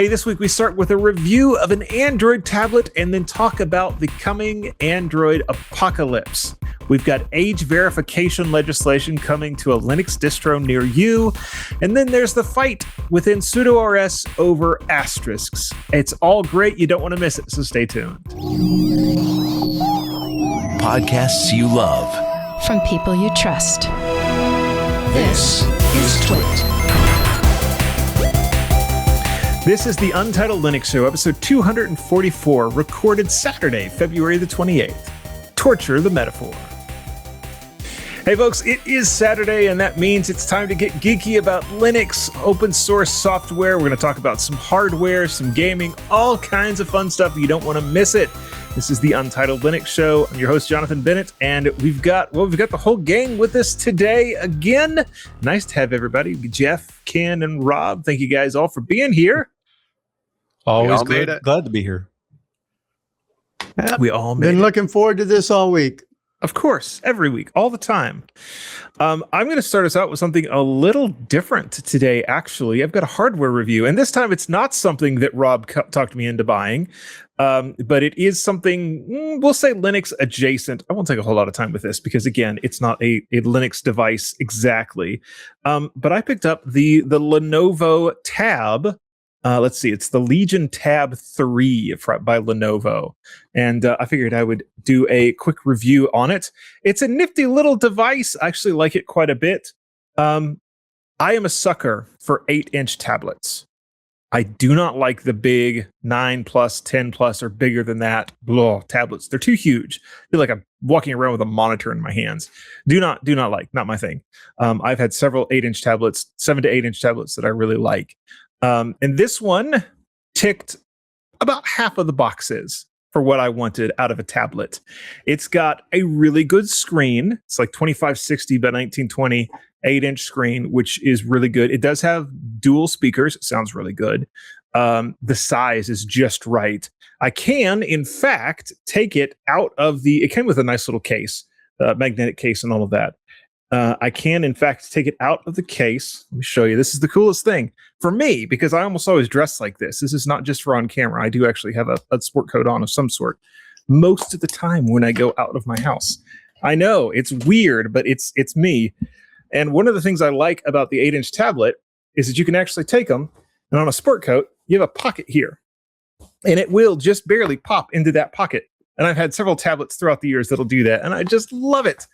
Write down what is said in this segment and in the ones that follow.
Hey, this week we start with a review of an Android tablet and then talk about the coming Android apocalypse. We've got age verification legislation coming to a Linux distro near you. And then there's the fight within sudoRS over asterisks. It's all great. You don't want to miss it, so stay tuned. Podcasts you love. From people you trust. This is TWiT. This is the Untitled Linux Show, episode 244, recorded Saturday, February the 28th. Torture the metaphor. Hey folks, it is Saturday, and that means it's time to get geeky about Linux, open source software. We're going to talk about some hardware, some gaming, all kinds of fun stuff. You don't want to miss it. This is the Untitled Linux Show. I'm your host, Jonathan Bennett, and we've got the whole gang with us today again. Nice to have everybody. Jeff, Ken, and Rob. Thank you guys all for being here. Always glad to be here. We all made been it. looking forward to this all week. Of course, every week, all the time. I'm going to start us out with something a little different today, actually. I've got a hardware review, and this time it's not something that Rob talked me into buying, but it is something, we'll say Linux adjacent. I won't take a whole lot of time with this because, again, it's not a Linux device exactly. But I picked up the Lenovo Tab. Let's see, it's the Legion Tab 3 by Lenovo. And I figured I would do a quick review on it. It's a nifty little device. I actually like it quite a bit. I am a sucker for 8-inch tablets. I do not like the big 9 plus, 10 plus, or bigger than that tablets. They're too huge. I feel like I'm walking around with a monitor in my hands. Not my thing. I've had several 8-inch tablets, 7 to 8-inch tablets that I really like. And this one ticked about half of the boxes for what I wanted out of a tablet. It's got a really good screen. It's like 2560 by 1920, 8-inch screen, which is really good. It does have dual speakers. It sounds really good. The size is just right. I can, in fact, take it out of it came with a nice little case, magnetic case and all of that. I can, in fact, take it out of the case. Let me show you. This is the coolest thing for me because I almost always dress like this. This is not just for on camera. I do actually have a sport coat on of some sort most of the time when I go out of my house. I know it's weird, but it's me. And one of the things I like about the 8-inch tablet is that you can actually take them, and on a sport coat, you have a pocket here, and it will just barely pop into that pocket. And I've had several tablets throughout the years that'll do that, and I just love it.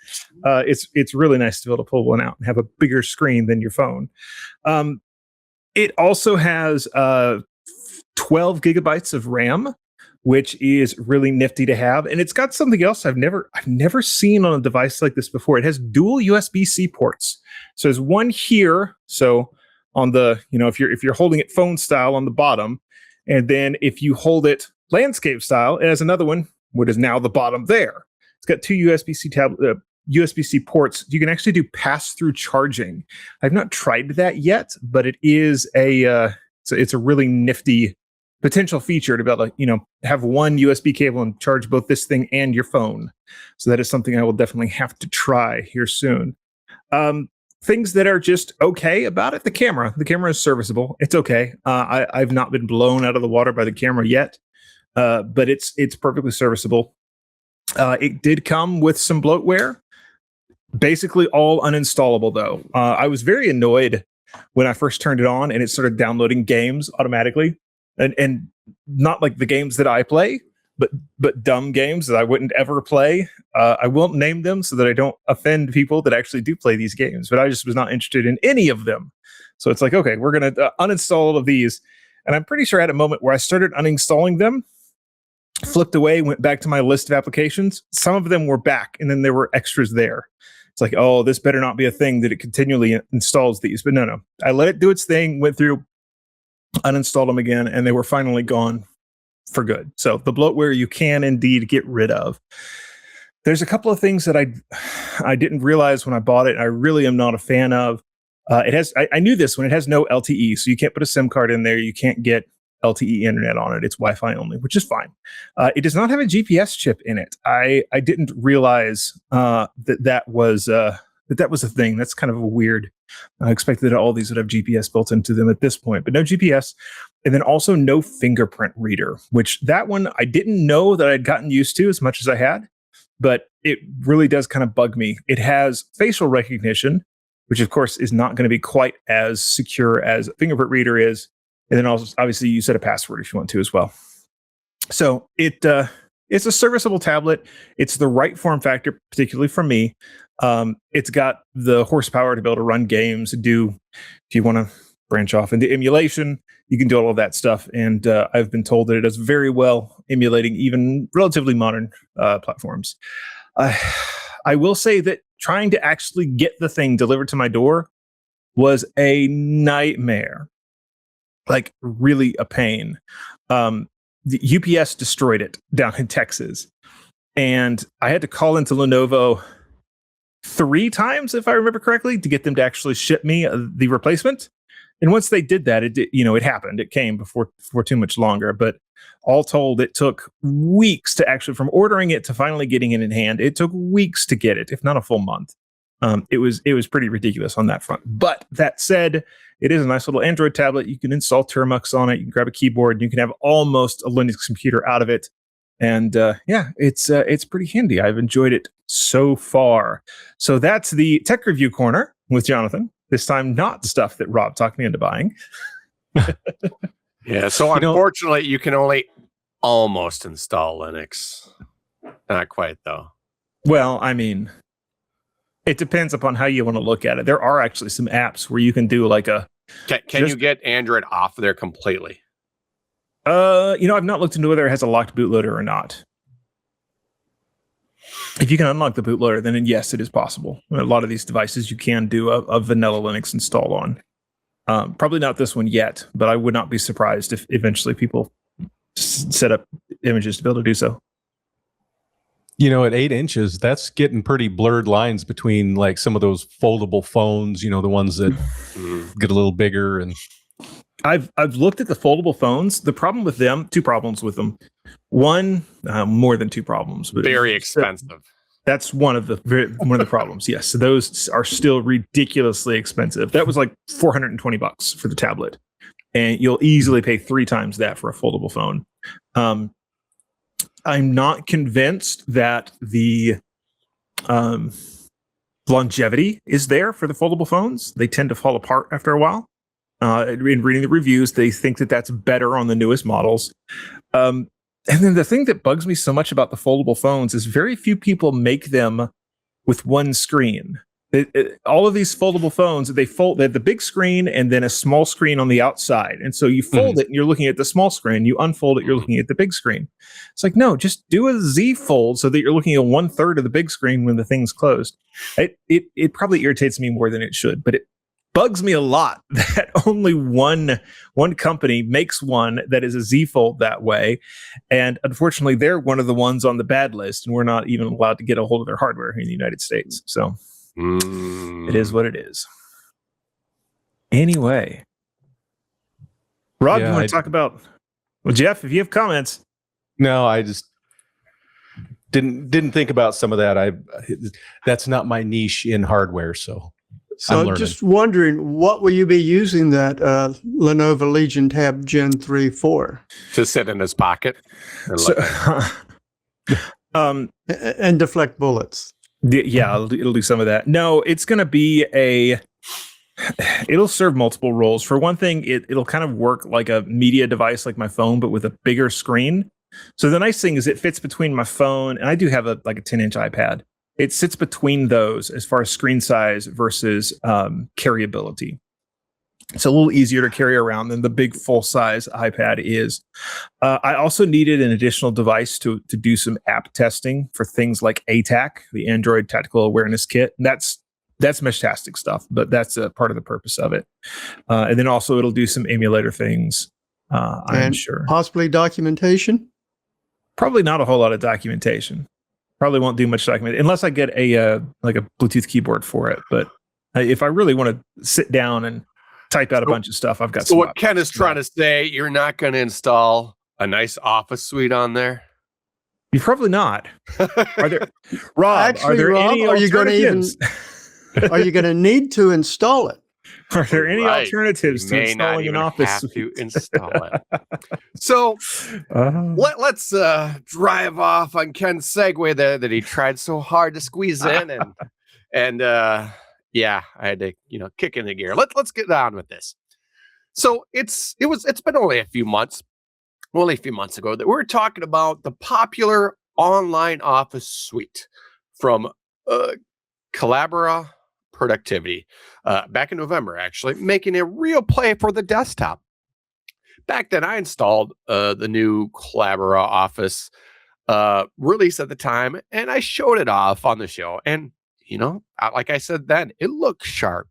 It's really nice to be able to pull one out and have a bigger screen than your phone. It also has 12 gigabytes of RAM, which is really nifty to have, and it's got something else I've never seen on a device like this before. It has dual USB-C ports. So there's one here. So on the if you're holding it phone style on the bottom, and then if you hold it landscape style, it has another one. What is now the bottom there. It's got two USB-C ports. You can actually do pass-through charging. I've not tried that yet, but it is it's a really nifty potential feature to be able to, have one USB cable and charge both this thing and your phone. So that is something I will definitely have to try here soon. Things that are just okay about it. The camera is serviceable. It's okay. I've not been blown out of the water by the camera yet. But it's perfectly serviceable. It did come with some bloatware, basically all uninstallable though. I was very annoyed when I first turned it on and it started downloading games automatically, and not like the games that I play, but dumb games that I wouldn't ever play. I won't name them so that I don't offend people that actually do play these games, but I just was not interested in any of them. So it's like, okay, we're going to uninstall all of these. And I'm pretty sure I had a moment where I started uninstalling them, flipped away, went back to my list of applications. Some of them were back, and then there were extras there. It's like, oh, this better not be a thing that it continually installs these. But no. I let it do its thing, went through, uninstalled them again, and they were finally gone for good. So the bloatware you can indeed get rid of. There's a couple of things that I didn't realize when I bought it. I really am not a fan of. It has. I knew this one. It has no LTE, so you can't put a SIM card in there. You can't get LTE internet on it. It's Wi-Fi only, which is fine. It does not have a GPS chip in it. I didn't realize that was a thing. That's kind of a weird. I expected that all these would have GPS built into them at this point, but no GPS. And then also no fingerprint reader, which that one I didn't know that I'd gotten used to as much as I had, but it really does kind of bug me. It has facial recognition, which of course is not going to be quite as secure as a fingerprint reader is. And then also, obviously, you set a password if you want to as well. So it's a serviceable tablet. It's the right form factor, particularly for me. It's got the horsepower to be able to run games, if you want to branch off into emulation, you can do all of that stuff. And I've been told that it does very well emulating even relatively modern platforms. I will say that trying to actually get the thing delivered to my door was a nightmare, like really a pain. The UPS destroyed it down in Texas. And I had to call into Lenovo 3 times, if I remember correctly, to get them to actually ship me the replacement. And once they did that, it happened. It came before too much longer. But all told, it took weeks to actually, from ordering it to finally getting it in hand, it took weeks to get it, if not a full month. It was pretty ridiculous on that front. But that said, it is a nice little Android tablet. You can install Termux on it. You can grab a keyboard. And you can have almost a Linux computer out of it. And it's pretty handy. I've enjoyed it so far. So that's the tech review corner with Jonathan. This time, not stuff that Rob talked me into buying. Yeah, so unfortunately, you can only almost install Linux. Not quite, though. Well, I mean, it depends upon how you want to look at it. There are actually some apps where you can do like a... Can you get Android off of there completely? I've not looked into whether it has a locked bootloader or not. If you can unlock the bootloader, then yes, it is possible. A lot of these devices you can do a vanilla Linux install on. Probably not this one yet, but I would not be surprised if eventually people set up images to be able to do so. At 8 inches, that's getting pretty blurred lines between like some of those foldable phones, the ones that get a little bigger. And I've looked at the foldable phones. The problem with them, 2 problems with them. One, more than 2 problems. But very expensive. That's one of the problems. Yes, so those are still ridiculously expensive. That was like $420 for the tablet, and you'll easily pay 3 times that for a foldable phone. I'm not convinced that the longevity is there for the foldable phones. They tend to fall apart after a while. In reading the reviews, they think that that's better on the newest models. And then the thing that bugs me so much about the foldable phones is very few people make them with one screen. All of these foldable phones, they have the big screen and then a small screen on the outside. And so you fold it and you're looking at the small screen. You unfold it, you're looking at the big screen. It's like, no, just do a Z fold so that you're looking at 1/3 of the big screen when the thing's closed. It probably irritates me more than it should, but it bugs me a lot that only one company makes one that is a Z fold that way. And unfortunately, they're one of the ones on the bad list, and we're not even allowed to get a hold of their hardware in the United States. So it is what it is. Anyway, Rob, you want to talk about... Well, Jeff, if you have comments. No, I just didn't think about some of that. That's not my niche in hardware, so I'm just wondering, what will you be using that Lenovo Legion Tab Gen 3 for? To sit in his pocket and deflect bullets. Yeah, it'll do some of that. No, it's going to be it'll serve multiple roles. For one thing, it'll kind of work like a media device like my phone, but with a bigger screen. So the nice thing is it fits between my phone, and I do have a 10-inch iPad. It sits between those as far as screen size versus carryability. It's a little easier to carry around than the big full-size iPad is. I also needed an additional device to do some app testing for things like ATAC, the Android Tactical Awareness Kit. And that's Meshtastic stuff, but that's a part of the purpose of it. And then also it'll do some emulator things, I'm sure. Possibly documentation? Probably not a whole lot of documentation. Probably won't do much documentation unless I get a Bluetooth keyboard for it. But if I really want to sit down and type out a bunch of stuff, I've got. So what Ken is trying to say, you're not going to install a nice Office suite on there? You're probably not. Are there, Rob? Actually, are there Rob, any are you going to alternatives? are you going to need to install it? Are there any Right. alternatives You to may not installing an even Office have suite? to install it. So let's drive off on Ken's segue there that he tried so hard to squeeze in, and yeah, I had to kick in the gear. Let's get on with this. So it's been only a few months ago that we were talking about the popular online Office suite from Collabora Productivity back in November, actually making a real play for the desktop. Back then, I installed the new Collabora Office release at the time, and I showed it off on the show. And, like I said then, it looks sharp.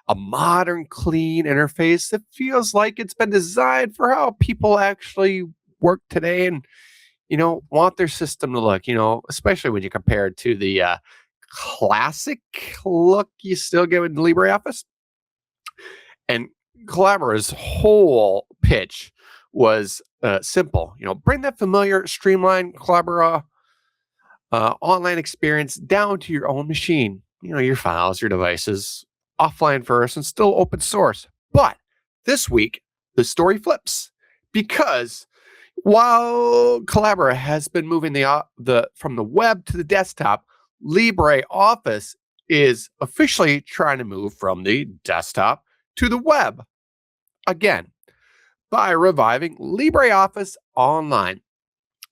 A modern, clean interface that feels like it's been designed for how people actually work today and, want their system to look, especially when you compare it to the classic look you still get with LibreOffice. And Collabora's whole pitch was simple. Bring that familiar, streamlined Collabora online experience down to your own machine. Your files, your devices, offline first, and still open source. But this week, the story flips because while Collabora has been moving from the web to the desktop, LibreOffice is officially trying to move from the desktop to the web again by reviving LibreOffice Online.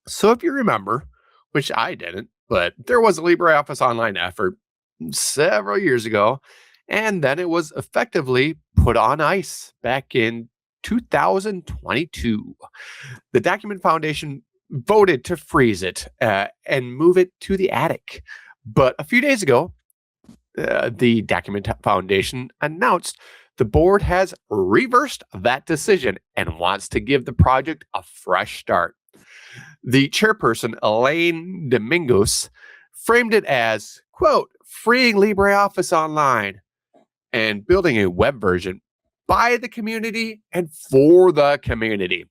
So if you remember, which I didn't, but there was a LibreOffice Online effort several years ago, and then it was effectively put on ice back in 2022. The Document Foundation voted to freeze it and move it to the attic. But a few days ago, the Document Foundation announced the board has reversed that decision and wants to give the project a fresh start. The chairperson, Elaine Domingos, framed it as, quote, freeing LibreOffice Online and building a web version by the community and for the community.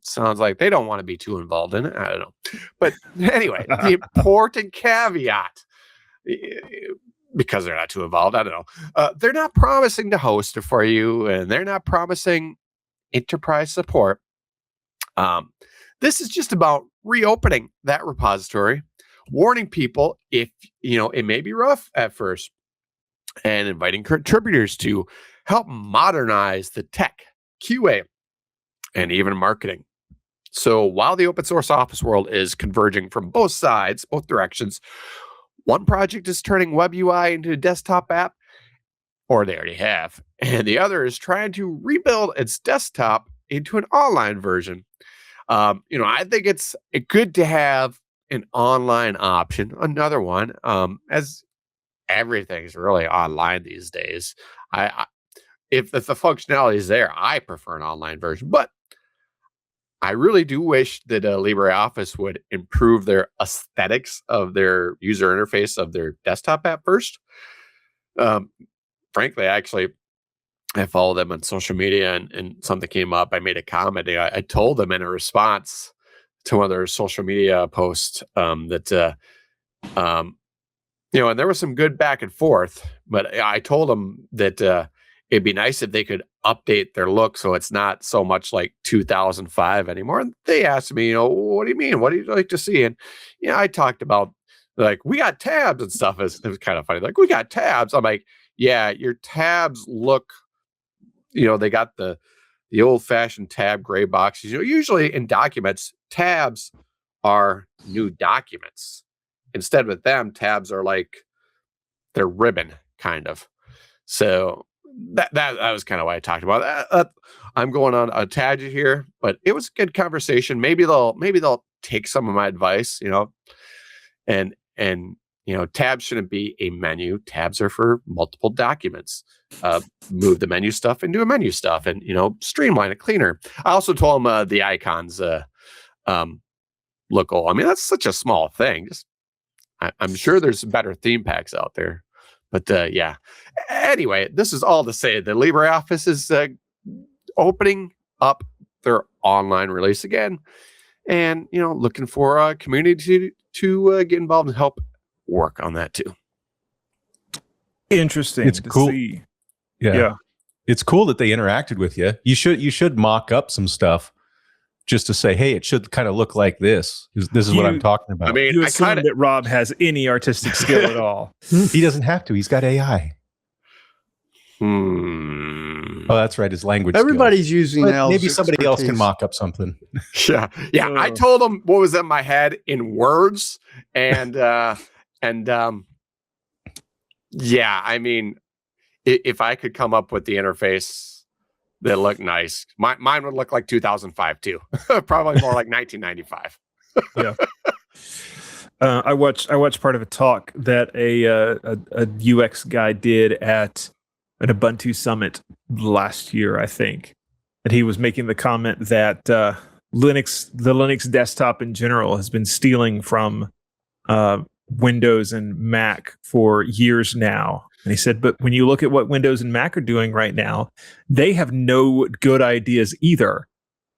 Sounds like they don't want to be too involved in it. I don't know. But anyway, the important caveat, because they're not too involved, I don't know. They're not promising to host it for you, and they're not promising enterprise support. This is just about reopening that repository, warning people if, it may be rough at first, and inviting contributors to help modernize the tech, QA, and even marketing. So while the open source Office world is converging from both sides, both directions, one project is turning web UI into a desktop app, or they already have, and the other is trying to rebuild its desktop into an online version. I think it's good to have an online option, another one, as everything's really online these days. If the functionality is there, I prefer an online version, but I really do wish that LibreOffice would improve their aesthetics of their user interface of their desktop app first. Frankly, I follow them on social media, and something came up. I made a comment. I told them in a response to one of their social media posts that, and there was some good back and forth, but I told them that it'd be nice if they could update their look so it's not so much like 2005 anymore. And they asked me, what do you mean? What do you like to see? And, I talked about, like, we got tabs and stuff. It was kind of funny. Like, we got tabs. I'm like, yeah, your tabs look, they got the old-fashioned tab gray boxes. Usually in documents, tabs are new documents. Instead with them, tabs are like they're ribbon, kind of. So that was kind of what I talked about. I'm going on a tangent here, but it was a good conversation. Maybe they'll take some of my advice, and tabs shouldn't be a menu. Tabs are for multiple documents. Move the menu stuff into a menu stuff, and streamline it cleaner. I also told them the icons look old. I mean, that's such a small thing. I'm sure there's better theme packs out there. But yeah. Anyway, this is all to say that LibreOffice is opening up their online release again, and looking for a community to get involved and help work on that too. Interesting. It's cool. See. Yeah. it's cool that they interacted with you. You should mock up some stuff just to say, hey, it should kind of look like this. This is what I'm talking about. I mean, You assume that Rob has any artistic skill at all. He doesn't have to. He's got AI. Hmm. Oh, that's right. His language. Everybody's skills. using But Al's maybe somebody else can expertise. mock up something. Yeah. I told him what was in my head in words, and yeah. I mean, if I could come up with the interface that looked nice, mine would look like 2005 too. Probably more like 1995. Yeah. I watched part of a talk that a UX guy did at an Ubuntu summit last year, I think, and he was making the comment that the Linux desktop in general has been stealing from Windows and Mac for years now. And he said, but when you look at what Windows and Mac are doing right now, they have no good ideas either.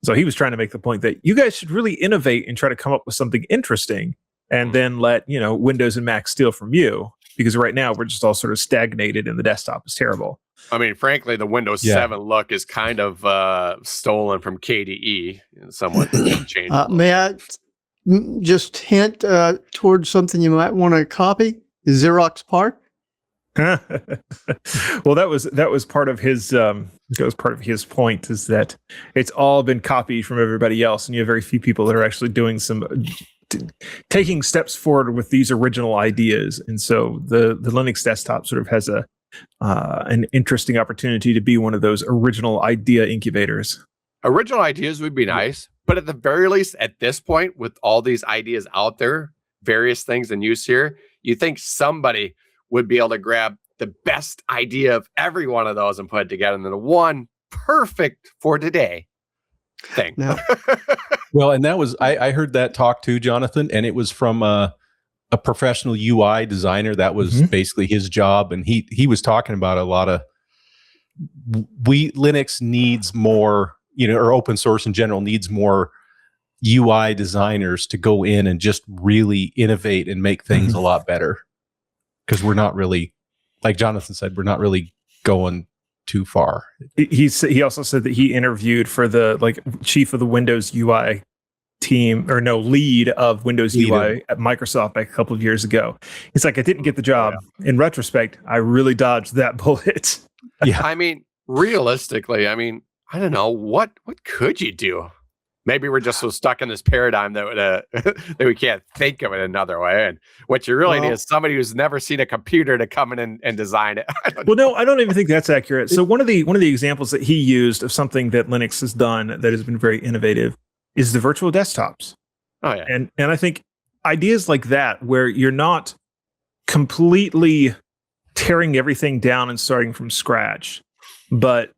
So he was trying to make the point that you guys should really innovate and try to come up with something interesting, and then let Windows and Mac steal from you, because right now we're just all sort of stagnated and the desktop is terrible. I mean, frankly, the Windows 7 look is kind of stolen from KDE and somewhat changed. May I just hint towards something you might want to copy? Xerox PARC? Well, that was part of his point, is that it's all been copied from everybody else, and you have very few people that are actually doing taking steps forward with these original ideas. And so the Linux desktop sort of has an interesting opportunity to be one of those original idea incubators. Original ideas would be nice, but at the very least, at this point, with all these ideas out there, various things in use here, you think somebody would be able to grab the best idea of every one of those and put it together into one perfect for today thing. No. Well, and that was, I heard that talk too, Jonathan, and it was from a professional UI designer. That was basically his job. And he was talking about a lot of, Linux needs more, or open source in general needs more UI designers to go in and just really innovate and make things a lot better. Because we're not really, like Jonathan said, we're not really going too far. He also said that he interviewed for the chief of the Windows UI team, or no, lead of Windows UI at Microsoft a couple of years ago. It's like, I didn't get the job. In retrospect, I really dodged that bullet. Yeah. I mean, realistically, I don't know, what could you do? Maybe we're just so stuck in this paradigm that that we can't think of it another way. And what you really need is somebody who's never seen a computer to come in and design it. Well, no, I don't even think that's accurate. So one of the examples that he used of something that Linux has done that has been very innovative is the virtual desktops. Oh yeah. And I think ideas like that, where you're not completely tearing everything down and starting from scratch, but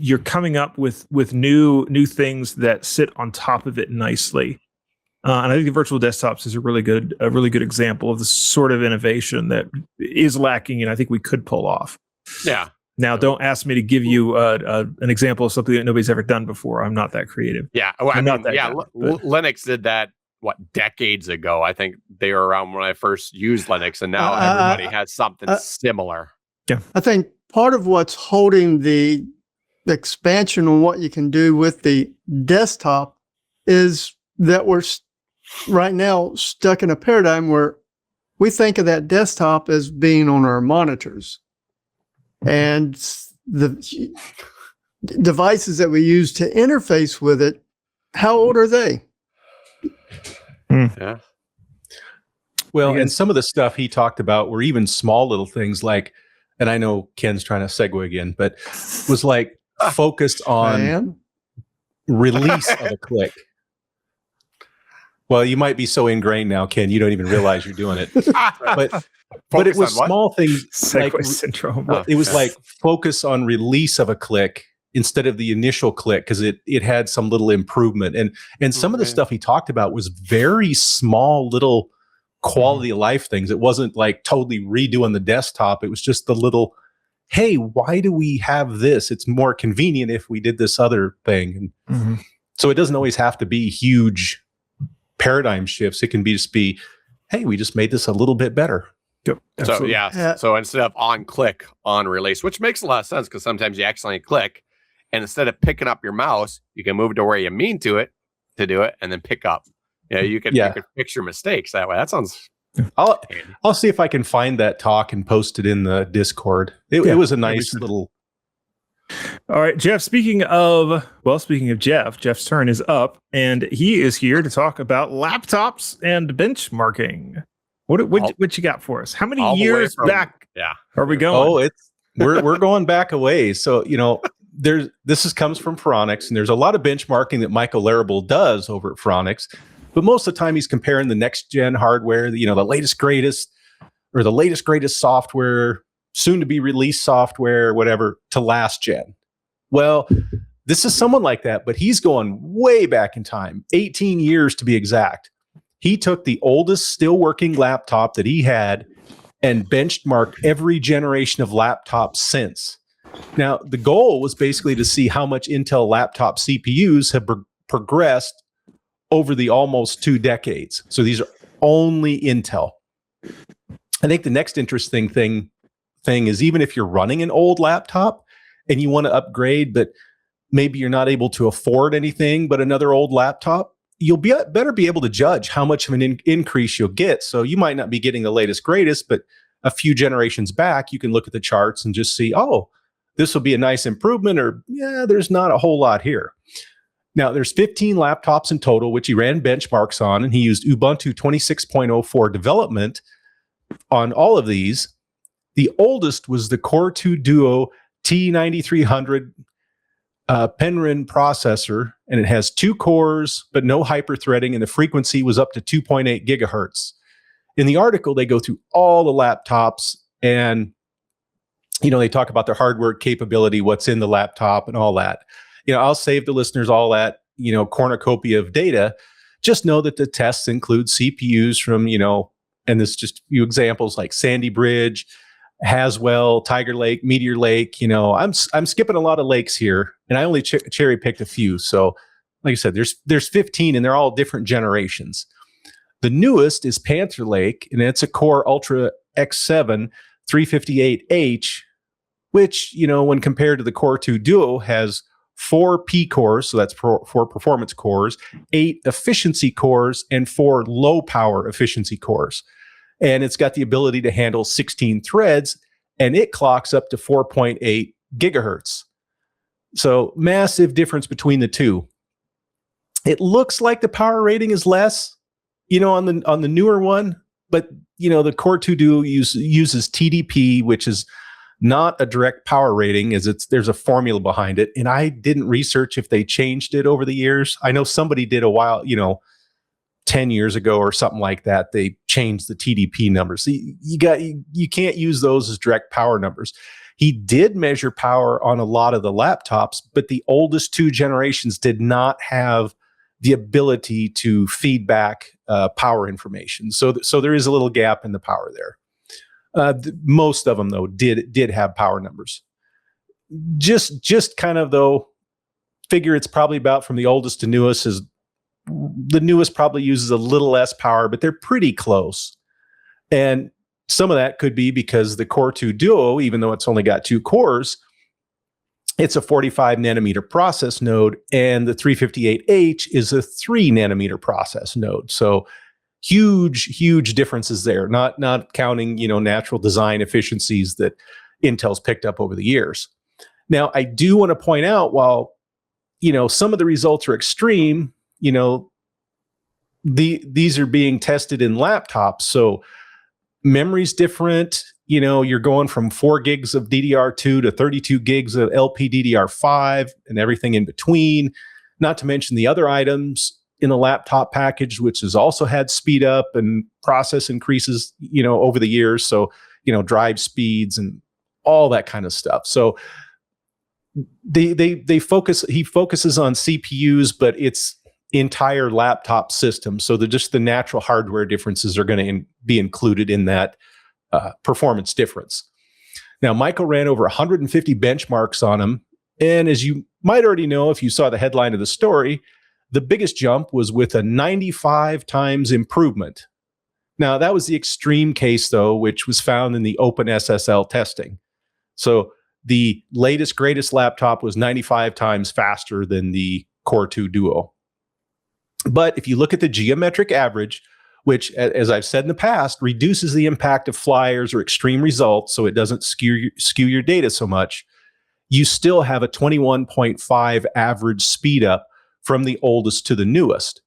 you're coming up with new things that sit on top of it nicely. And I think the virtual desktops is a really good example of the sort of innovation that is lacking, and I think we could pull off. Yeah. Now, don't ask me to give you an example of something that nobody's ever done before. I'm not that creative. Yeah. Well, I'm not that yeah. guy, but Linux did that, decades ago? I think they were around when I first used Linux, and now everybody has something similar. Yeah. I think part of what's holding the expansion on what you can do with the desktop is that we're right now stuck in a paradigm where we think of that desktop as being on our monitors, and the devices that we use to interface with it, how old are they? Yeah. Well, and some of the stuff he talked about were even small little things like, and I know Ken's trying to segue again, but was like focused on release of a click. Well, you might be so ingrained now, Ken, you don't even realize you're doing it. But it was small things. Segue syndrome. It was like focus on release of a click instead of the initial click, because it had some little improvement. And some of the stuff he talked about was very small little quality of life things. It wasn't like totally redoing the desktop. It was just the little, hey, why do we have this? It's more convenient if we did this other thing. And so it doesn't always have to be huge paradigm shifts. It can just be, hey, we just made this a little bit better. Yep, So absolutely. yeah, so instead of on click on release, which makes a lot of sense because sometimes you accidentally click, and instead of picking up your mouse, you can move to where you mean to do it, and then pick up. You could fix your mistakes that way. That sounds. I'll see if I can find that talk and post it in the Discord. It was a nice little. All right, Jeff. Speaking of Jeff, Jeff's turn is up, and he is here to talk about laptops and benchmarking. What you got for us? How many years back are we going? We're going back a ways. So this comes from Phoronix, and there's a lot of benchmarking that Michael Larrable does over at Phoronix, but most of the time he's comparing the next gen hardware, the latest greatest software, soon to be released software, whatever, to last gen. Well, this is someone like that, but he's going way back in time, 18 years to be exact. He took the oldest still working laptop that he had and benchmarked every generation of laptops since. Now, the goal was basically to see how much Intel laptop CPUs have progressed over the almost 2 decades. So these are only Intel. I think the next interesting thing is, even if you're running an old laptop and you want to upgrade, but maybe you're not able to afford anything but another old laptop, you'll better be able to judge how much of an increase you'll get. So you might not be getting the latest greatest, but a few generations back, you can look at the charts and just see, this will be a nice improvement, or there's not a whole lot here. Now, there's 15 laptops in total, which he ran benchmarks on, and he used Ubuntu 26.04 development on all of these. The oldest was the Core 2 Duo T9300 Penryn processor, and it has 2 cores, but no hyperthreading, and the frequency was up to 2.8 gigahertz. In the article, they go through all the laptops, and they talk about their hardware capability, what's in the laptop, and all that. I'll save the listeners all that cornucopia of data. Just know that the tests include CPUs from and this is just a few examples like Sandy Bridge, Haswell, Tiger Lake, Meteor Lake. I'm skipping a lot of lakes here, and I only cherry picked a few. So, like I said, there's 15, and they're all different generations. The newest is Panther Lake, and it's a Core Ultra X7 358H, which when compared to the Core 2 Duo, has 4 P cores, so that's 4 performance cores, 8 efficiency cores, and 4 low power efficiency cores. And it's got the ability to handle 16 threads, and it clocks up to 4.8 gigahertz. So massive difference between the two. It looks like the power rating is less, on the newer one, but the Core 2 Duo uses TDP, which is not a direct power rating, there's a formula behind it. And I didn't research if they changed it over the years. I know somebody did a while, 10 years ago or something like that. They changed the TDP numbers. So you can't use those as direct power numbers. He did measure power on a lot of the laptops, but the oldest 2 generations did not have the ability to feed back power information. So there is a little gap in the power there. Most of them, though, did have power numbers. Just kind of, though, figure it's probably about from the oldest to newest. Is the newest probably uses a little less power, but they're pretty close. And some of that could be because the Core 2 Duo, even though it's only got 2 cores, it's a 45 nanometer process node, and the 358H is a 3 nanometer process node. So huge differences there, not counting, natural design efficiencies that Intel's picked up over the years. Now, I do want to point out, while, some of the results are extreme, these are being tested in laptops. So memory's different. You're going from 4 gigs of DDR2 to 32 gigs of LPDDR5 and everything in between, not to mention the other items in the laptop package, which has also had speed up and process increases, over the years. So, drive speeds and all that kind of stuff. So he focuses on CPUs, but it's entire laptop system. So just the natural hardware differences are going to be included in that performance difference. Now, Michael ran over 150 benchmarks on them. And as you might already know, if you saw the headline of the story, the biggest jump was with a 95 times improvement. Now, that was the extreme case, though, which was found in the OpenSSL testing. So the latest, greatest laptop was 95 times faster than the Core 2 Duo. But if you look at the geometric average, which, as I've said in the past, reduces the impact of flyers or extreme results so it doesn't skew your data so much, you still have a 21.5 average speed up from the oldest to the newest.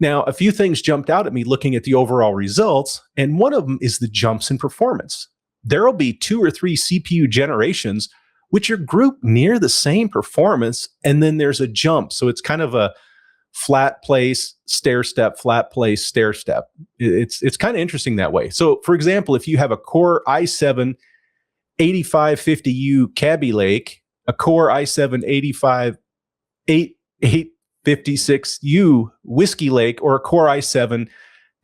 Now, a few things jumped out at me looking at the overall results, and one of them is the jumps in performance. There will be 2 or 3 CPU generations which are grouped near the same performance, and then there's a jump. So it's kind of a flat place, stair step, flat place, stair step. It's kind of interesting that way. So, for example, if you have a Core i7 8550U Kaby Lake, a Core i7 856U Whiskey Lake, or a Core i7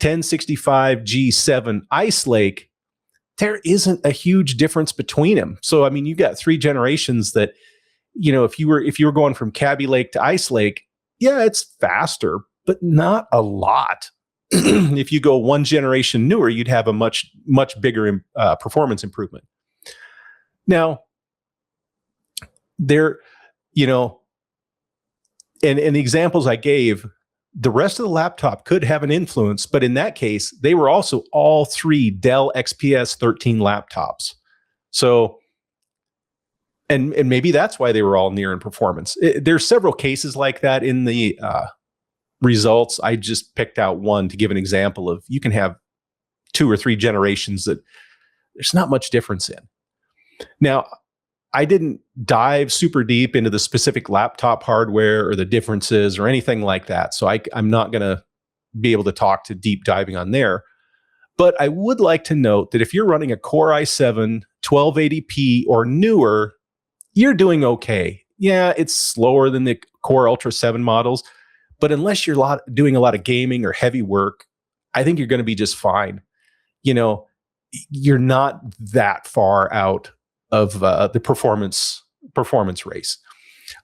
1065G7 Ice Lake, there isn't a huge difference between them. So, I mean, you got 3 generations that, you know, if you were going from Kaby Lake to Ice Lake, yeah, it's faster, but not a lot. If you go 1 generation newer, you'd have a much bigger performance improvement. Now, there, you know, and the examples I gave, the rest of the laptop could have an influence, but in that case, they were also all 3 Dell XPS 13 laptops. So, and maybe that's why they were all near in performance. There's several cases like that in the results. I just picked out one to give an example of, you can have 2 or 3 generations that there's not much difference in. Now, I didn't dive super deep into the specific laptop hardware or the differences or anything like that. So I'm not going to be able to talk to deep diving on there. But I would like to note that if you're running a Core i7 1280p or newer, you're doing okay. Yeah, it's slower than the Core Ultra 7 models, but unless you're doing a lot of gaming or heavy work, I think you're going to be just fine. You know, you're not that far out of the performance race.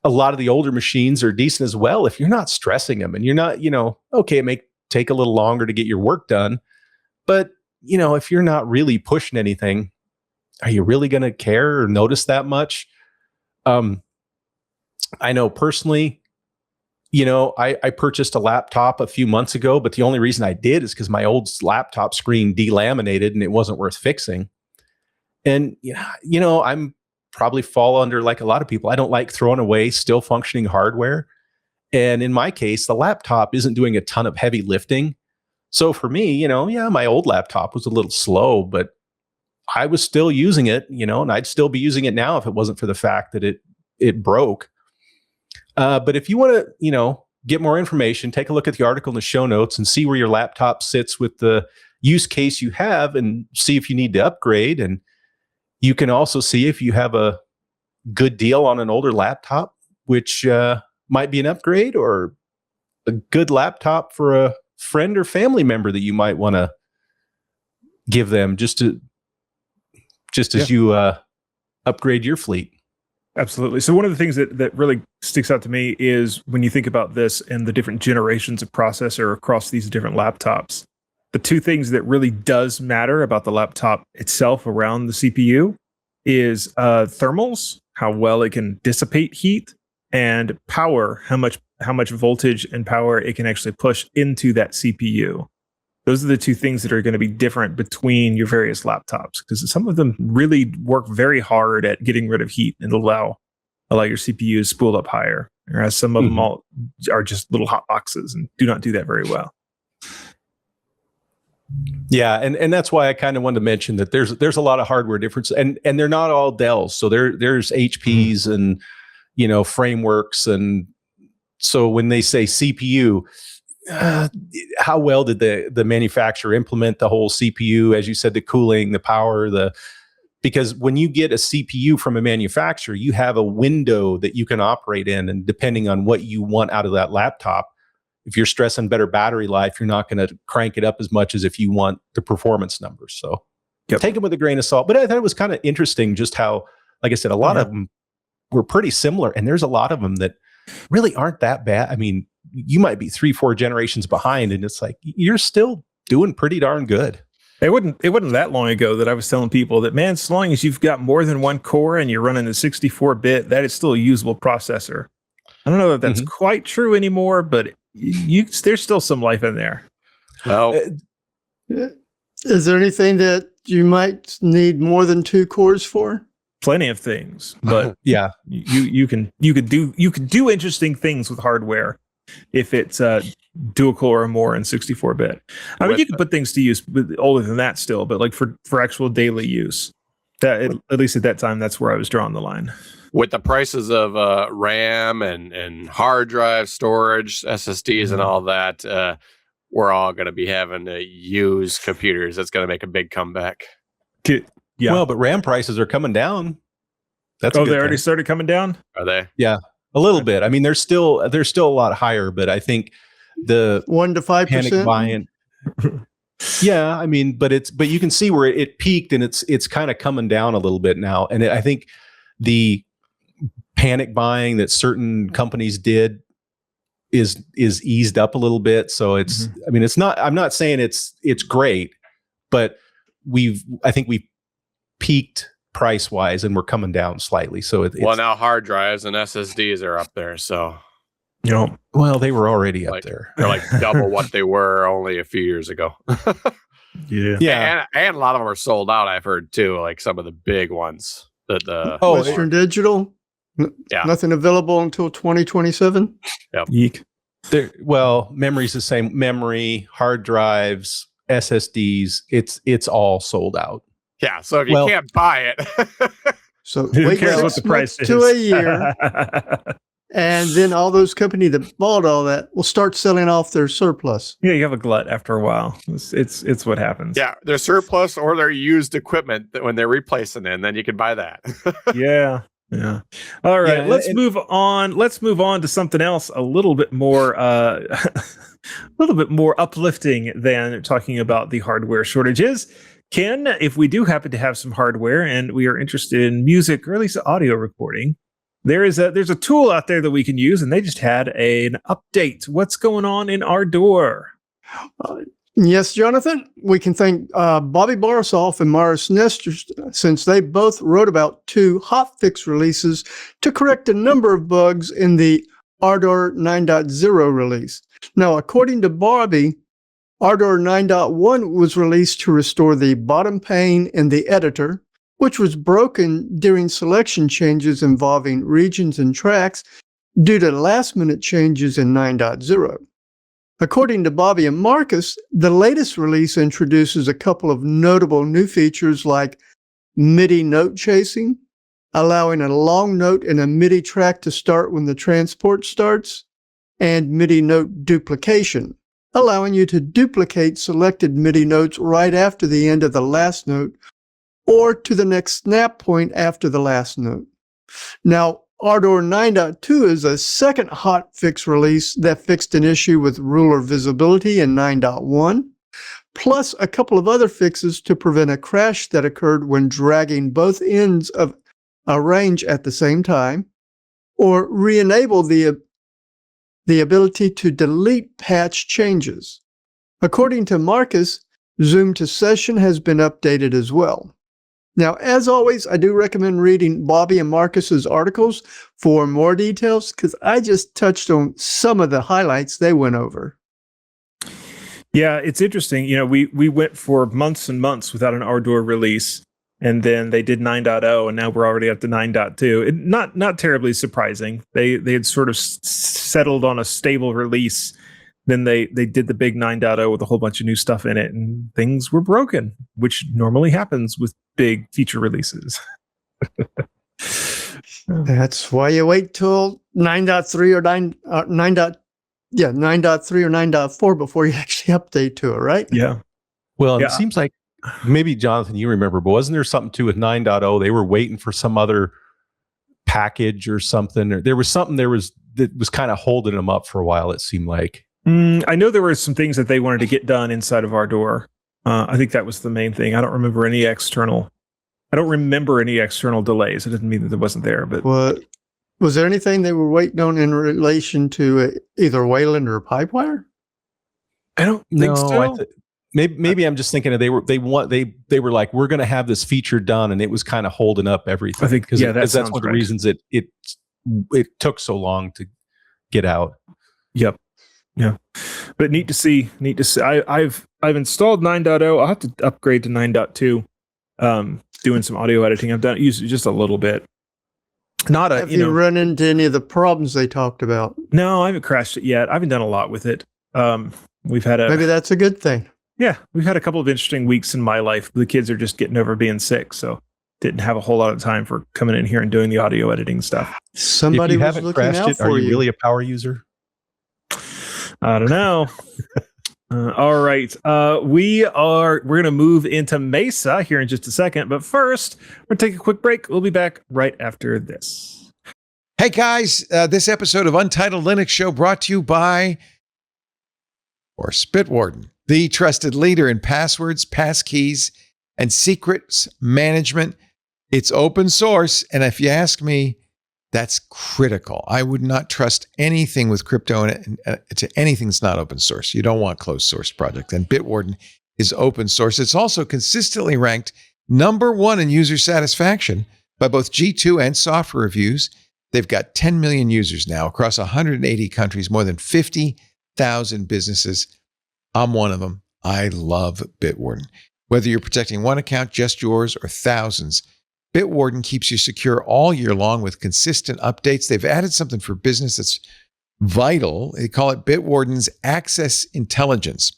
A lot of the older machines are decent as well if you're not stressing them and you're not, you know, okay, it may take a little longer to get your work done, but, you know, if you're not really pushing anything, are you really going to care or notice that much? I know personally, you know, I purchased a laptop a few months ago, but the only reason I did is because my old laptop screen delaminated and it wasn't worth fixing. And, you know, I'm probably fall under, like a lot of people, I don't like throwing away still functioning hardware. And in my case, the laptop isn't doing a ton of heavy lifting. So for me, you know, yeah, my old laptop was a little slow, but I was still using it, you know, and I'd still be using it now if it wasn't for the fact that it broke. But if you want to, you know, get more information, take a look at the article in the show notes and see where your laptop sits with the use case you have and see if you need to upgrade. And you can also see if you have a good deal on an older laptop, which might be an upgrade, or a good laptop for a friend or family member that you might want to give them just as you upgrade your fleet. Absolutely. So one of the things that really sticks out to me is when you think about this and the different generations of processor across these different laptops, the 2 things that really does matter about the laptop itself around the CPU is thermals, how well it can dissipate heat, and power, how much voltage and power it can actually push into that CPU. Those are the 2 things that are going to be different between your various laptops, because some of them really work very hard at getting rid of heat and allow your CPUs spooled up higher, whereas some of them all are just little hot boxes and do not do that very well. Yeah, and that's why I kind of wanted to mention that there's a lot of hardware difference, and they're not all Dells. So there's HPs and, you know, frameworks, and so when they say CPU, how well did the manufacturer implement the whole CPU? As you said, the cooling, the power, because when you get a CPU from a manufacturer, you have a window that you can operate in, and depending on what you want out of that laptop, if you're stressing better battery life, you're not going to crank it up as much as if you want the performance numbers. So take it with a grain of salt. But I thought it was kind of interesting just how, like I said, a lot of them were pretty similar, and there's a lot of them that really aren't that bad. I mean, you might be 3-4 generations behind, and it's like you're still doing pretty darn good. It wasn't that long ago that I was telling people that, man, as long as you've got more than one core and you're running a 64-bit, that is still a usable processor. I don't know that that's quite true anymore, but there's still some life in there. Well, Is there anything that you might need more than 2 cores for? Plenty of things, but Yeah. you can do interesting things with hardware if it's dual core or more in 64-bit. I mean, you can put things to use older than that still, but like for actual daily use, that at least at that time, that's where I was drawing the line. with the prices of RAM and hard drive storage, SSDs, and all that, we're all going to be having to use computers. That's going to make a big comeback. Yeah. Well, but RAM prices are coming down. That's they already started coming down? Are they? Yeah, a little bit. I mean, they're still a lot higher, but I think the 1 to 5% panic buying. Yeah, I mean, but you can see where it peaked and it's kind of coming down a little bit now. And I think the panic buying that certain companies did is eased up a little bit. So it's, I mean, it's not, I'm not saying it's great, but I think we've peaked price wise and we're coming down slightly. So well, now hard drives and SSDs are up there. So, well, they were already up there. They're like double what they were only a few years ago. Yeah. And a lot of them are sold out, I've heard too, like some of the big ones. Western Digital. Yeah. Nothing available until 2027. Yep. Yeek. Well, memory's the same. Memory, hard drives, SSDs, it's all sold out. Yeah. So if you can't buy it, So Who wait cares 6 what the price months to a is? year, and then all those companies that bought all that will start selling off their surplus. Yeah, you have a glut after a while. It's what happens. yeah, they're surplus or they're used equipment that when they're replacing it, and then you can buy that. Yeah. Yeah. All right. Yeah, let's move on. Let's move on to something else a little bit more uplifting than talking about the hardware shortages. Ken, if we do happen to have some hardware and we are interested in music or at least audio recording, there's a tool out there that we can use, and they just had an update. What's going on in Ardor? Yes, Jonathan, we can thank Bobby Borisoff and Morris Nestor, since they both wrote about 2 hotfix releases to correct a number of bugs in the Ardor 9.0 release. Now, according to Bobby, Ardor 9.1 was released to restore the bottom pane in the editor, which was broken during selection changes involving regions and tracks due to last-minute changes in 9.0. According to Bobby and Marcus, the latest release introduces a couple of notable new features like MIDI note chasing, allowing a long note in a MIDI track to start when the transport starts, and MIDI note duplication, allowing you to duplicate selected MIDI notes right after the end of the last note or to the next snap point after the last note. Now, Ardor 9.2 is a second hotfix release that fixed an issue with ruler visibility in 9.1, plus a couple of other fixes to prevent a crash that occurred when dragging both ends of a range at the same time, or re-enable the ability to delete patch changes. According to Marcus, Zoom to Session has been updated as well. Now, as always, I do recommend reading Bobby and Marcus's articles for more details, because I just touched on some of the highlights they went over. Yeah, it's interesting. We went for months and months without an Ardor release, and then they did 9.0, and now we're already at the 9.2. Not terribly surprising. They had sort of settled on a stable release. Then they did the big 9.0 with a whole bunch of new stuff in it, and things were broken, which normally happens with big feature releases. That's why you wait till 9.3 or 9.3 or 9.4 before you actually update to it, right? Yeah. Well, it seems like maybe, Jonathan, you remember, but wasn't there something too with 9.0? They were waiting for some other package or something, or there was something that was kind of holding them up for a while, it seemed like. I know there were some things that they wanted to get done inside of Ardor. I think that was the main thing. I don't remember any external delays. It doesn't mean that there wasn't there, but was there anything they were waiting on in relation to either Wayland or Pipewire? I don't think so. maybe I'm just thinking they were like, we're going to have this feature done, and it was kind of holding up everything. I think that's one of the reasons it took so long to get out. Yep. Yeah. But neat to see. I've installed 9.0. I'll have to upgrade to 9.2. Doing some audio editing. I've done used just a little bit. Have you run into any of the problems they talked about? No, I haven't crashed it yet. I haven't done a lot with it. We've had maybe that's a good thing. Yeah, we've had a couple of interesting weeks in my life. The kids are just getting over being sick, so didn't have a whole lot of time for coming in here and doing the audio editing stuff. Somebody was looking out for you. Are you really a power user? I don't know. All right. We're going to move into Mesa here in just a second. But first, we're going to take a quick break. We'll be back right after this. Hey, guys. This episode of Untitled Linux Show brought to you by Bitwarden, the trusted leader in passwords, passkeys, and secrets management. It's open source. And if you ask me, that's critical. I would not trust anything with crypto to anything that's not open source. You don't want closed source projects. And Bitwarden is open source. It's also consistently ranked #1 in user satisfaction by both G2 and software reviews. They've got 10 million users now across 180 countries, more than 50,000 businesses. I'm one of them. I love Bitwarden. Whether you're protecting one account, just yours, or thousands, Bitwarden keeps you secure all year long with consistent updates. They've added something for business that's vital. They call it Bitwarden's Access Intelligence.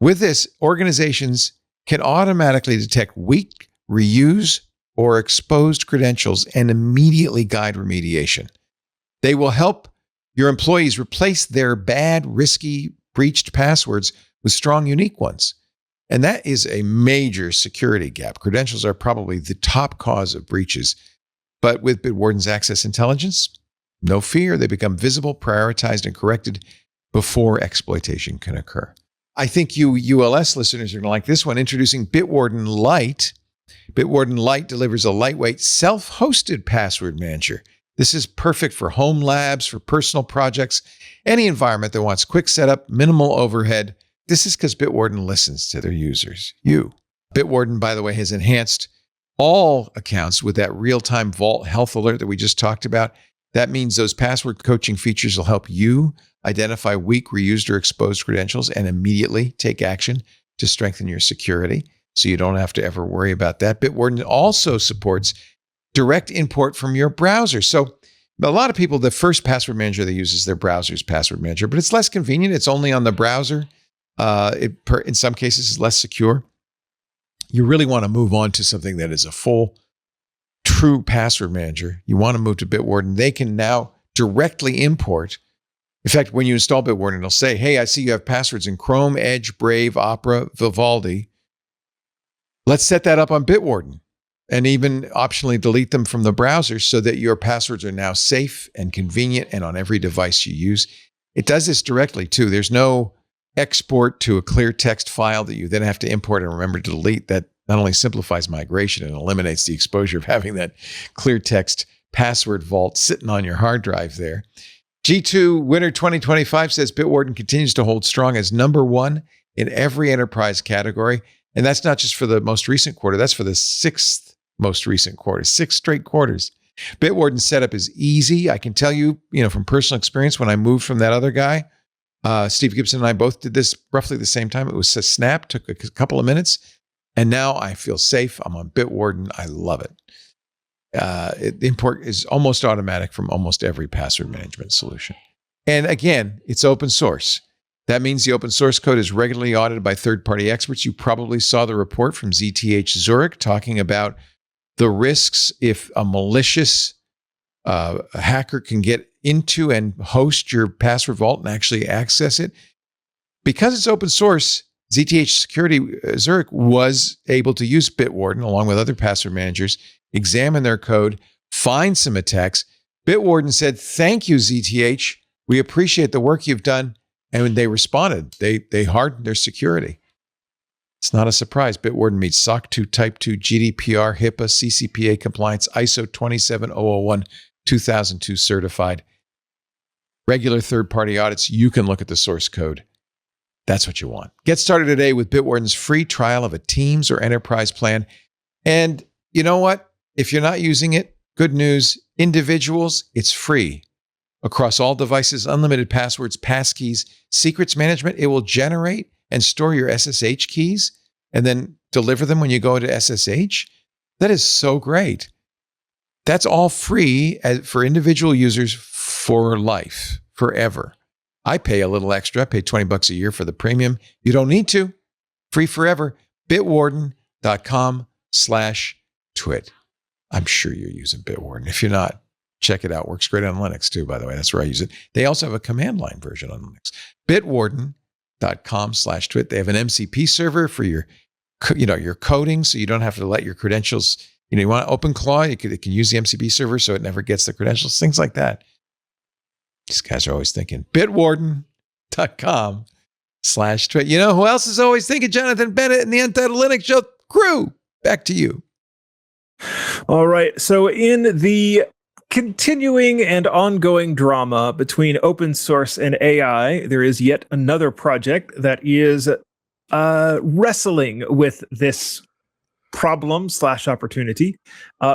With this, organizations can automatically detect weak, reuse, or exposed credentials and immediately guide remediation. They will help your employees replace their bad, risky, breached passwords with strong, unique ones. And that is a major security gap. Credentials are probably the top cause of breaches. But with Bitwarden's Access Intelligence, no fear. They become visible, prioritized, and corrected before exploitation can occur. I think you ULS listeners are going to like this one. Introducing Bitwarden Lite. Bitwarden Lite delivers a lightweight, self-hosted password manager. This is perfect for home labs, for personal projects, any environment that wants quick setup, minimal overhead. This is because Bitwarden listens to their users, you. Bitwarden, by the way, has enhanced all accounts with that real-time Vault health alert that we just talked about. That means those password coaching features will help you identify weak, reused, or exposed credentials and immediately take action to strengthen your security, so you don't have to ever worry about that. Bitwarden also supports direct import from your browser. So a lot of people, the first password manager they use is their browser's password manager, but it's less convenient. It's only on the browser. In some cases, is less secure. You really want to move on to something that is a full, true password manager. You want to move to Bitwarden. They can now directly import. In fact, when you install Bitwarden, it'll say, hey, I see you have passwords in Chrome, Edge, Brave, Opera, Vivaldi. Let's set that up on Bitwarden and even optionally delete them from the browser so that your passwords are now safe and convenient and on every device you use. It does this directly too. There's no export to a clear text file that you then have to import and remember to delete. That not only simplifies migration and eliminates the exposure of having that clear text password vault sitting on your hard drive there. G2 Winter 2025 says Bitwarden continues to hold strong as #1 in every enterprise category. And that's not just for the most recent quarter. That's for the 6th most recent quarter, 6 straight quarters. Bitwarden's setup is easy. I can tell you, from personal experience, when I moved from that other guy, Steve Gibson and I both did this roughly the same time. It was a snap, took a couple of minutes, and now I feel safe. I'm on Bitwarden. I love it. The import is almost automatic from almost every password management solution. And again, it's open source. That means the open source code is regularly audited by third-party experts. You probably saw the report from ZTH Zurich talking about the risks if a malicious hacker can get into and host your password vault and actually access it. Because it's open source, ZTH Security Zurich was able to use Bitwarden along with other password managers, examine their code, find some attacks. Bitwarden said, thank you, ZTH. We appreciate the work you've done. And when they responded, they hardened their security. It's not a surprise. Bitwarden meets SOC 2, Type 2, GDPR, HIPAA, CCPA compliance, ISO 27001, 2002 certified. Regular third-party audits, you can look at the source code That's what you want. Get started today with Bitwarden's free trial of a Teams or Enterprise plan. And you know what? If you're not using it, good news. Individuals, it's free. Across all devices, unlimited passwords, passkeys, secrets management. It will generate and store your SSH keys and then deliver them when you go to SSH. That is so great. That's all free for individual users for life, forever. I pay a little extra. I pay $20 a year for the premium. You don't need to. Free forever. Bitwarden.com/twit. I'm sure you're using Bitwarden. If you're not, check it out. Works great on Linux too, by the way. That's where I use it. They also have a command line version on Linux. Bitwarden.com/twit. They have an MCP server for your coding, so you don't have to let your credentials, you want OpenClaw, it can use the MCP server so it never gets the credentials, things like that. These guys are always thinking. Bitwarden.com/twit. You know who else is always thinking? Jonathan Bennett and the Untitled Linux Show crew. Back to you. All right. So in the continuing and ongoing drama between open source and AI, there is yet another project that is wrestling with this problem/opportunity.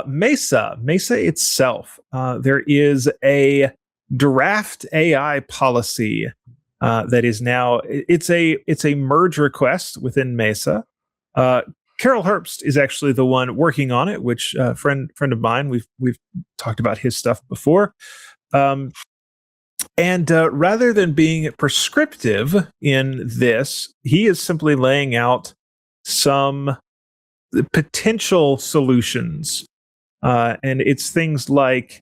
Mesa itself. There is a draft AI policy that is now, it's a merge request within Mesa. Carol Herbst is actually the one working on it, which friend of mine, we've talked about his stuff before. And rather than being prescriptive in this, he is simply laying out some potential solutions. And it's things like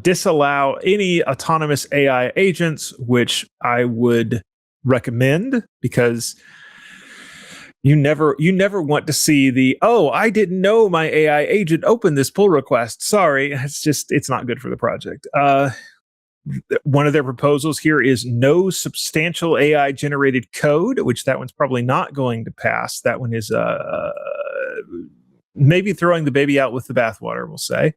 disallow any autonomous AI agents, which I would recommend, because you never want to see I didn't know my AI agent opened this pull request. Sorry, it's not good for the project. One of their proposals here is no substantial AI generated code, which that one's probably not going to pass. That one is maybe throwing the baby out with the bathwater, we'll say.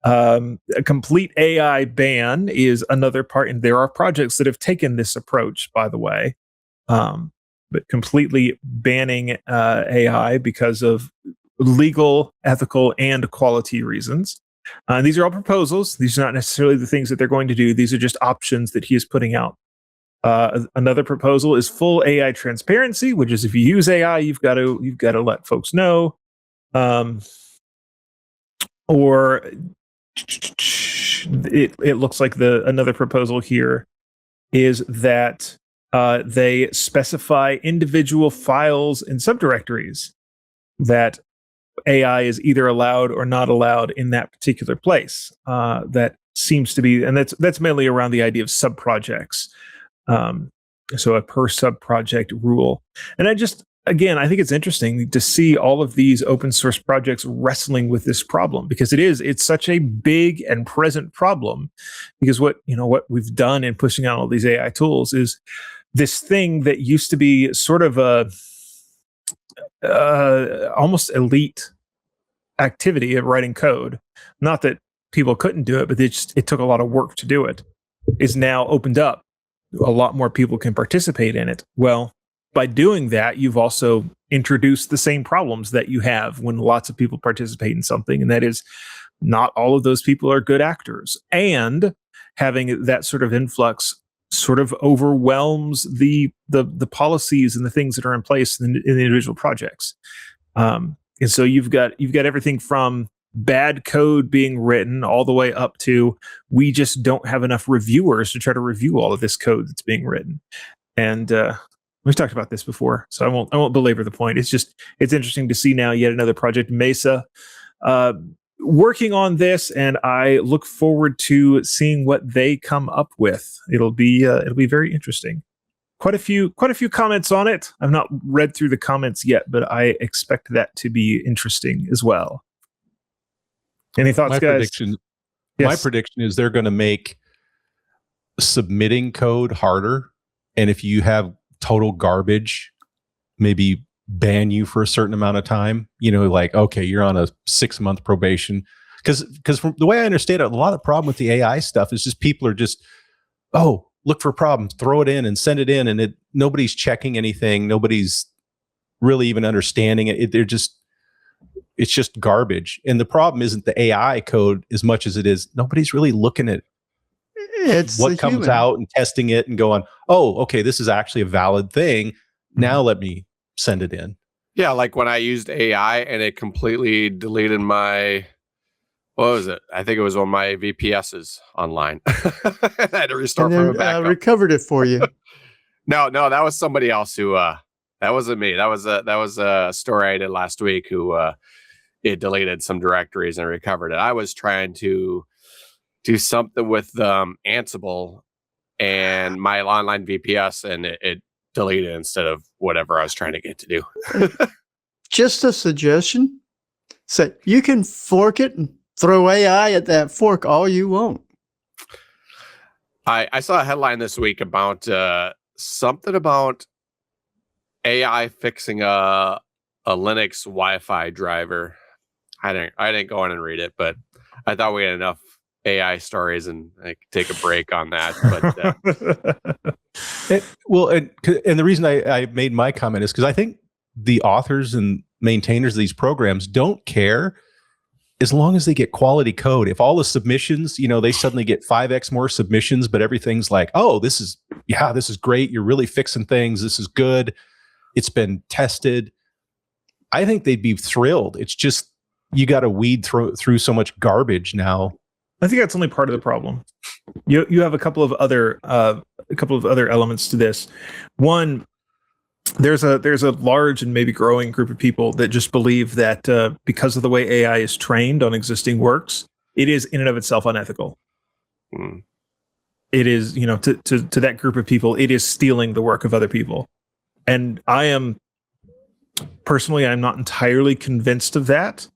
A complete AI ban is another part, and there are projects that have taken this approach, by the way. But completely banning AI because of legal, ethical, and quality reasons. These are all proposals. These are not necessarily the things that they're going to do. These are just options that he is putting out. Another proposal is full AI transparency, which is if you use AI, you've got to let folks know. Or it looks like another proposal here is that they specify individual files and subdirectories that AI is either allowed or not allowed in that particular place. That seems to be, and that's mainly around the idea of subprojects. So a per subproject rule. And I think it's interesting to see all of these open source projects wrestling with this problem, because it's such a big and present problem. Because what we've done in pushing out all these AI tools is this thing that used to be sort of a almost elite activity of writing code. Not that people couldn't do it, but it took a lot of work to do it. Is now opened up. A lot more people can participate in it. Well, by doing that, you've also introduced the same problems that you have when lots of people participate in something, and that is not all of those people are good actors. And having that sort of influx sort of overwhelms the policies and the things that are in place in the individual projects. And so you've got everything from bad code being written all the way up to we just don't have enough reviewers to try to review all of this code that's being written. And we've talked about this before, so I won't belabor the point. It's interesting to see now yet another project, Mesa, working on this, and I look forward to seeing what they come up with. It'll be very interesting. Quite a few comments on it. I've not read through the comments yet, but I expect that to be interesting as well. Any thoughts, guys? My prediction is they're going to make submitting code harder, and if you have total garbage, maybe ban you for a certain amount of time. Like, okay, you're on a 6-month probation. Because from the way I understand it, a lot of the problem with the AI stuff is just people are just, look for problems, throw it in and send it in, and nobody's checking anything. Nobody's really even understanding it. It's just garbage. And the problem isn't the AI code as much as it is nobody's really looking at It's what comes out and testing it and going, oh, okay, this is actually a valid thing. Now let me send it in. Yeah, like when I used AI and it completely deleted my, what was it? I think it was on my VPSs online. I had to restart from a backup. Recovered it for you. No, that was somebody else who, that wasn't me. That was a story I did last week who it deleted some directories and recovered it. I was trying to do something with Ansible and my online VPS, and it deleted instead of whatever I was trying to get to do. Just a suggestion. So you can fork it and throw AI at that fork all you want. I saw a headline this week about something about AI fixing a Linux Wi-Fi driver. I didn't go in and read it, but I thought we had enough AI stories and I could take a break on that. But and the reason I made my comment is because I think the authors and maintainers of these programs don't care as long as they get quality code. If all the submissions, they suddenly get 5x more submissions, but everything's like, oh, this is great. You're really fixing things. This is good. It's been tested. I think they'd be thrilled. It's just, you got to weed through so much garbage now. I think that's only part of the problem. You have a couple of other elements to this. One, there's a large and maybe growing group of people that just believe that because of the way AI is trained on existing works, it is in and of itself unethical. It is, to that group of people, it is stealing the work of other people. And I'm not entirely convinced of that,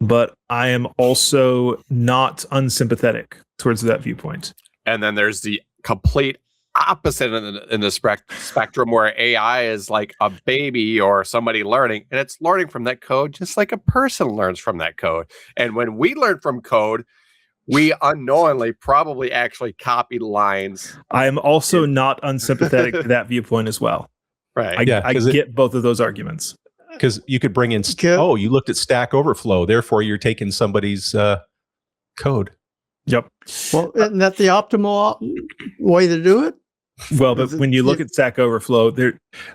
but I am also not unsympathetic towards that viewpoint. And then there's the complete opposite in the spectrum where AI is like a baby or somebody learning, and it's learning from that code just like a person learns from that code. And when we learn from code, we unknowingly probably actually copied lines. I am also not unsympathetic to that viewpoint as well. Right. I get both of those arguments. Because you could bring in, you looked at Stack Overflow, therefore you're taking somebody's code. Yep. Well, isn't that the optimal way to do it? Well, but when you look at Stack Overflow, I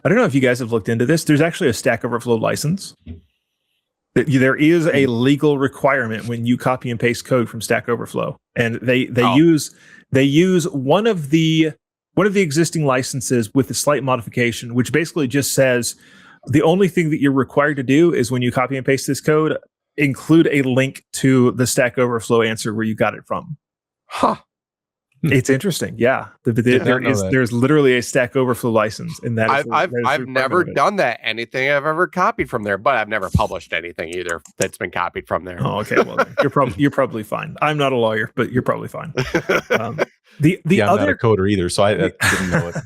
don't know if you guys have looked into this. There's actually a Stack Overflow license. There is a legal requirement when you copy and paste code from Stack Overflow, and they use one of the existing licenses with a slight modification, which basically just says the only thing that you're required to do is when you copy and paste this code, include a link to the Stack Overflow answer where you got it from. Huh. It's interesting. Yeah. There's literally a Stack Overflow license, and that I've never done that. Anything I've ever copied from there, but I've never published anything either that's been copied from there. Oh, okay. Well, you're probably fine. I'm not a lawyer, but you're probably fine. I'm not a coder either, so I didn't know it.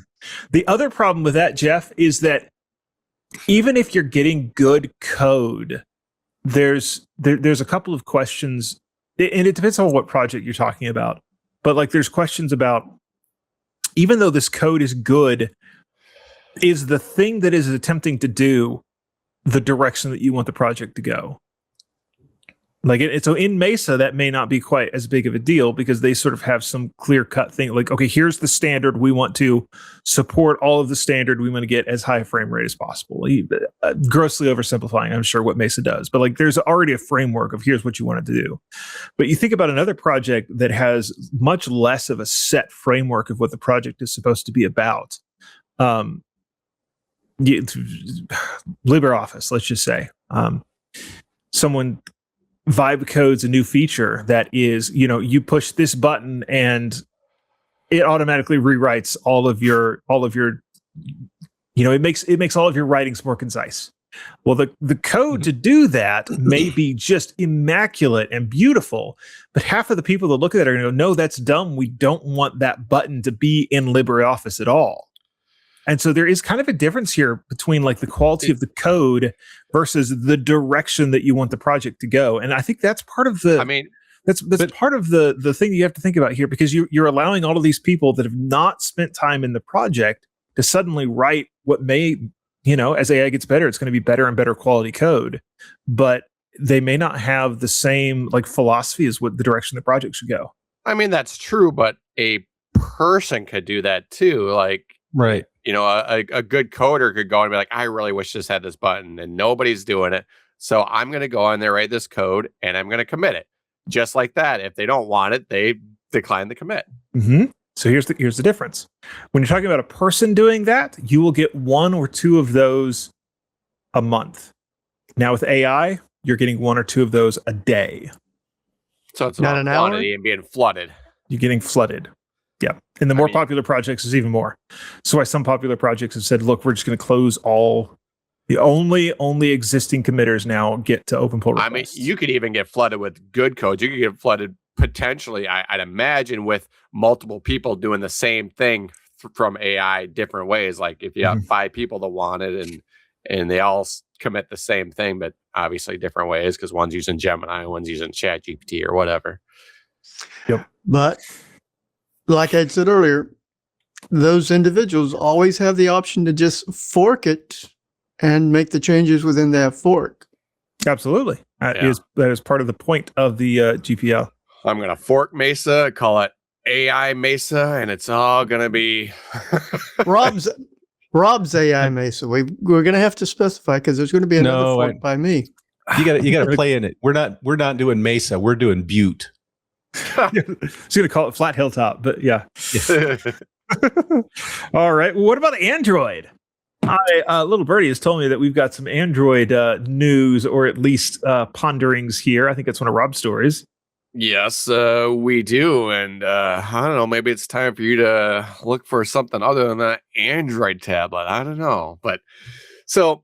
The other problem with that, Jeff, is that even if you're getting good code, there's a couple of questions, and it depends on what project you're talking about. But like, there's questions about, even though this code is good, is the thing that is attempting to do the direction that you want the project to go? So in Mesa, that may not be quite as big of a deal because they sort of have some clear-cut thing. Like, okay, here's the standard. We want to support all of the standard. We want to get as high a frame rate as possible. Grossly oversimplifying, I'm sure, what Mesa does. But like, there's already a framework of here's what you want it to do. But you think about another project that has much less of a set framework of what the project is supposed to be about. LibreOffice, let's just say. Someone vibe codes a new feature that is, you push this button and it automatically rewrites all of your it makes all of your writings more concise. Well, the code to do that may be just immaculate and beautiful, but half of the people that look at it are going to go, no, that's dumb. We don't want that button to be in LibreOffice at all. And so there is kind of a difference here between like the quality of the code versus the direction that you want the project to go. And I think that's part of the That's part of the thing you have to think about here, because you're allowing all of these people that have not spent time in the project to suddenly write what may, as AI gets better, it's going to be better and better quality code, but they may not have the same like philosophy as what the direction the project should go. I mean, that's true, but a person could do that too. Like, Right. A good coder could go and be like, I really wish this had this button, and nobody's doing it. So I'm going to go in there, write this code, and I'm going to commit it. Just like that. If they don't want it, they decline the commit. Mm-hmm. So here's the difference. When you're talking about a person doing that, you will get 1 or 2 of those a month. Now with AI, you're getting 1 or 2 of those a day. So it's Not about an hour? quantity and being flooded. You're getting flooded. Yeah. And the more popular projects is even more. So why some popular projects have said, look, we're just going to close all. The only existing committers now get to open pull requests. I mean, you could even get flooded with good codes. You could get flooded potentially, I'd imagine, with multiple people doing the same thing from AI different ways. Like if you have 5 people that want it and they all commit the same thing, but obviously different ways, because one's using Gemini, one's using ChatGPT or whatever. Yep. But like I said earlier, those individuals always have the option to just fork it and make the changes within that fork. Absolutely. That is part of the point of the GPL. I'm going to fork Mesa, call it AI Mesa, and it's all going to be Rob's AI Mesa. We're going to have to specify, because there's going to be another fork by me. You got to play in it. We're not doing Mesa. We're doing Butte. I was going to call it Flat Hilltop, but yeah. All right. Well, what about Android? Little Birdie has told me that we've got some Android news, or at least ponderings here. I think that's one of Rob's stories. Yes, we do. And I don't know, maybe it's time for you to look for something other than that Android tablet. I don't know. But so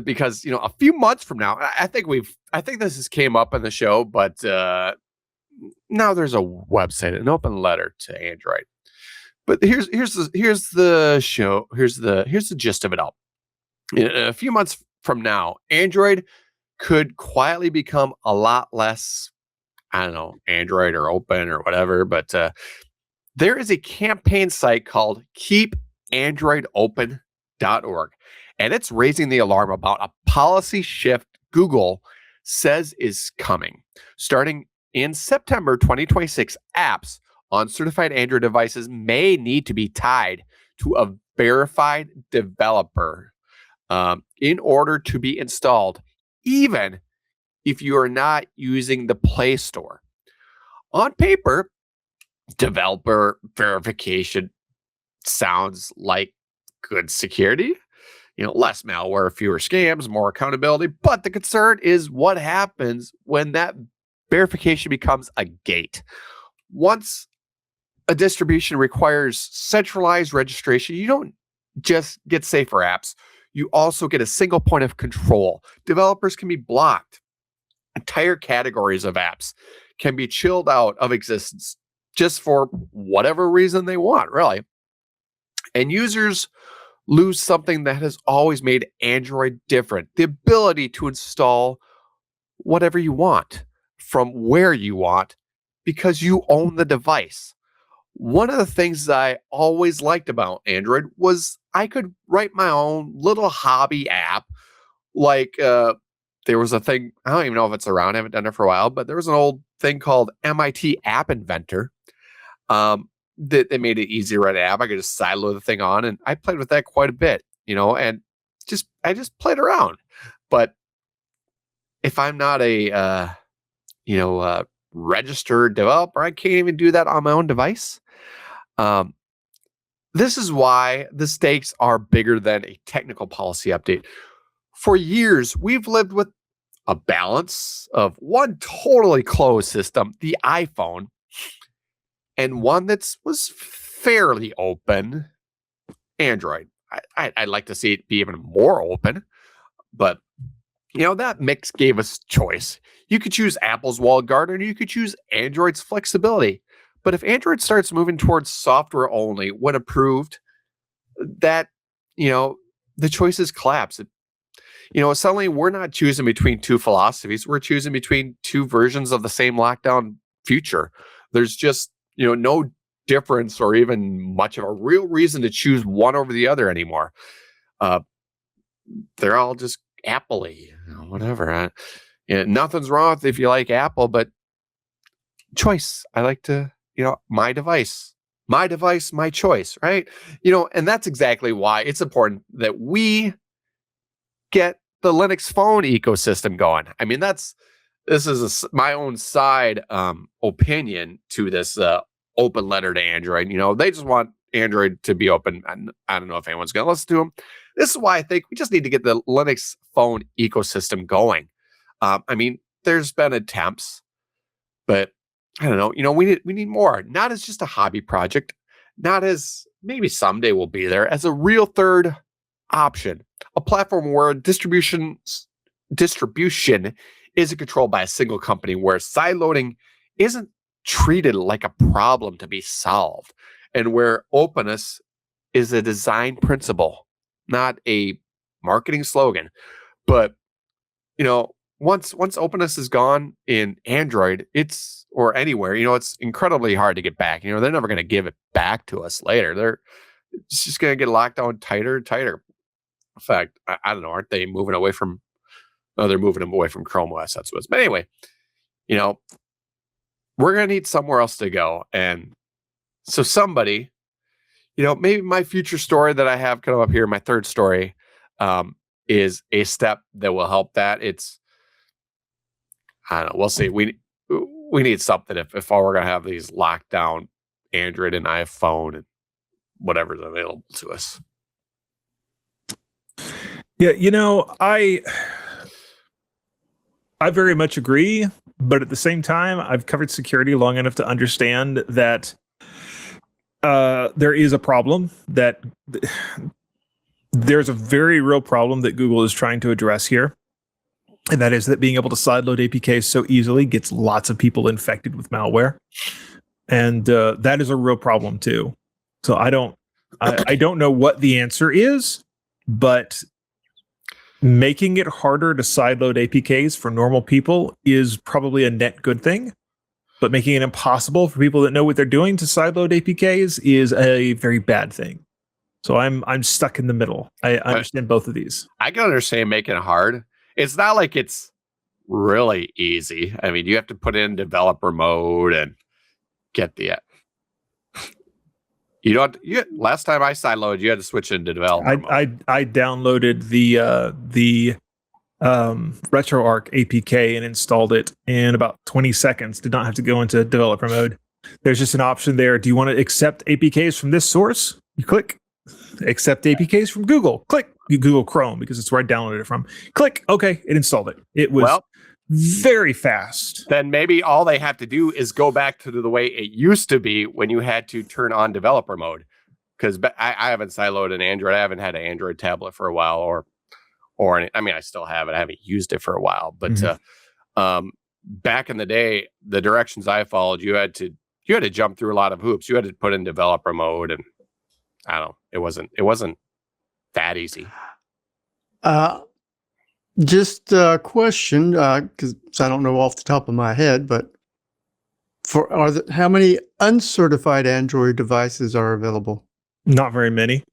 because a few months from now, I think this has came up in the show, but now there's a website, an open letter to Android. But here's the show. Here's the gist of it all. In a few months from now, Android could quietly become a lot less, I don't know, Android or open or whatever. But there is a campaign site called keepandroidopen.org, and it's raising the alarm about a policy shift Google says is coming. Starting in September 2026, apps on certified Android devices may need to be tied to a verified developer in order to be installed, even if you are not using the Play Store. On paper, developer verification sounds like good security, less malware, fewer scams, more accountability. But the concern is what happens when that verification becomes a gate. Once a distribution requires centralized registration, you don't just get safer apps. You also get a single point of control. Developers can be blocked. Entire categories of apps can be chilled out of existence just for whatever reason they want, really. And users lose something that has always made Android different: the ability to install whatever you want from where you want, because you own the device. One of the things that I always liked about Android was I could write my own little hobby app. Like there was a thing, I don't even know if it's around, I haven't done it for a while, but there was an old thing called MIT App Inventor that they made it easy to write an app. I could just sideload the thing on, and I played with that quite a bit, and I just played around. But if I'm not a registered developer, I can't even do that on my own device. This is why the stakes are bigger than a technical policy update. For years, we've lived with a balance of one totally closed system, the iPhone, and one that was fairly open, Android. I'd like to see it be even more open, but that mix gave us choice. You could choose Apple's walled garden, or you could choose Android's flexibility. But if Android starts moving towards software only when approved, that, the choices collapse. suddenly we're not choosing between two philosophies. We're choosing between two versions of the same lockdown future. There's just, no difference or even much of a real reason to choose one over the other anymore. They're all just Apple-y, whatever. Nothing's wrong with if you like Apple, but choice. I like to, my device, my choice, right? And that's exactly why it's important that we get the Linux phone ecosystem going. I mean, this is my own side opinion to this open letter to Android. They just want Android to be open. I don't know if anyone's going to listen to them. This is why I think we just need to get the Linux phone ecosystem going. I mean, there's been attempts, but I don't know. We need more. Not as just a hobby project, not as maybe someday we'll be there, as a real third option, a platform where distribution isn't controlled by a single company, where sideloading isn't treated like a problem to be solved, and where openness is a design principle, not a marketing slogan. But once openness is gone in Android, or anywhere, it's incredibly hard to get back. They're never going to give it back to us later. It's just going to get locked down tighter and tighter. In fact, I don't know, aren't they moving away from? No, they're moving them away from Chrome OS. That's what's. But anyway, we're going to need somewhere else to go. And so somebody, maybe my future story that I have coming up here, my third story, is a step that will help that. I don't know. We'll see. We need something if all we're going to have these lockdown Android and iPhone and whatever's available to us. Yeah, I very much agree, but at the same time, I've covered security long enough to understand that there is a problem, that there's a very real problem that Google is trying to address here. And that is that being able to sideload APKs so easily gets lots of people infected with malware. And that is a real problem too. So I don't know what the answer is, but making it harder to sideload APKs for normal people is probably a net good thing. But making it impossible for people that know what they're doing to sideload APKs is a very bad thing. So I'm stuck in the middle. I understand both of these. I can understand making it hard. It's not like it's really easy. I mean, you have to put in developer mode and get the. Last time I sideloaded, you had to switch into developer mode. I downloaded the RetroArch APK and installed it in about 20 seconds. Did not have to go into developer mode. There's just an option there. Do you want to accept APKs from this source? You click. Accept APKs from Google. Click. Google Chrome, because it's where I downloaded it from. Click. Okay, it installed it. It was very fast. Then maybe all they have to do is go back to the way it used to be when you had to turn on developer mode. Because I haven't sideloaded an Android. I haven't had an Android tablet for a while, I still have it. I haven't used it for a while. But back in the day, the directions I followed, you had to jump through a lot of hoops. You had to put in developer mode, and I don't know. It wasn't that easy. Just a question, because I don't know off the top of my head, but how many uncertified Android devices are available? Not very many.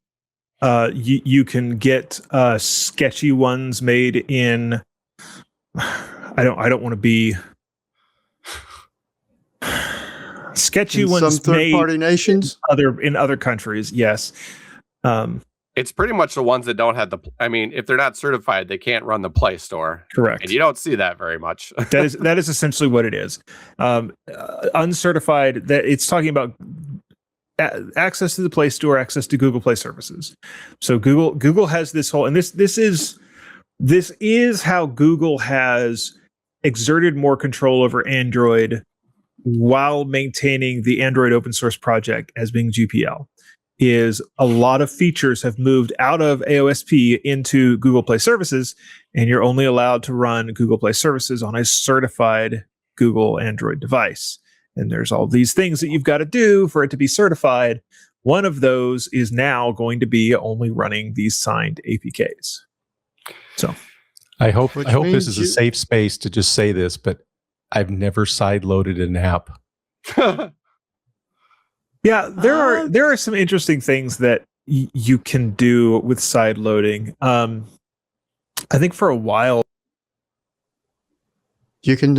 You can get sketchy ones made in. I don't want to be sketchy in ones some third-party nations. In other countries, yes. It's pretty much the ones that don't have if they're not certified, they can't run the Play Store. Correct. And you don't see that very much. that is essentially what it is. Uncertified, that it's talking about access to the Play Store, access to Google Play services. So Google has this whole, and this is how Google has exerted more control over Android while maintaining the Android open source project as being GPL. Is a lot of features have moved out of AOSP into Google Play services, and you're only allowed to run Google Play services on a certified Google Android device. And there's all these things that you've got to do for it to be certified. One of those is now going to be only running these signed APKs. I hope Which this means is a safe space to just say this, but I've never side loaded an app. Yeah, there are some interesting things that you can do with side loading. I think for a while You can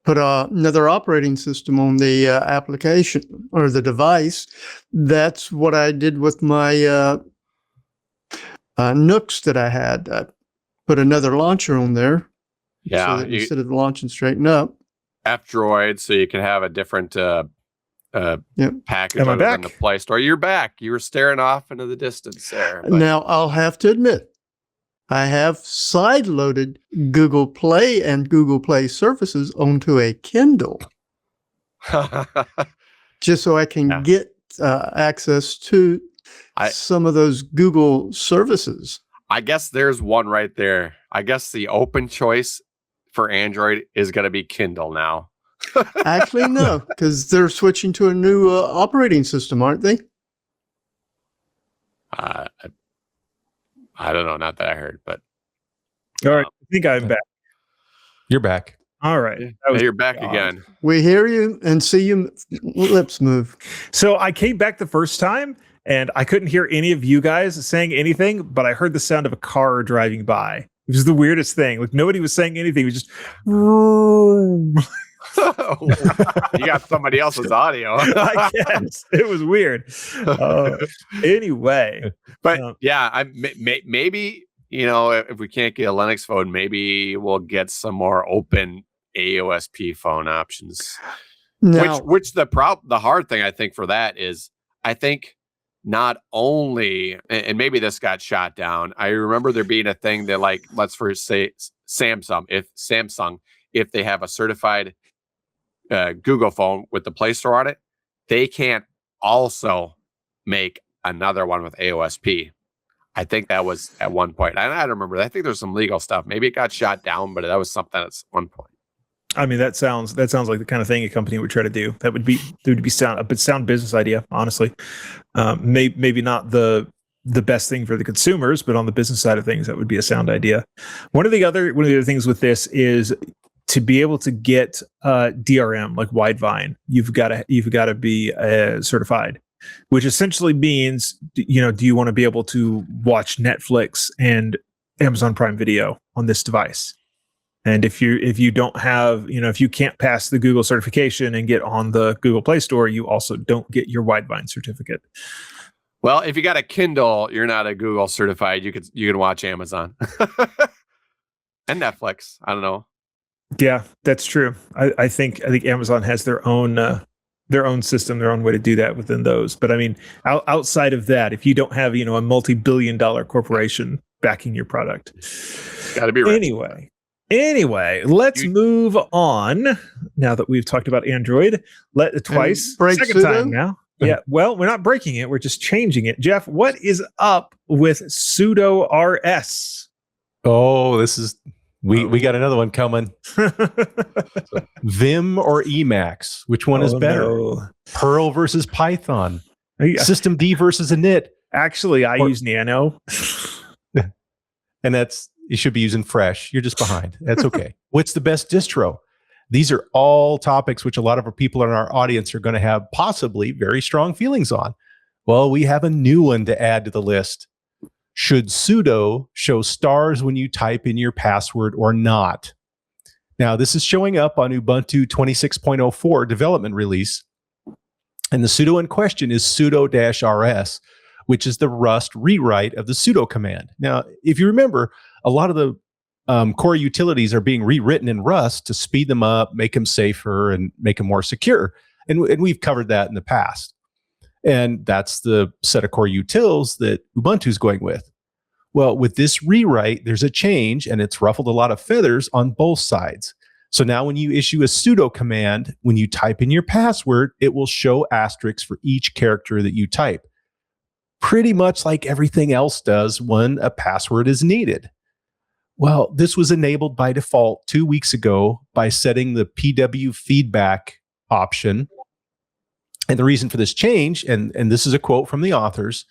put another operating system on the application or the device. That's what I did with my Nooks that I had. I put another launcher on there. Yeah, So that instead of launching straighten up. F-Droid, so you can have a different package Am I other back? than the Play Store. You're back. You were staring off into the distance there. but- Now, I'll have to admit, I have side-loaded Google Play and Google Play services onto a Kindle just so I can Yeah. get access to some of those Google services. I guess there's one right there. I guess the open choice for Android is going to be Kindle now. Actually, no, because they're switching to a new operating system, aren't they? I don't know. Not that I heard, but All right, I think I'm back. You're back. All right. hey, you're back again. We hear you and see you lips move. So I came back the first time and I couldn't hear any of you guys saying anything, but I heard the sound of a car driving by, which is the weirdest thing. Like nobody was saying anything. It was just You got somebody else's audio. I guess it was weird. Anyway, But yeah, maybe, if we can't get a Linux phone, maybe we'll get some more open AOSP phone options. Now, Which the hard thing I think for that is, I think not only, and maybe this got shot down. I remember there being a thing that, like, let's first say Samsung, if they have a certified Google phone with the Play Store on it, they can't also make another one with AOSP. I think that was at one point. I don't remember. I think there's some legal stuff. Maybe it got shot down, but that was something at one point. I mean, that sounds like the kind of thing a company would try to do. That would be sound business idea, honestly. Maybe not the best thing for the consumers, but on the business side of things, that would be a sound idea. One of the other things with this is to be able to get DRM like Widevine. You've got to be certified, which essentially means, do you want to be able to watch Netflix and Amazon Prime Video on this device? And if you don't have, if you can't pass the Google certification and get on the Google Play Store, you also don't get your Widevine certificate. Well, if you got a Kindle, you're not a Google certified. You can watch Amazon and Netflix. I don't know. Yeah, that's true. I think Amazon has their own system, their own way to do that within those. But I mean, outside of that, if you don't have a multi-billion-dollar corporation backing your product, Got to be rich. Anyway, let's move on. Now that we've talked about Android, twice, break second sudo? time now. Yeah, well, we're not breaking it; we're just changing it. Jeff, what is up with sudo rs? Oh, this is we got another one coming. Vim or Emacs? Which one is better? No. Perl versus Python? System Systemd versus init? Actually, I use Nano. And you should be using Fresh. You're just behind. That's okay. What's the best distro? These are all topics which a lot of our people in our audience are going to have possibly very strong feelings on. Well, we have a new one to add to the list. Should sudo show stars when you type in your password or not? Now, this is showing up on Ubuntu 26.04 development release. And the sudo in question is sudo-rs, which is the Rust rewrite of the sudo command. Now, if you remember, a lot of the core utilities are being rewritten in Rust to speed them up, make them safer, and make them more secure. And we've covered that in the past. And that's the set of core utils that Ubuntu is going with. Well, with this rewrite, there's a change, and it's ruffled a lot of feathers on both sides. So now when you issue a sudo command, when you type in your password, it will show asterisks for each character that you type. Pretty much like everything else does when a password is needed. Well, this was enabled by default 2 weeks ago by setting the PW feedback option. And the reason for this change, and this is a quote from the authors,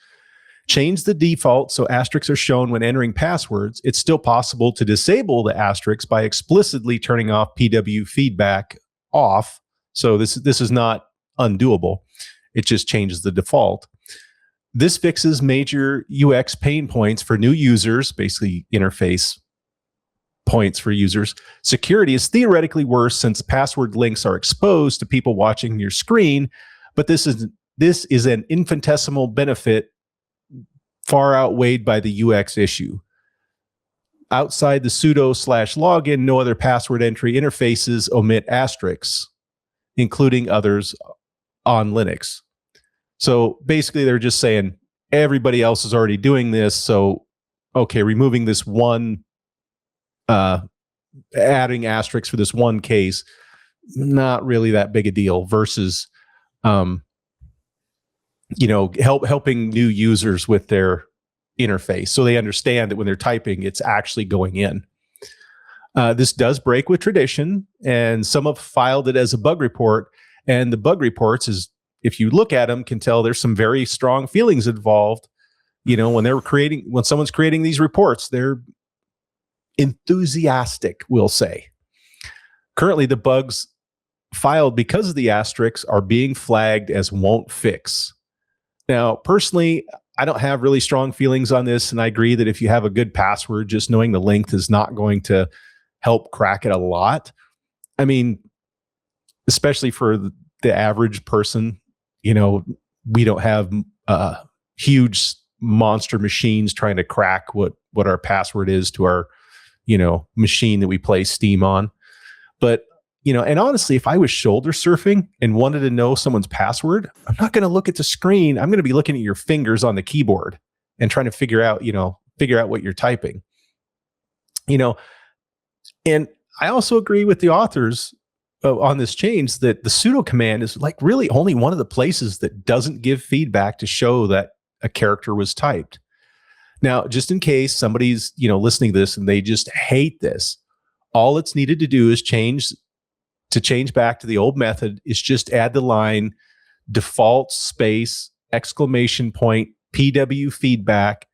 change the default so asterisks are shown when entering passwords, it's still possible to disable the asterisks by explicitly turning off PW feedback off. So this is not undoable. It just changes the default. This fixes major UX pain points for new users, basically interface points for users. Security is theoretically worse since password links are exposed to people watching your screen, but this is an infinitesimal benefit far outweighed by the UX issue. Outside the sudo/login, no other password entry interfaces omit asterisks, including others on Linux. So basically, they're just saying everybody else is already doing this. So, okay, removing this one, adding asterisks for this one case, not really that big a deal versus, helping new users with their interface so they understand that when they're typing, it's actually going in. This does break with tradition, and some have filed it as a bug report. And the bug reports is, if you look at them, can tell there's some very strong feelings involved. When someone's creating these reports, they're enthusiastic, we'll say. Currently, the bugs filed because of the asterisks are being flagged as won't fix. Now, personally, I don't have really strong feelings on this, and I agree that if you have a good password, just knowing the length is not going to help crack it a lot. I mean, especially for the average person, we don't have huge monster machines trying to crack what our password is to our, machine that we play Steam on. But, and honestly, if I was shoulder surfing and wanted to know someone's password, I'm not going to look at the screen. I'm going to be looking at your fingers on the keyboard and trying to figure out what you're typing. And I also agree with the authors on this change that the sudo command is like really only one of the places that doesn't give feedback to show that a character was typed. Now, just in case somebody's, listening to this and they just hate this, all it's needed to do is change back to the old method is just add the line default space exclamation point PW feedback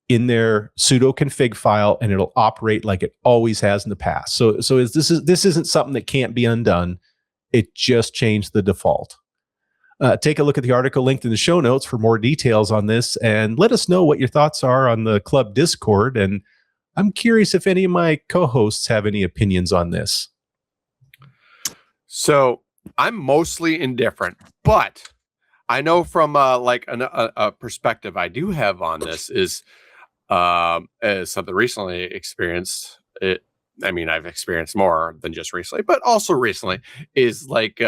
in their sudo config file, and it'll operate like it always has in the past. So this isn't something that can't be undone. It just changed the default. Take a look at the article linked in the show notes for more details on this, and let us know what your thoughts are on the club Discord. And I'm curious if any of my co-hosts have any opinions on this. So I'm mostly indifferent, but I know from a perspective I do have on this is as something recently experienced. I've experienced more than just recently, but also recently is like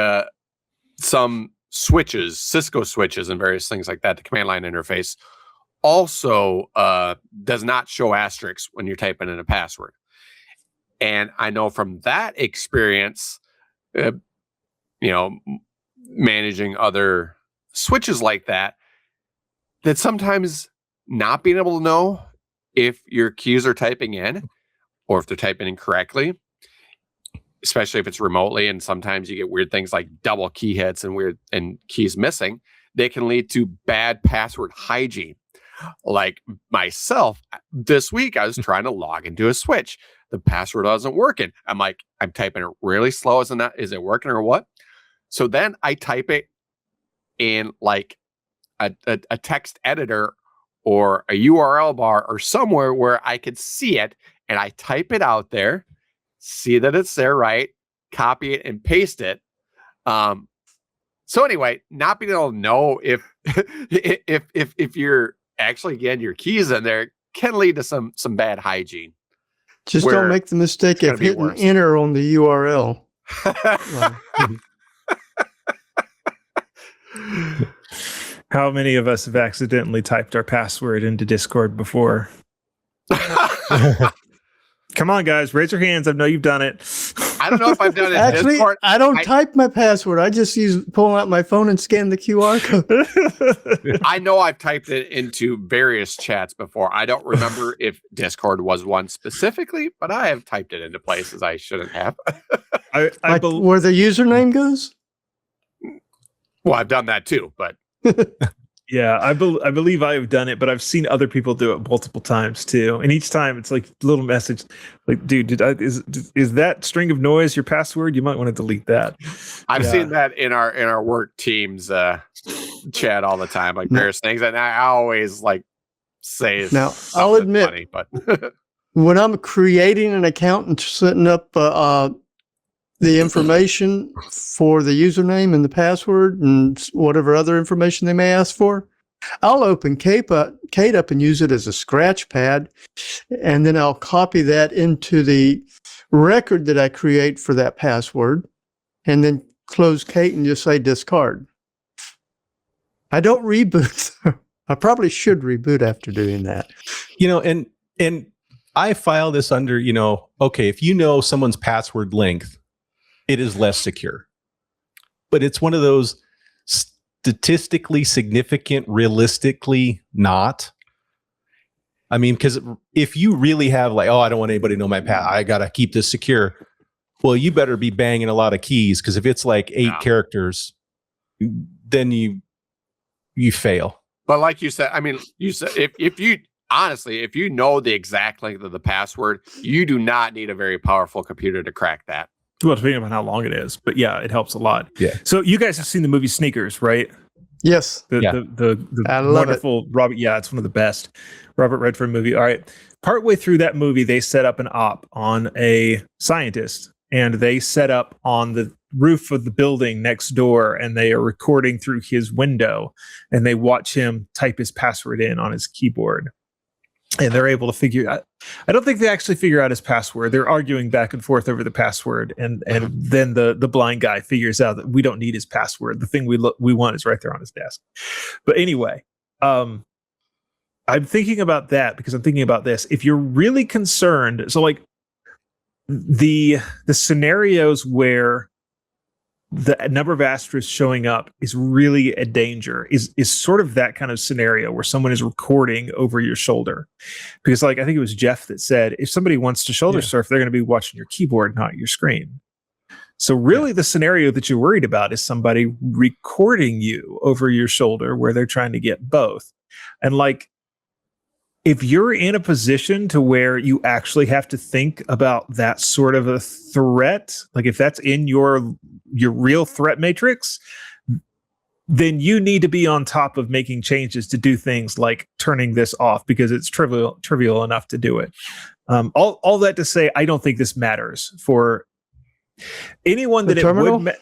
some switches, Cisco switches and various things like that. The command line interface also does not show asterisks when you're typing in a password. And I know from that experience, managing other switches like that sometimes not being able to know if your keys are typing in or if they're typing in correctly, especially if it's remotely. And sometimes you get weird things like double key hits and keys missing. They can lead to bad password hygiene. Like myself, this week, I was trying to log into a switch. The password wasn't working. I'm typing it really slow. Is it working or what? So then I type it in like a text editor or a URL bar or somewhere where I could see it, and I type it out there, see that it's there, right? Copy it and paste it. So anyway, not being able to know if if you're actually getting your keys in there can lead to some bad hygiene. Just don't make the mistake of hitting enter on the URL. How many of us have accidentally typed our password into Discord before? Come on, guys, raise your hands. I know you've done it. I don't know if I've done it. Actually, I don't type my password. I just pull out my phone and scan the QR code. I know I've typed it into various chats before. I don't remember if Discord was one specifically, but I have typed it into places I shouldn't have. Where the username goes? Well, I've done that too, but Yeah, I believe I have done it, but I've seen other people do it multiple times too. And each time it's like a little message, like, "Dude, is that string of noise your password? You might want to delete that." I've seen that in our work teams chat all the time, like various things, and I always like say. Now, I'll admit, funny, but when I'm creating an account and setting up the information for the username and the password and whatever other information they may ask for, I'll open Kate up and use it as a scratch pad. And then I'll copy that into the record that I create for that password and then close Kate and just say discard. I don't reboot. I probably should reboot after doing that. And I file this under, okay, if you know someone's password length, it is less secure. But it's one of those statistically significant, realistically not. I mean, because if you really have like, I don't want anybody to know my pass, I got to keep this secure. Well, you better be banging a lot of keys, because if it's like 8 characters, then you fail. But like you said, I mean, if you know the exact length of the password, you do not need a very powerful computer to crack that. Well, depending on how long it is, but yeah, it helps a lot. Yeah. So you guys have seen the movie Sneakers, right? Yes. The I love wonderful Robert. Yeah, it's one of the best Robert Redford movie. All right. Partway through that movie, they set up an op on a scientist, and they set up on the roof of the building next door, and they are recording through his window, and they watch him type his password in on his keyboard. And they're able to figure out. I don't think they actually figure out his password. They're arguing back and forth over the password, and then the blind guy figures out that we don't need his password. The thing we want is right there on his desk. But anyway, I'm thinking about that because I'm thinking about this. If you're really concerned, so like the scenarios where the number of asterisks showing up is really a danger is sort of that kind of scenario where someone is recording over your shoulder. Because like, I think it was Jeff that said, if somebody wants to shoulder surf, they're going to be watching your keyboard, not your screen. So really the scenario that you're worried about is somebody recording you over your shoulder where they're trying to get both. And like, if you're in a position to where you actually have to think about that sort of a threat, like if that's in your real threat matrix, then you need to be on top of making changes to do things like turning this off, because it's trivial enough to do it. All that to say, I don't think this matters for anyone that it would.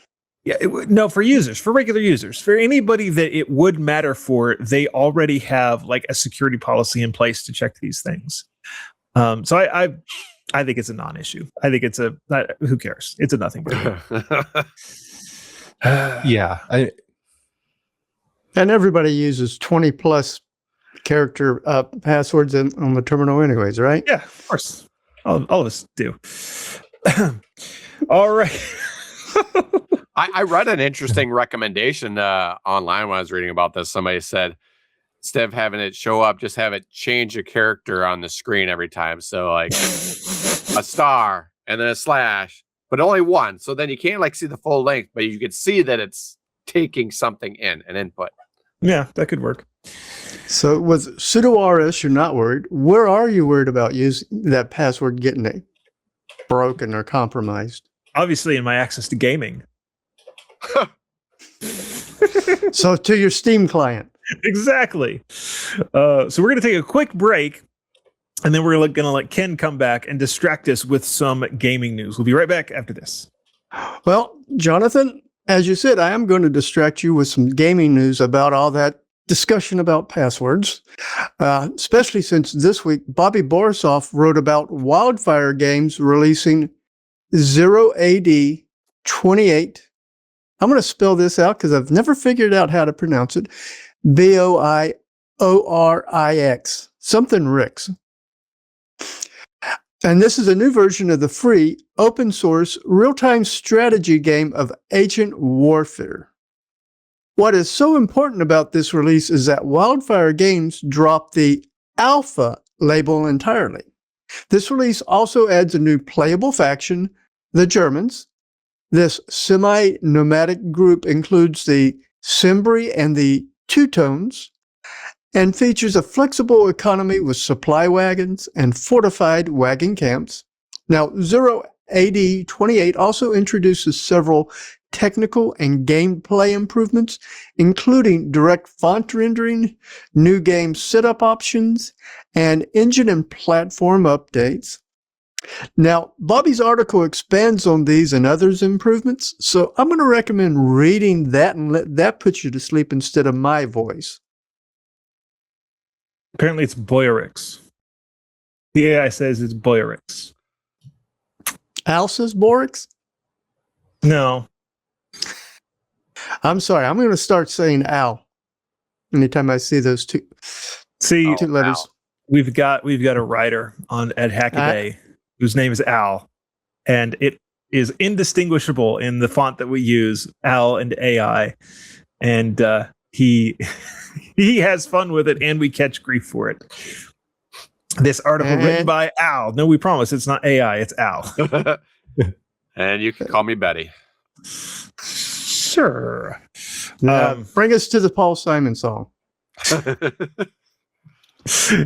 No, for users, for regular users, for anybody that it would matter for, they already have like a security policy in place to check these things. So I think it's a non-issue. I think it's who cares? It's a nothing. Yeah. And everybody uses 20 plus character passwords on the terminal anyways, right? Yeah, of course. All of us do. All right. I read an interesting recommendation online when I was reading about this. Somebody said, instead of having it show up, just have it change a character on the screen every time. So like a star and then a slash, but only one. So then you can't like see the full length, but you can see that it's taking something in, an input. Yeah, that could work. So with sudo rs, you're not worried. Where are you worried about using that password getting it broken or compromised? Obviously in my access to gaming. So to your Steam client. Exactly. So we're going to take a quick break, and then we're going to let Ken come back and distract us with some gaming news. We'll be right back after this. Well, Jonathan, as you said, I am going to distract you with some gaming news about all that discussion about passwords, especially since this week Bobby Borisov wrote about Wildfire Games releasing 0AD28. I'm going to spell this out because I've never figured out how to pronounce it. BOIORIX. Something Rix. And this is a new version of the free, open source, real-time strategy game of Agent Warfare. What is so important about this release is that Wildfire Games dropped the alpha label entirely. This release also adds a new playable faction, the Germans. This semi-nomadic group includes the Cimbri and the Teutones, and features a flexible economy with supply wagons and fortified wagon camps. Now, 0AD28 also introduces several technical and gameplay improvements, including direct font rendering, new game setup options, and engine and platform updates. Now, Bobby's article expands on these and others improvements, so I'm going to recommend reading that and let that put you to sleep instead of my voice. Apparently it's Boyarix. The AI says it's Boyarix. Al says Borix? No. I'm sorry. I'm going to start saying Al anytime I see those two letters. Al. We've got a writer at Hackaday whose name is Al, and it is indistinguishable in the font that we use, Al and AI, and he has fun with it, and we catch grief for it. This article written by Al. No, we promise it's not AI, it's Al. And you can call me Betty. Sure. Bring us to the Paul Simon song.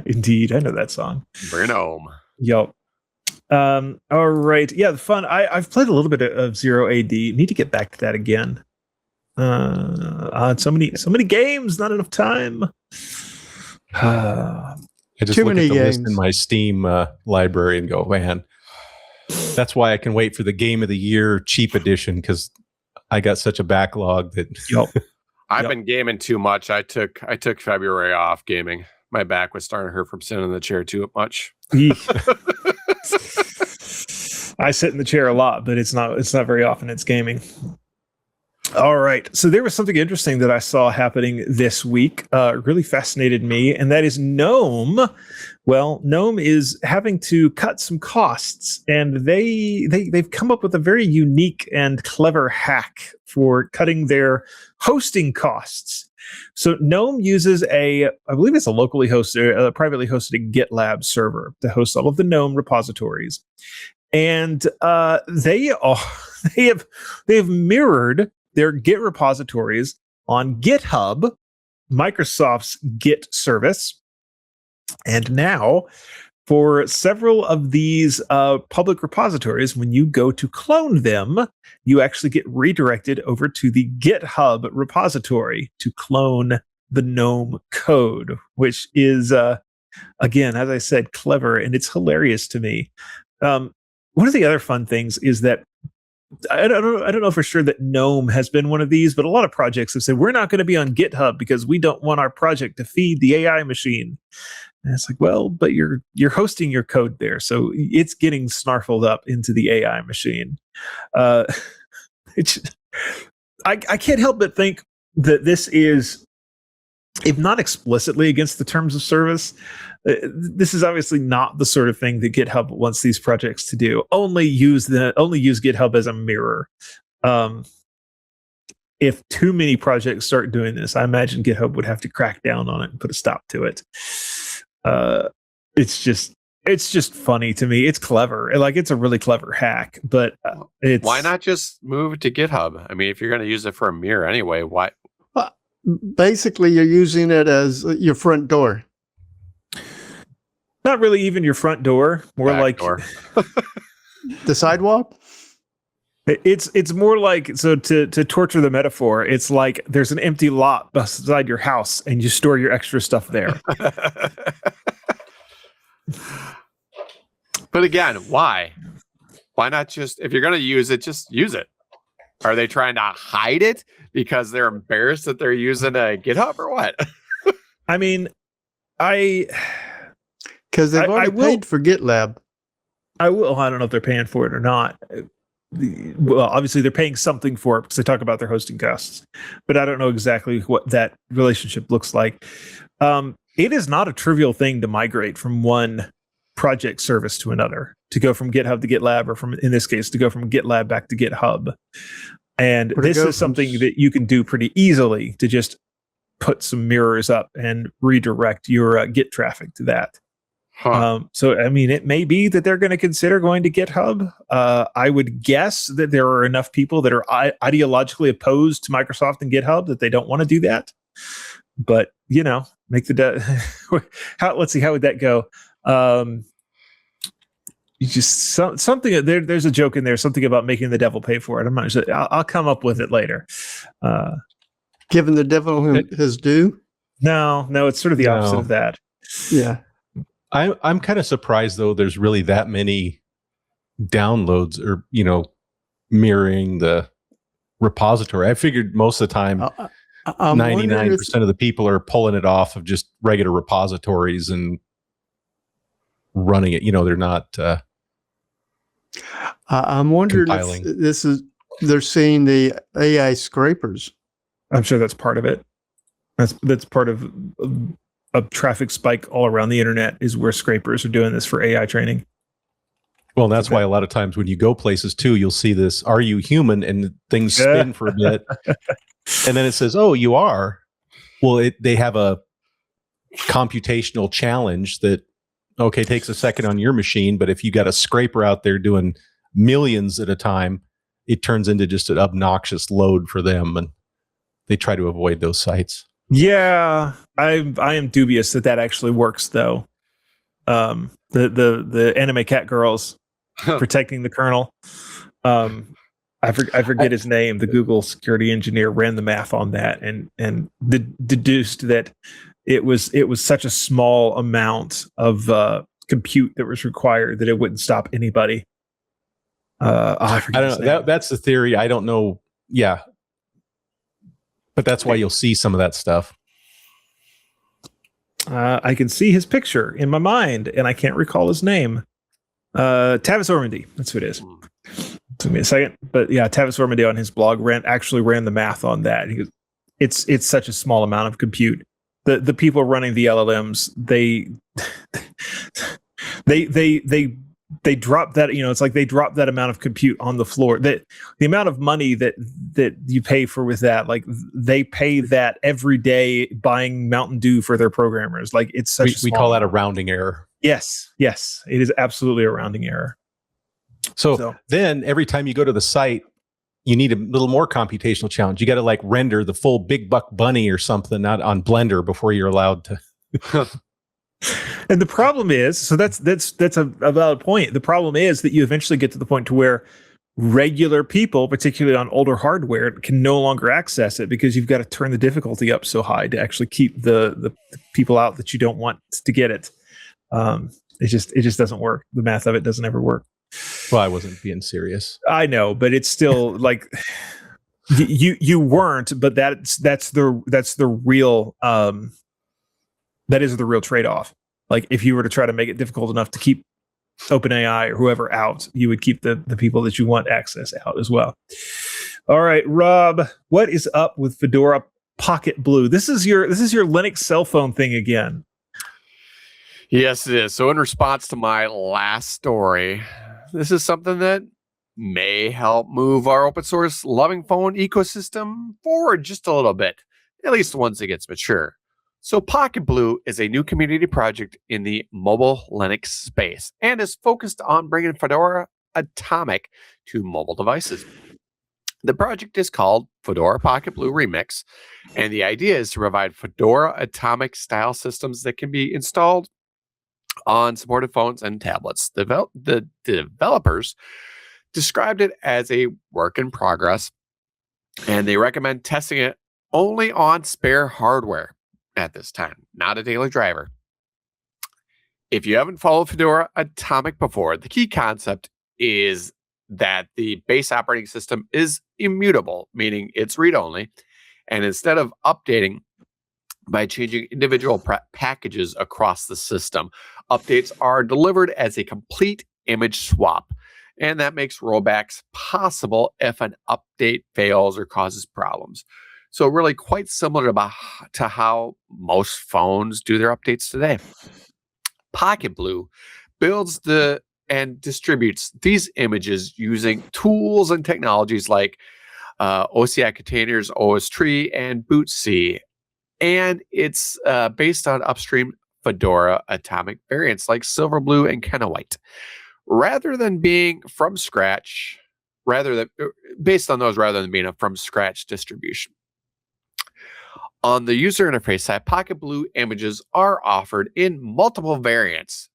Indeed, I know that song. Bring it home. Yep. All right. Yeah, the fun. I've played a little bit of 0AD. Need to get back to that again. So many games, not enough time. I just Too look many at the list games. in my Steam library and go, man, that's why I can wait for the Game of the Year cheap edition, because I got such a backlog that. Yep. I've been gaming too much. I took February off gaming. My back was starting to hurt from sitting in the chair too much. I sit in the chair a lot, but it's not very often it's gaming. All right. So there was something interesting that I saw happening this week. Really fascinated me, and that is GNOME. Well, GNOME is having to cut some costs, and they've come up with a very unique and clever hack for cutting their hosting costs. So GNOME uses I believe it's a locally hosted, privately hosted GitLab server to host all of the GNOME repositories, and they have mirrored their Git repositories on GitHub, Microsoft's Git service. And now, for several of these public repositories, when you go to clone them, you actually get redirected over to the GitHub repository to clone the GNOME code, which is, again, as I said, clever, and it's hilarious to me. One of the other fun things is that I don't know for sure that GNOME has been one of these, but a lot of projects have said, we're not going to be on GitHub because we don't want our project to feed the AI machine. And it's like, well, but you're hosting your code there, so it's getting snarfled up into the AI machine. I can't help but think that this is, if not explicitly against the terms of service, this is obviously not the sort of thing that GitHub wants these projects to do. Only use GitHub as a mirror. If too many projects start doing this, I imagine GitHub would have to crack down on it and put a stop to it. It's just funny to me. It's clever. Like, it's a really clever hack, but why not just move to GitHub? I mean, if you're going to use it for a mirror anyway, why? Basically, you're using it as your front door. Not really even your front door. More Back like door. The sidewalk? It's more like, so to torture the metaphor, it's like there's an empty lot beside your house and you store your extra stuff there. But again, why? Why not just, if you're going to use it, just use it? Are they trying to hide it because they're embarrassed that they're using a GitHub or what? I mean, Because they've already paid for GitLab. I don't know if they're paying for it or not. Well, obviously they're paying something for it because they talk about their hosting costs, but I don't know exactly what that relationship looks like. It is not a trivial thing to migrate from one project service to another, to go from GitHub to GitLab, or from, in this case, to go from GitLab back to GitHub. And this is something that you can do pretty easily, to just put some mirrors up and redirect your Git traffic to that. So, I mean, it may be that they're going to consider going to GitHub. I would guess that there are enough people that are ideologically opposed to Microsoft and GitHub that they don't want to do that. but make the let's see, how would that go? You just something there's a joke in there, something about making the devil pay for it. I'm not sure. I'll come up with it later. Giving the devil his due. No, it's sort of the opposite of that. Yeah. I'm kind of surprised though. There's really that many downloads or mirroring the repository. I figured most of the time 99% of the people are pulling it off of just regular repositories and running it. They're not I'm wondering compiling. if they're seeing the AI scrapers. I'm sure that's part of it. That's part of a traffic spike all around the internet, is where scrapers are doing this for AI training. Well, that's why a lot of times when you go places too, you'll see this, "Are you human?" and things spin for a bit. And then it says, "Oh, you are." Well, they have a computational challenge that, okay, takes a second on your machine, but if you got a scraper out there doing millions at a time, it turns into just an obnoxious load for them, and they try to avoid those sites. Yeah, I am dubious that actually works though. The anime cat girls protecting the kernel. I forget his name. The Google security engineer ran the math on that and deduced that it was such a small amount of compute that was required that it wouldn't stop anybody. I don't know. That's the theory. I don't know. Yeah, but that's why you'll see some of that stuff. I can see his picture in my mind, and I can't recall his name. Tavis Ormandy. That's who it is. Took me a second, but yeah, Tavis Ormandy on his blog ran the math on that. He goes, it's such a small amount of compute. The people running the LLMs, they drop that, it's like they drop that amount of compute on the floor. That the amount of money that you pay for with that, like they pay that every day buying Mountain Dew for their programmers. Like it's such we call that a rounding error. Yes, it is absolutely a rounding error. So then every time you go to the site, you need a little more computational challenge. You got to like render the full Big Buck Bunny or something out on Blender before you're allowed to. And the problem is, so that's a valid point. The problem is that you eventually get to the point to where regular people, particularly on older hardware, can no longer access it because you've got to turn the difficulty up so high to actually keep the people out that you don't want to get it. It just doesn't work. The math of it doesn't ever work. Well, I wasn't being serious. I know, but it's still like you weren't. But that's the real that is the real trade-off. Like if you were to try to make it difficult enough to keep OpenAI or whoever out, you would keep the people that you want access out as well. All right, Rob, what is up with Fedora Pocket Blue? This is your Linux cell phone thing again. Yes, it is. So in response to my last story, this is something that may help move our open source loving phone ecosystem forward just a little bit, at least once it gets mature. So Pocket Blue is a new community project in the mobile Linux space and is focused on bringing Fedora Atomic to mobile devices. The project is called Fedora Pocket Blue Remix, and the idea is to provide Fedora Atomic style systems that can be installed on supported phones and tablets. The developers described it as a work in progress, and they recommend testing it only on spare hardware at this time, not a daily driver. If you haven't followed Fedora Atomic before, the key concept is that the base operating system is immutable, meaning it's read-only, and instead of updating by changing individual packages across the system, updates are delivered as a complete image swap, and that makes rollbacks possible if an update fails or causes problems. So really quite similar to how most phones do their updates today. Pocket Blue builds and distributes these images using tools and technologies like OCI containers, OS3, and bootc. And it's based on upstream Fedora Atomic variants like Silverblue and Kenowite. Rather than being from scratch, based on those rather than being a from scratch distribution. On the user interface side, Pocket Blue images are offered in multiple variants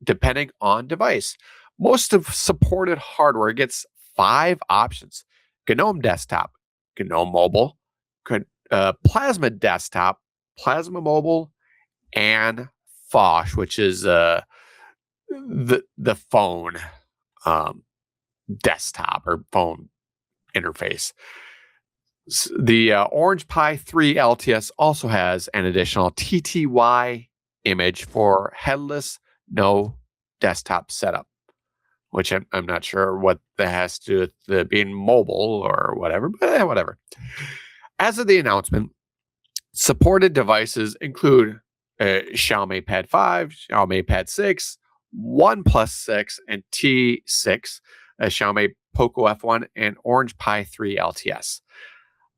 depending on device. Most of supported hardware gets 5 options: GNOME Desktop, GNOME Mobile, Plasma Desktop, Plasma Mobile, and Phosh, which is the phone desktop or phone interface. The Orange Pi 3 LTS also has an additional TTY image for headless, no desktop setup, which I'm not sure what that has to do with being mobile or whatever, but whatever. As of the announcement, supported devices include Xiaomi Pad 5, Xiaomi Pad 6, OnePlus 6, and T6, Xiaomi Poco F1, and Orange Pi 3 LTS.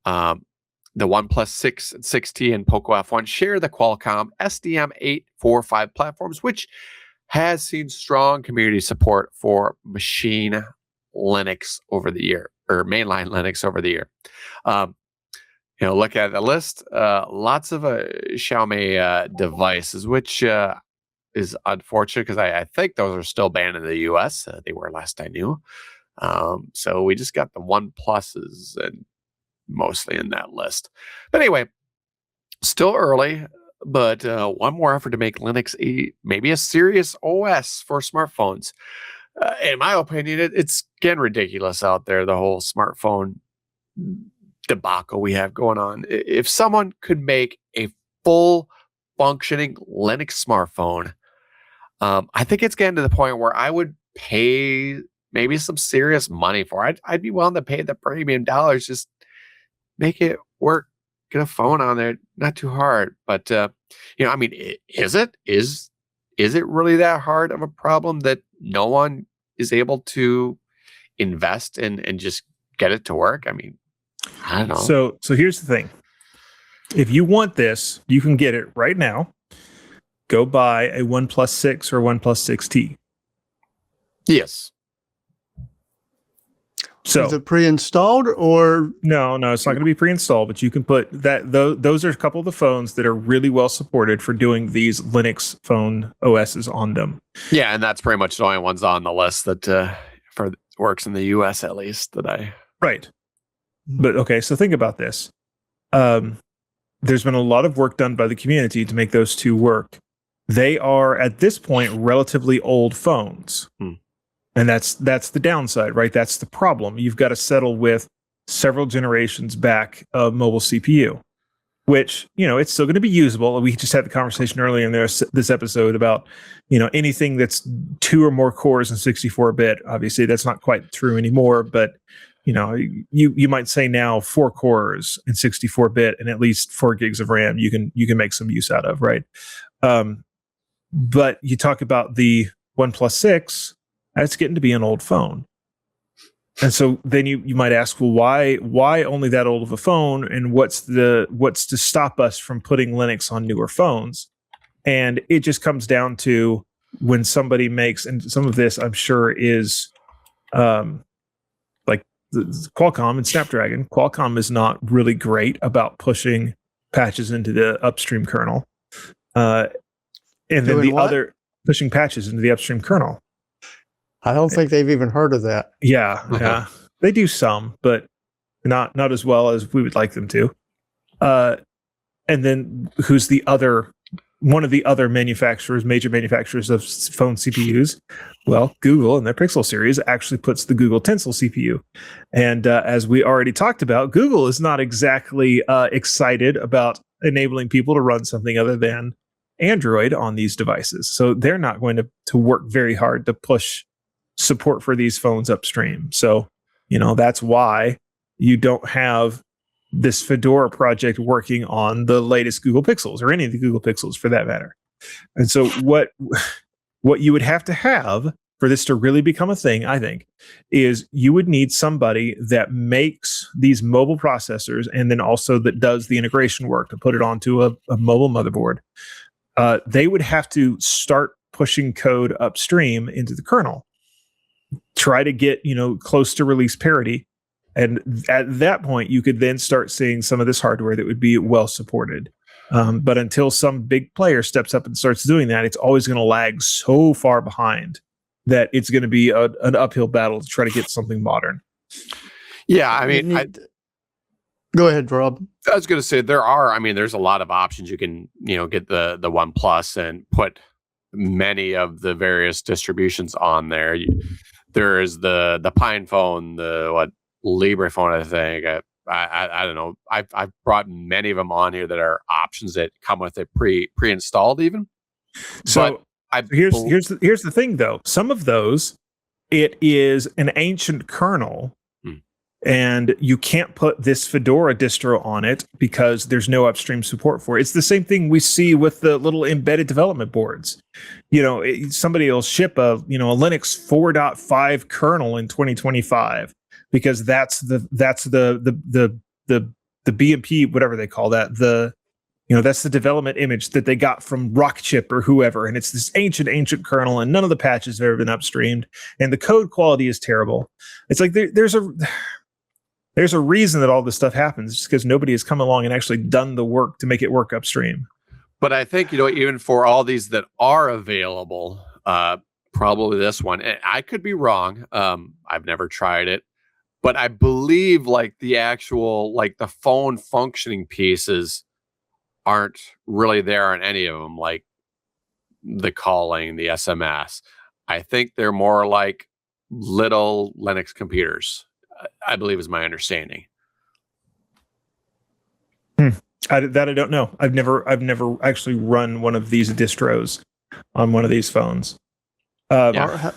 The OnePlus 6 and 6T and Poco F1 share the Qualcomm SDM845 platforms, which has seen strong community support for machine Linux over the year, or mainline Linux over the year. Look at the list. Lots of Xiaomi devices, which is unfortunate because I think those are still banned in the US. They were last I knew. So we just got the OnePluses and mostly in that list. But anyway, still early, but one more effort to make Linux maybe a serious OS for smartphones. In my opinion, it's getting ridiculous out there, the whole smartphone debacle we have going on. If someone could make a full functioning Linux smartphone, I think it's getting to the point where I would pay maybe some serious money for it. I'd be willing to pay the premium dollars, just make it work, get a phone on there, not too hard. But I mean, is it really that hard of a problem that no one is able to invest in and just get it to work? I mean, I don't know. So here's the thing. If you want this, you can get it right now. Go buy a OnePlus 6 or OnePlus 6T. Yes. So is it pre-installed or no, it's not going to be pre-installed, but you can put that. Those are a couple of the phones that are really well supported for doing these Linux phone OSs on them. Yeah, and that's pretty much the only ones on the list that works in the US, at least, that I. Right. But okay, so think about this. There's been a lot of work done by the community to make those two work. They are at this point relatively old phones. And that's the downside, right? That's the problem. You've got to settle with several generations back of mobile CPU, which, it's still going to be usable. We just had the conversation earlier in this episode about, anything that's 2 or more cores and 64-bit. Obviously, that's not quite true anymore, but you might say now 4 cores and 64-bit and at least 4 gigs of RAM you can make some use out of, right? But you talk about the OnePlus 6. That's getting to be an old phone. And so then you might ask, well, why only that old of a phone? And what's to stop us from putting Linux on newer phones? And it just comes down to when somebody makes, and some of this I'm sure is like the Qualcomm and Snapdragon. Qualcomm is not really great about pushing patches into the upstream kernel. And then Doing what? other pushing patches into the upstream kernel. I don't think they've even heard of that. Yeah. They do some, but not as well as we would like them to. And then who's one of the other major manufacturers of phone CPUs? Well, Google and their Pixel series actually puts the Google Tensor CPU. And as we already talked about, Google is not exactly excited about enabling people to run something other than Android on these devices. So they're not going to work very hard to push support for these phones upstream. So, that's why you don't have this Fedora project working on the latest Google Pixels or any of the Google Pixels for that matter. And so what you would have to have for this to really become a thing, I think, is you would need somebody that makes these mobile processors and then also that does the integration work to put it onto a mobile motherboard. They would have to start pushing code upstream into the kernel, try to get, close to release parity, And at that point, you could then start seeing some of this hardware that would be well supported. But until some big player steps up and starts doing that, it's always going to lag so far behind that it's going to be an uphill battle to try to get something modern. Yeah, I mean, Go ahead, Rob. I was going to say there's a lot of options. You can, get the OnePlus and put many of the various distributions on there. There is the Pine phone, the Libre phone, I think. I don't know. I've brought many of them on here that are options that come with it pre-installed even. So here's the thing though. Some of those, it is an ancient kernel. And you can't put this Fedora distro on it because there's no upstream support for it. It's the same thing we see with the little embedded development boards. Somebody will ship a Linux 4.5 kernel in 2025 because that's the BMP, whatever they call that. That's the development image that they got from Rockchip or whoever, and it's this ancient kernel, and none of the patches have ever been upstreamed, and the code quality is terrible. It's like there's a reason that all this stuff happens, just because nobody has come along and actually done the work to make it work upstream. But I think, even for all these that are available, probably this one, and I could be wrong. I've never tried it, but I believe the actual, the phone functioning pieces aren't really there on any of them, like the calling, the SMS. I think they're more like little Linux computers, I believe is my understanding. I don't know. I've never actually run one of these distros on one of these phones. Oh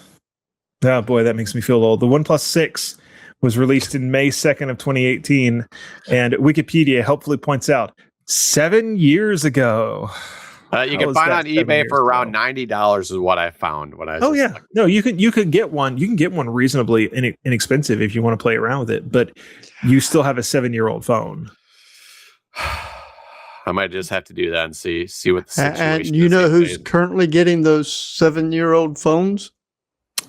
boy, that makes me feel old. The OnePlus 6 was released in May 2nd of 2018, and Wikipedia helpfully points out 7 years ago. You can find on eBay for around $90 is what I found when I was No, you could get one. You can get one reasonably inexpensive if you want to play around with it, but you still have a 7-year-old phone. I might just have to do that and see what the situation is. And who's currently getting those 7-year-old phones?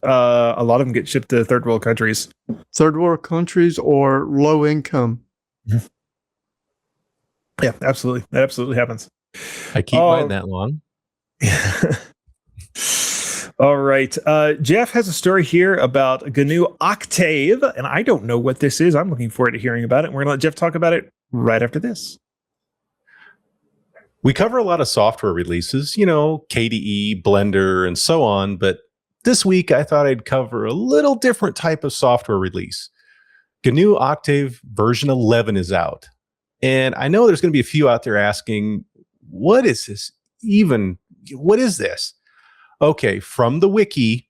A lot of them get shipped to third world countries. Third world countries or low income. Yeah, absolutely. That absolutely happens. I keep mine that long. All right. Jeff has a story here about GNU Octave, and I don't know what this is. I'm looking forward to hearing about it. We're going to let Jeff talk about it right after this. We cover a lot of software releases, KDE, Blender, and so on. But this week, I thought I'd cover a little different type of software release. GNU Octave version 11 is out. And I know there's going to be a few out there asking, what is this even? What is this? Okay, from the wiki,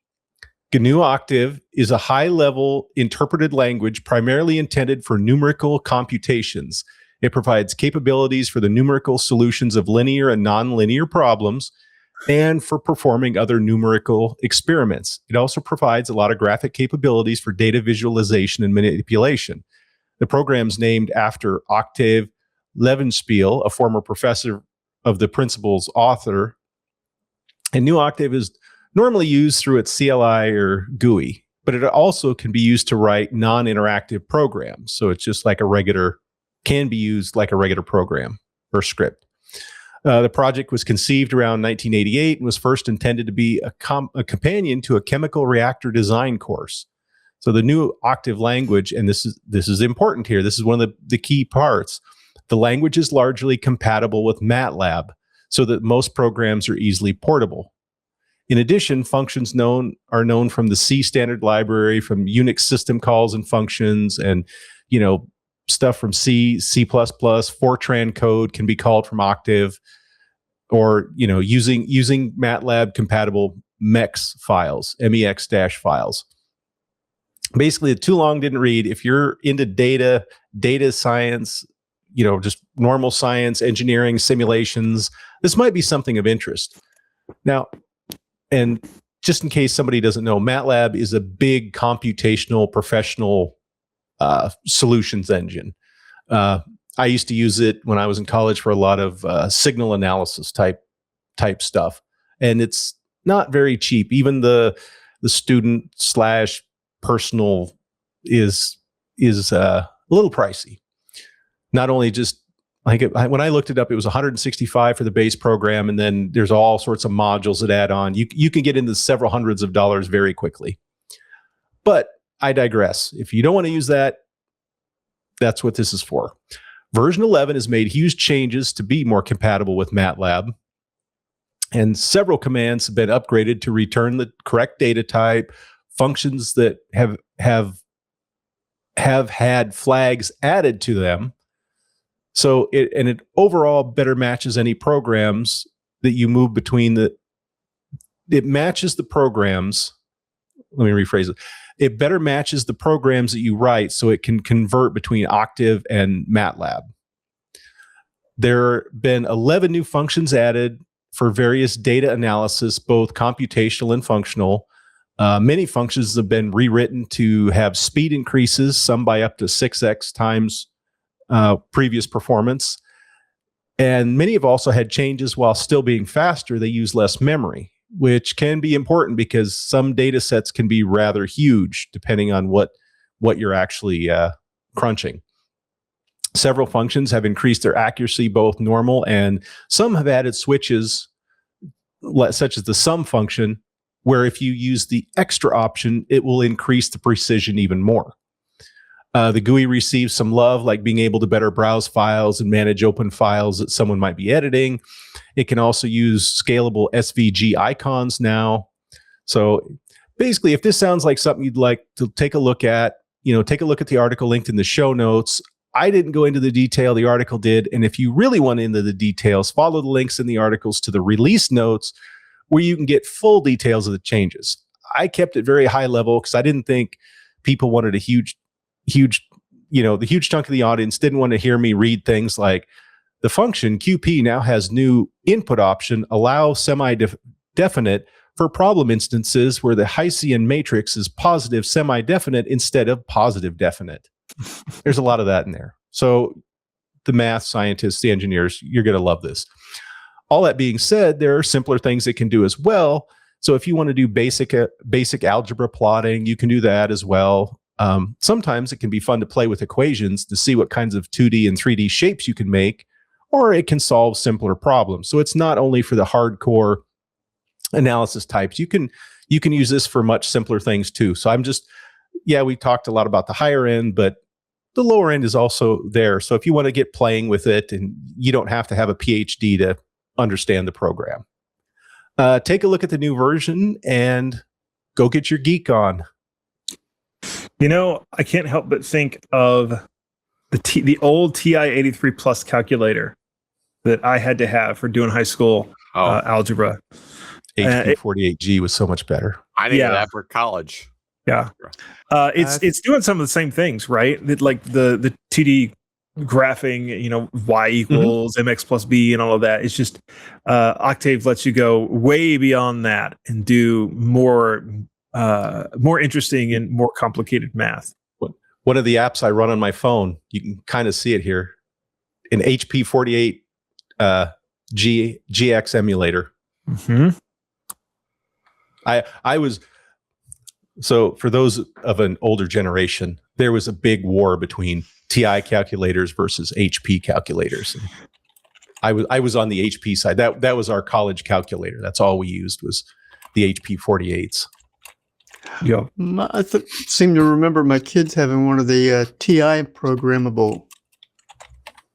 GNU Octave is a high-level interpreted language primarily intended for numerical computations. It provides capabilities for the numerical solutions of linear and nonlinear problems and for performing other numerical experiments. It also provides a lot of graphic capabilities for data visualization and manipulation. The program's named after Octave Levenspiel, a former professor of the principle's author. And GNU Octave is normally used through its CLI or GUI, but it also can be used to write non-interactive programs. So it's just can be used like a regular program or script. The project was conceived around 1988 and was first intended to be a companion to a chemical reactor design course. So the GNU Octave language, and this is important here, this is one of the key parts, the language is largely compatible with MATLAB so that most programs are easily portable. In addition, functions are known from the C standard library, from Unix system calls and functions, and stuff from C, C++, Fortran code can be called from Octave, or using MATLAB compatible MEX files, MEX- files. Basically, too long didn't read. If you're into data science, just normal science, engineering, simulations, this might be something of interest. Now, and just in case somebody doesn't know, MATLAB is a big computational professional solutions engine. I used to use it when I was in college for a lot of signal analysis type stuff, and it's not very cheap. Even the student / personal is is a little pricey. Not only just when I looked it up, it was $165 for the base program, and then there's all sorts of modules that add on. You can get into several hundreds of dollars very quickly. But I digress. If you don't want to use that, that's what this is for. Version 11 has made huge changes to be more compatible with MATLAB, and several commands have been upgraded to return the correct data type. Functions that have had flags added to them, so it overall better matches any programs that you move between it matches the programs. Let me rephrase it. It better matches the programs that you write, so it can convert between Octave and MATLAB. There have been 11 new functions added for various data analysis, both computational and functional. Many functions have been rewritten to have speed increases, some by up to 6x times previous performance. And many have also had changes while still being faster. They use less memory, which can be important because some data sets can be rather huge depending on what you're actually crunching. Several functions have increased their accuracy, both normal, and some have added switches, such as the sum function, where if you use the extra option, it will increase the precision even more. The GUI receives some love, like being able to better browse files and manage open files that someone might be editing. It can also use scalable SVG icons now. So basically, if this sounds like something you'd like to take a look at, take a look at the article linked in the show notes. I didn't go into the detail, the article did. And if you really want into the details, follow the links in the articles to the release notes where you can get full details of the changes. I kept it very high level because I didn't think people wanted a huge, the huge chunk of the audience didn't want to hear me read things like the function QP now has new input option, allow semi-definite for problem instances where the Hessian matrix is positive semi-definite instead of positive definite. There's a lot of that in there. So the math scientists, the engineers, you're going to love this. All that being said, there are simpler things it can do as well. So if you want to do basic algebra plotting, you can do that as well. Sometimes it can be fun to play with equations to see what kinds of 2D and 3D shapes you can make, or it can solve simpler problems. So it's not only for the hardcore analysis types. You can use this for much simpler things too. So we talked a lot about the higher end, but the lower end is also there. So if you want to get playing with it, and you don't have to have a PhD to understand the program, take a look at the new version and go get your geek on. I can't help but think of the old TI-83 Plus calculator that I had to have for doing high school algebra. HP48G was so much better. I needed that for college. Yeah. It's doing some of the same things, right? Like the 2D graphing, y equals mx plus b and all of that. It's just Octave lets you go way beyond that and do more interesting and more complicated math. One of the apps I run on my phone, you can kind of see it here, an HP48 GX emulator. Mm-hmm. So for those of an older generation, there was a big war between TI calculators versus HP calculators. And I was on the HP side. That was our college calculator. That's all we used was the HP 48s. Yeah. I seem to remember my kids having one of the TI programmable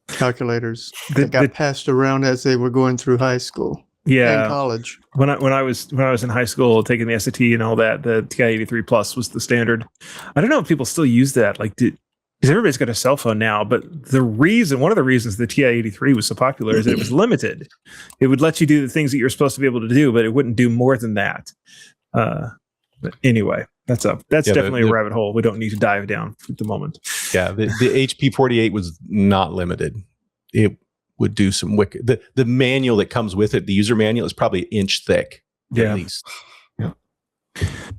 calculators that got passed around as they were going through high school. Yeah, and college. When I was in high school taking the SAT and all that, the TI-83 Plus was the standard. I don't know if people still use that, because everybody's got a cell phone now. But one of the reasons the TI-83 was so popular is that it was limited. It would let you do the things that you're supposed to be able to do, but it wouldn't do more than that. But anyway, that's definitely a rabbit hole we don't need to dive down at the moment. Yeah, the HP 48 was not limited. It would do some wicked. The manual that comes with it, the user manual, is probably an inch thick, at least. Yeah.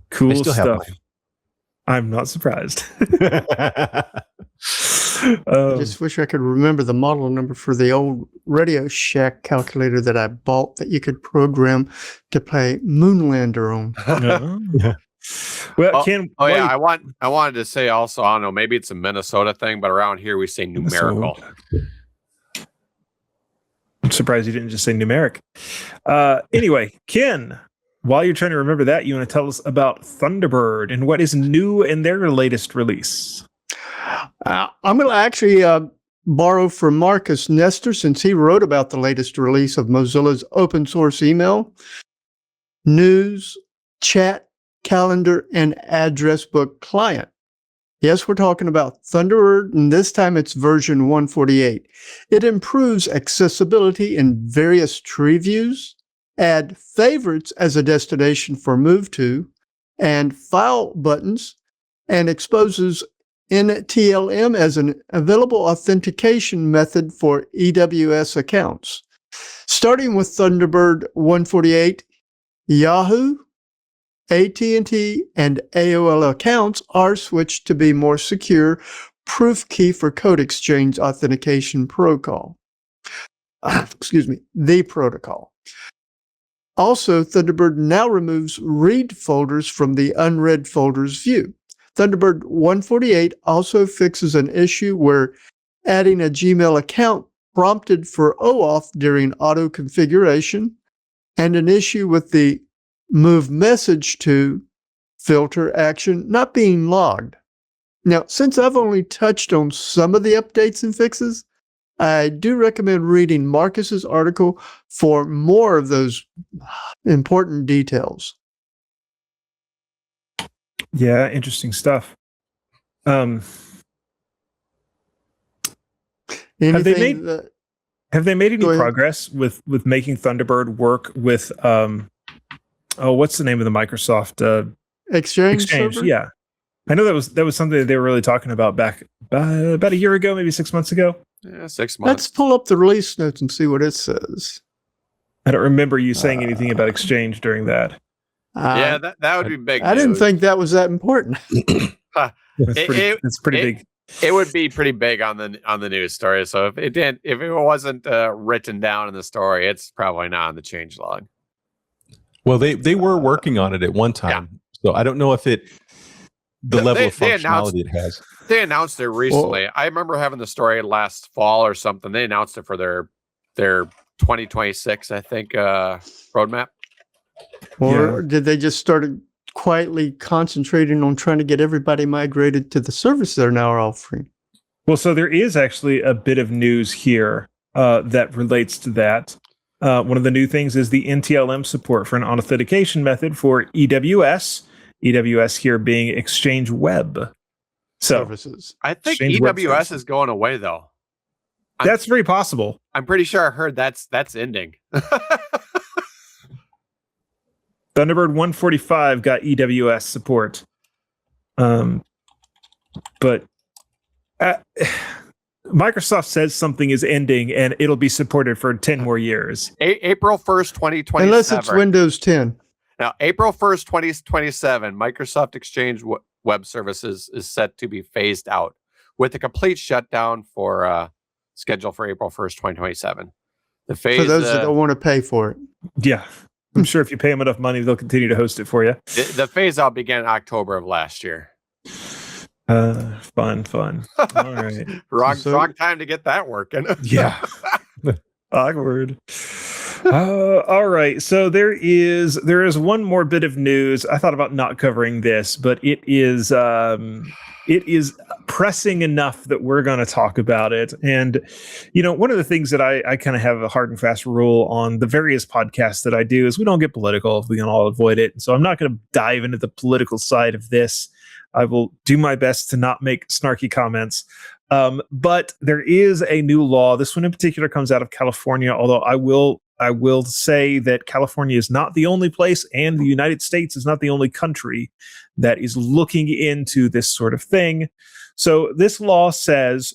Cool I still stuff. have mine. I'm not surprised. I just wish I could remember the model number for the old Radio Shack calculator that I bought that you could program to play Moonlander on. Well, Ken. Oh yeah, I wanted to say also, I don't know, maybe it's a Minnesota thing, but around here we say numerical. I'm surprised you didn't just say numeric. Anyway, Ken, while you're trying to remember that, you want to tell us about Thunderbird and what is new in their latest release. I'm going to actually borrow from Marcus Nestor, since he wrote about the latest release of Mozilla's open source email, news, chat, calendar, and address book client. Yes, we're talking about Thunderbird, and this time it's version 148. It improves accessibility in various tree views, add favorites as a destination for move to, and file buttons, and exposes NTLM as an available authentication method for EWS accounts. Starting with Thunderbird 148, Yahoo, AT&T, and AOL accounts are switched to be more secure proof key for code exchange authentication protocol. The protocol. Also, Thunderbird now removes read folders from the unread folders view. Thunderbird 148 also fixes an issue where adding a Gmail account prompted for OAuth during auto configuration, and an issue with the move message to filter action not being logged. Now, since I've only touched on some of the updates and fixes, I do recommend reading Marcus's article for more of those important details. Yeah, interesting stuff. Have they made any progress with making Thunderbird work with what's the name of the Microsoft Exchange server? Yeah, I know that was something that they were really talking about back about a year ago, maybe 6 months ago. Yeah, 6 months. Let's pull up the release notes and see what it says. I don't remember you saying anything about Exchange during that. Yeah, that would be big. I didn't think that was that important. It's pretty big. It would be pretty big on the news story. So if it wasn't written down in the story, it's probably not on the change log. Well, they were working on it at one time, so I don't know if the level of functionality it has. They announced it recently. I remember having the story last fall or something. They announced it for their 2026, I think, roadmap. Or did they just start quietly concentrating on trying to get everybody migrated to the service they're now offering? Well, so there is actually a bit of news here that relates to that. One of the new things is the NTLM support for an authentication method for EWS. EWS here being Exchange Web services. I think EWS is going away, though. That's very possible. I'm pretty sure I heard that's ending. Thunderbird 145 got EWS support. But Microsoft says something is ending and it'll be supported for 10 more years. April 1st, 2027. Unless it's Windows 10. Now, April 1st, 2027, Microsoft Exchange Web Services is set to be phased out with a complete shutdown for scheduled for April 1st, 2027. The phase, for those that don't want to pay for it. Yeah. I'm sure if you pay them enough money, they'll continue to host it for you. The phase out began in October of last year. Fun. All right. wrong time to get that working. Yeah. Awkward. All right. So there is one more bit of news. I thought about not covering this, but it is pressing enough that we're going to talk about it. And, one of the things that I kind of have a hard and fast rule on the various podcasts that I do is we don't get political if we can all avoid it. And so I'm not going to dive into the political side of this. I will do my best to not make snarky comments. But there is a new law. This one in particular comes out of California, although I will say that California is not the only place, and the United States is not the only country that is looking into this sort of thing. So this law says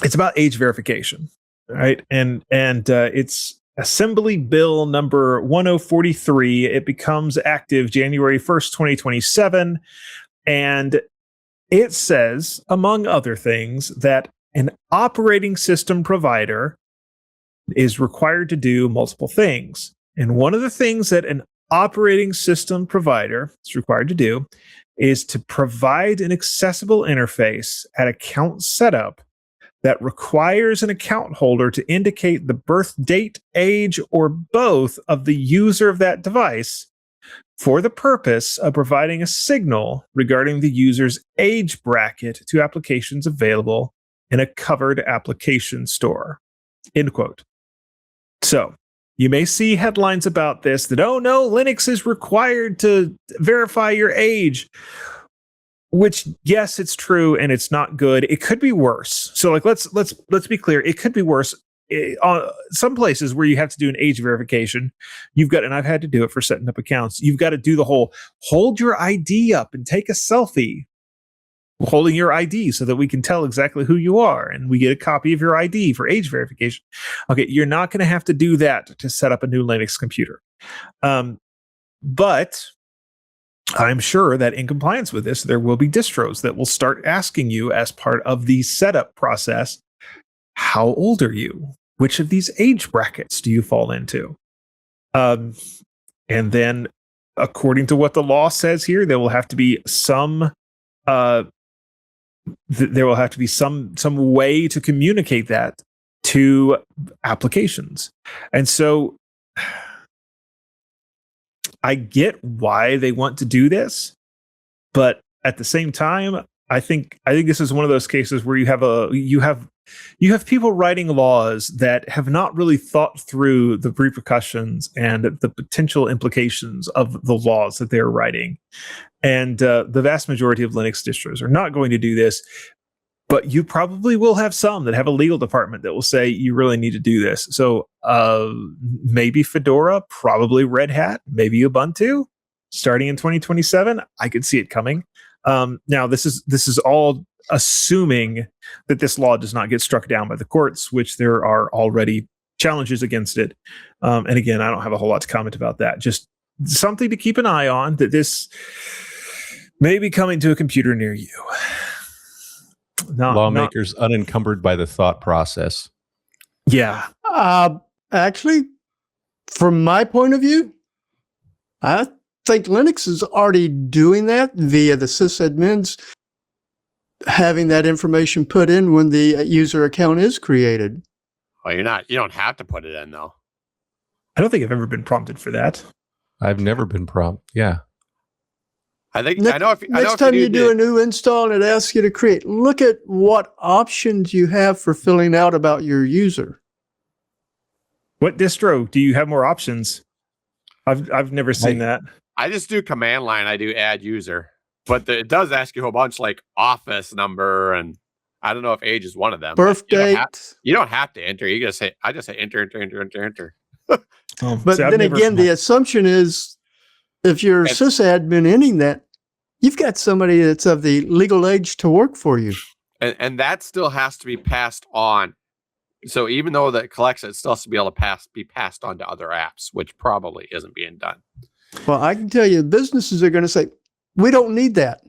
it's about age verification, right? And it's Assembly Bill number 1043. It becomes active January 1st, 2027. And it says, among other things, that an operating system provider is required to do multiple things. And one of the things that an operating system provider is required to do is to provide an accessible interface at account setup that requires an account holder to indicate the birth date, age, or both of the user of that device for the purpose of providing a signal regarding the user's age bracket to applications available in a covered application store. End quote. So you may see headlines about this that, oh no, Linux is required to verify your age, which, yes, it's true and it's not good. It could be worse. So like, let's be clear. It could be worse. Some places where you have to do an age verification, you've got, and I've had to do it for setting up accounts. You've got to do the whole hold your ID up and take a selfie holding your ID so that we can tell exactly who you are and we get a copy of your ID for age verification. Okay, you're not going to have to do that to set up a new Linux computer. But I'm sure that in compliance with this, there will be distros that will start asking you as part of the setup process, how old are you? Which of these age brackets do you fall into? And then according to what the law says here, there will have to be some some way to communicate that to applications. And so I get why they want to do this, but at the same time, I think this is one of those cases where you have people writing laws that have not really thought through the repercussions and the potential implications of the laws that they're writing. And the vast majority of Linux distros are not going to do this, but you probably will have some that have a legal department that will say you really need to do this. So maybe Fedora, probably Red Hat, maybe Ubuntu, starting in 2027. I could see it coming. Now, this is all assuming that this law does not get struck down by the courts, which there are already challenges against it. And again, I don't have a whole lot to comment about that. Just something to keep an eye on, that this may be coming to a computer near you. Lawmakers unencumbered by the thought process. Yeah. Actually, from my point of view, I think Linux is already doing that via the sysadmins having that information put in when the user account is created. Well, you don't have to put it in though. I don't think I've ever been prompted for that. I've never been prompted. Yeah. Next time you do a new install and it asks you to create, look at what options you have for filling out about your user. What distro do you have more options? I've never seen that. I just do command line. I do add user, but it does ask you a whole bunch like office number, and I don't know if age is one of them. Birth date. You don't have to enter. You just say, I just say enter. But then again, the assumption is if you're sysadmin ending that, you've got somebody that's of the legal age to work for you. And that still has to be passed on. So even though that collects it, still has to be able to be passed on to other apps, which probably isn't being done. Well, I can tell you, businesses are going to say, we don't need that.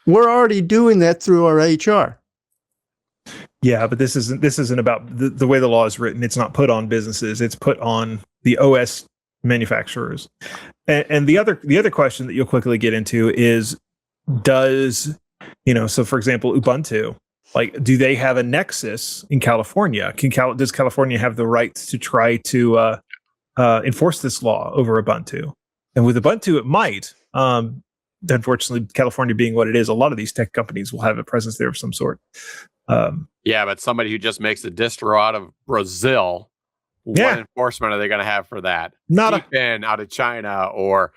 We're already doing that through our HR. Yeah, but this isn't about the way the law is written. It's not put on businesses. It's put on the OS manufacturers. And the other question that you'll quickly get into is, so for example, Ubuntu, like, do they have a nexus in California? Does California have the right to try to enforce this law over Ubuntu? And with Ubuntu, it might. Unfortunately, California being what it is, a lot of these tech companies will have a presence there of some sort. Yeah, but somebody who just makes a distro out of Brazil, what enforcement are they going to have for that? Not out of China or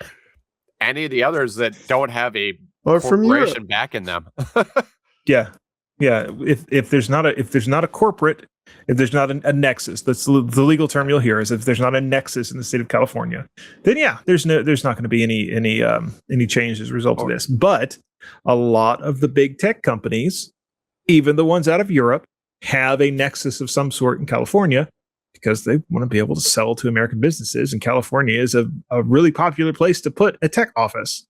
any of the others that don't have a corporation backing them. Yeah. If there's not a corporate, if there's not a nexus, that's the legal term you'll hear is if there's not a nexus in the state of California, then there's not going to be any change as a result of this. But a lot of the big tech companies, even the ones out of Europe, have a nexus of some sort in California because they want to be able to sell to American businesses. And California is a really popular place to put a tech office.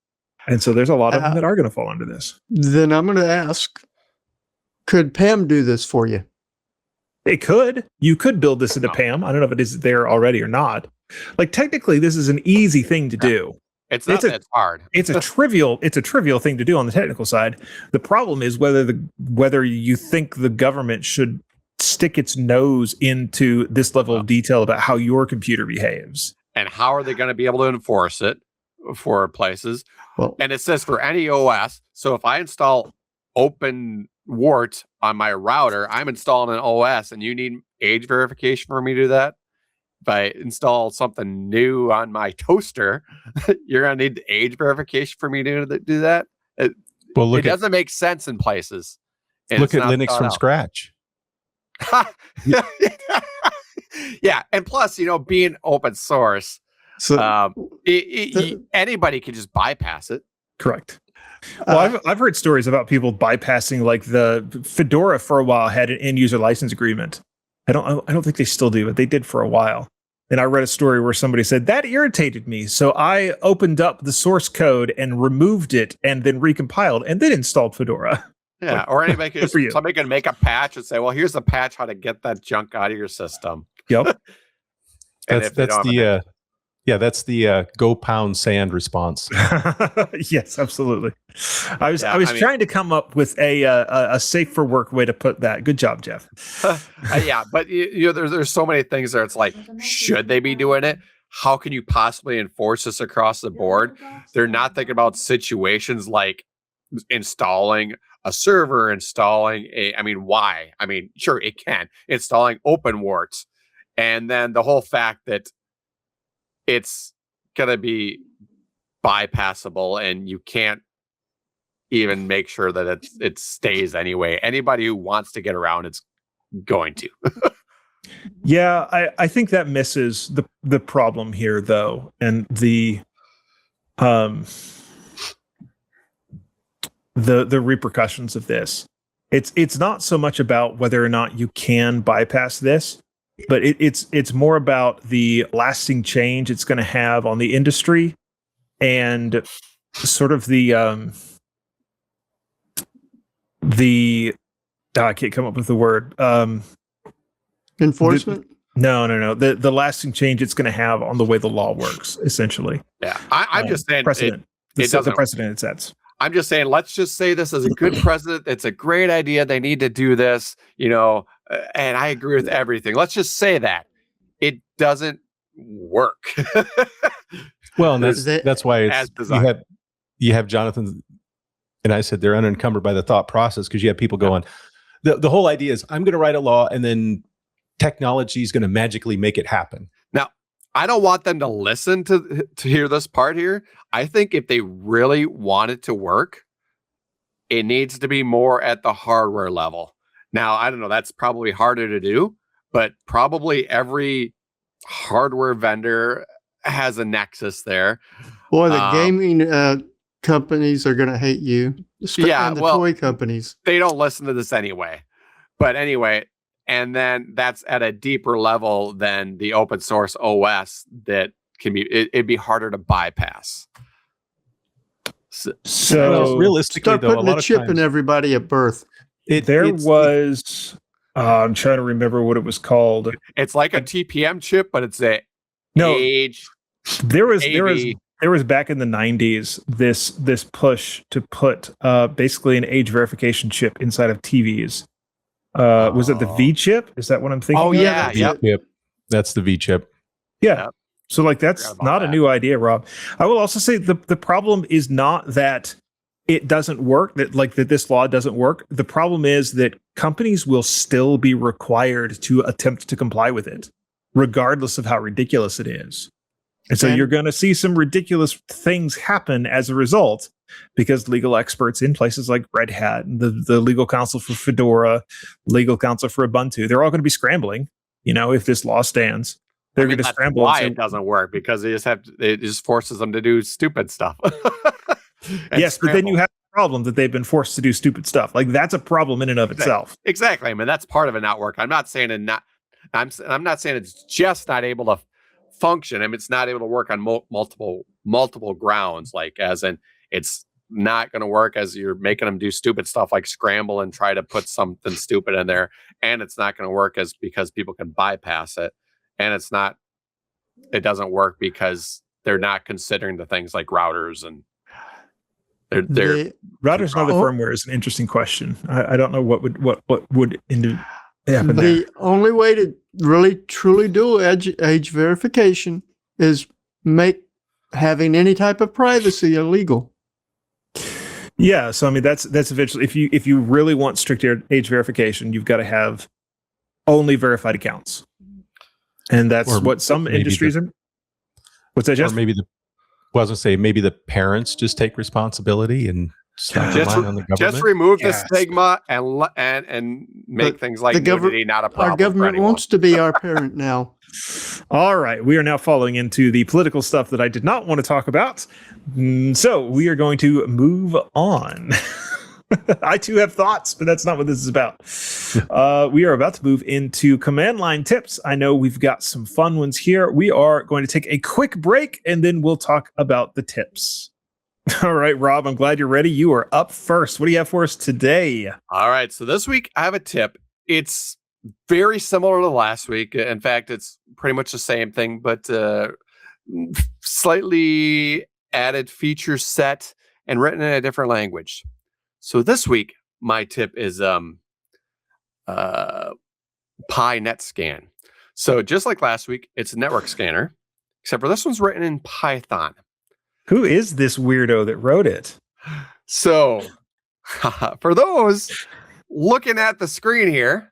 And so there's a lot of them that are going to fall under this. Then I'm going to ask, could PAM do this for you? It could. You could build this into PAM. I don't know if it is there already or not. Like technically, this is an easy thing to do. It's not that hard. It's a trivial thing to do on the technical side. The problem is whether you think the government should stick its nose into this level of detail about how your computer behaves. And how are they going to be able to enforce it for places? Well, and it says for any OS. So if I install OpenWrt on my router, I'm installing an OS, and you need age verification for me to do that. If I install something new on my toaster, you're going to need age verification for me to do that. It doesn't make sense in places. Look at Linux from scratch. Yeah, and plus, being open source, so anybody can just bypass it. Correct. Well, I've heard stories about people bypassing, like the Fedora for a while had an end user license agreement. I don't think they still do, but they did for a while. And I read a story where somebody said that irritated me, so I opened up the source code and removed it, and then recompiled, and then installed Fedora. Yeah, or somebody can make a patch and say, "Well, here's the patch how to get that junk out of your system." Yep. That's the go pound sand response. Yes, absolutely. I was trying to come up with a safe for work way to put that. Good job, Jeff. Yeah, but there's so many things there. It's like, should they be doing it? How can you possibly enforce this across the board? They're not thinking about situations like installing a server, why? Sure, it can. Installing OpenWrt, and then the whole fact that it's going to be bypassable, and you can't even make sure that it stays anyway. Anybody who wants to get around it's going to. Yeah, I think that misses the problem here, though, and the repercussions of this. It's not so much about whether or not you can bypass this, but it's more about the lasting change it's going to have on the industry, and sort of the I can't come up with the word. Enforcement? No. The lasting change it's going to have on the way the law works, essentially. Yeah, I'm just saying precedent. The precedent it sets. I'm just saying, let's just say this is a good precedent. It's a great idea. They need to do this, and I agree with everything. Let's just say that it doesn't work. Well, and that's why you have Jonathan and I said they're unencumbered by the thought process, because you have people going, the whole idea is I'm going to write a law and then technology is going to magically make it happen. Now, I don't want them to listen to hear this part here. I think if they really want it to work, it needs to be more at the hardware level. Now, I don't know, that's probably harder to do, but probably every hardware vendor has a nexus there. Boy, the gaming companies are going to hate you. And the toy companies. They don't listen to this anyway. But anyway, and then that's at a deeper level than the open source OS that can be, it'd be harder to bypass. So realistically, start putting a chip in everybody at birth. I'm trying to remember what it was called. It's like a TPM chip, but it's age. There was back in the 90s this push to put basically an age verification chip inside of TVs. Was it the V chip? Is that what I'm thinking? Oh, yeah. Yep. That's the V chip. Yeah. So that's not a new idea, Rob. I will also say the problem is not that it doesn't work, that this law doesn't work. The problem is that companies will still be required to attempt to comply with it, regardless of how ridiculous it is. And so you're going to see some ridiculous things happen as a result, because legal experts in places like Red Hat, the legal counsel for Fedora, legal counsel for Ubuntu, they're all going to be scrambling, if this law stands. They're going to scramble. Why it doesn't work, because it just forces them to do stupid stuff. Yes, but then you have the problem that they've been forced to do stupid stuff. Like, that's a problem in and of itself. Exactly. I mean, that's part of it not work. I'm not saying I'm not saying it's just not able to function. I mean, it's not able to work on multiple grounds, like as in it's not going to work as you're making them do stupid stuff like scramble and try to put something stupid in there, and it's not going to work as because people can bypass it, and it's not it doesn't work because they're not considering the things like routers and they're Routers and other firmware is an interesting question. I don't know what would happen there. The only way to really truly do age verification is make having any type of privacy illegal. Yeah, so I mean that's eventually if you really want strict age verification, you've got to have only verified accounts, and that's what some industries are. What's that, Jeff? Or maybe maybe the parents just take responsibility and stop relying on the government. Just remove the stigma and make things like nudity not a problem. Our government wants to be our parent now. All right, we are now falling into the political stuff that I did not want to talk about. So we are going to move on. I too have thoughts, but that's not what this is about. We are about to move into command line tips. I know we've got some fun ones here. We are going to take a quick break and then we'll talk about the tips. All right, Rob, I'm glad you're ready. You are up first. What do you have for us today? All right, so this week I have a tip. It's very similar to last week. In fact, it's pretty much the same thing, but slightly added feature set and written in a different language. So this week, my tip is PyNetScan. So just like last week, it's a network scanner, except for this one's written in Python. Who is this weirdo that wrote it? So for those looking at the screen here,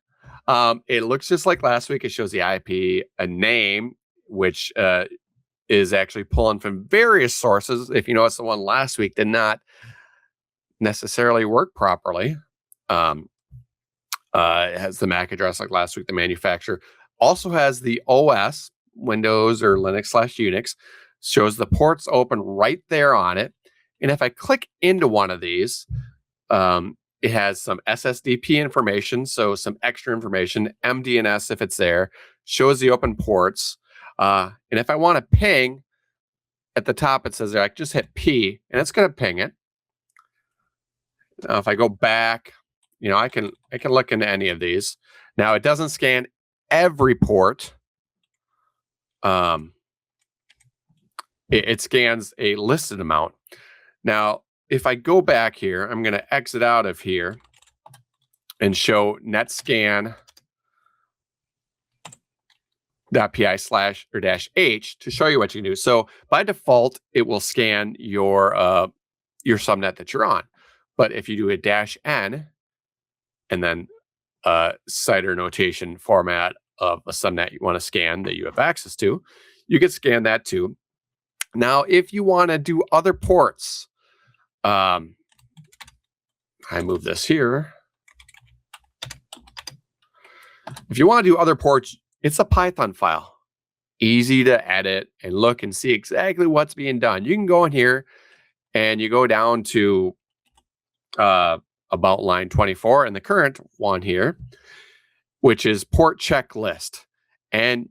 it looks just like last week. It shows the IP, a name, which is actually pulling from various sources. If you notice, the one last week did not necessarily work properly. It has the MAC address like last week. The manufacturer also has the OS, Windows or Linux/Unix, shows the ports open right there on it. And if I click into one of these, it has some SSDP information, so some extra information, MDNS if it's there, shows the open ports. And if I want to ping, at the top it says there, I just hit P and it's going to ping it. Now, if I go back, I can look into any of these. Now, it doesn't scan every port. It scans a listed amount. Now, if I go back here, I'm going to exit out of here and show netscan.py//h to show you what you can do. So by default, it will scan your subnet that you're on. But if you do a -n and then a CIDR notation format of a subnet you want to scan that you have access to, you can scan that too. Now, if you want to do other ports, I move this here. If you want to do other ports, it's a Python file. Easy to edit and look and see exactly what's being done. You can go in here and you go down to about line 24 and the current one here, which is port checklist. And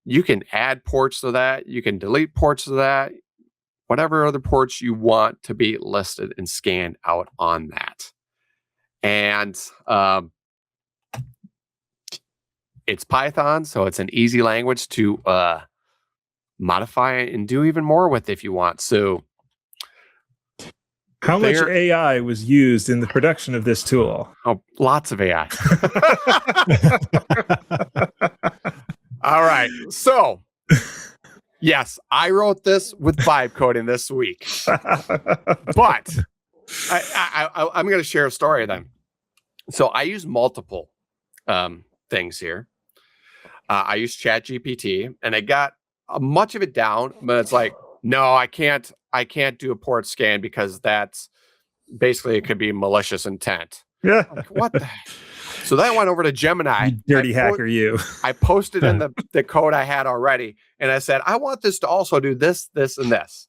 you can add ports to that. You can delete ports to that. Whatever other ports you want to be listed and scanned out on that. And it's Python, so it's an easy language to modify and do even more with if you want. So how much AI was used in the production of this tool? Oh, lots of AI. All right. So, yes, I wrote this with vibe coding this week. But I'm going to share a story then. So I use multiple things here. I use ChatGPT, and I got much of it down, but it's like, no, I can't do a port scan because that's basically, it could be malicious intent. Yeah. Like, what the heck? So then I went over to Gemini. You dirty hacker, you. I posted in the code I had already, and I said, I want this to also do this, this, and this.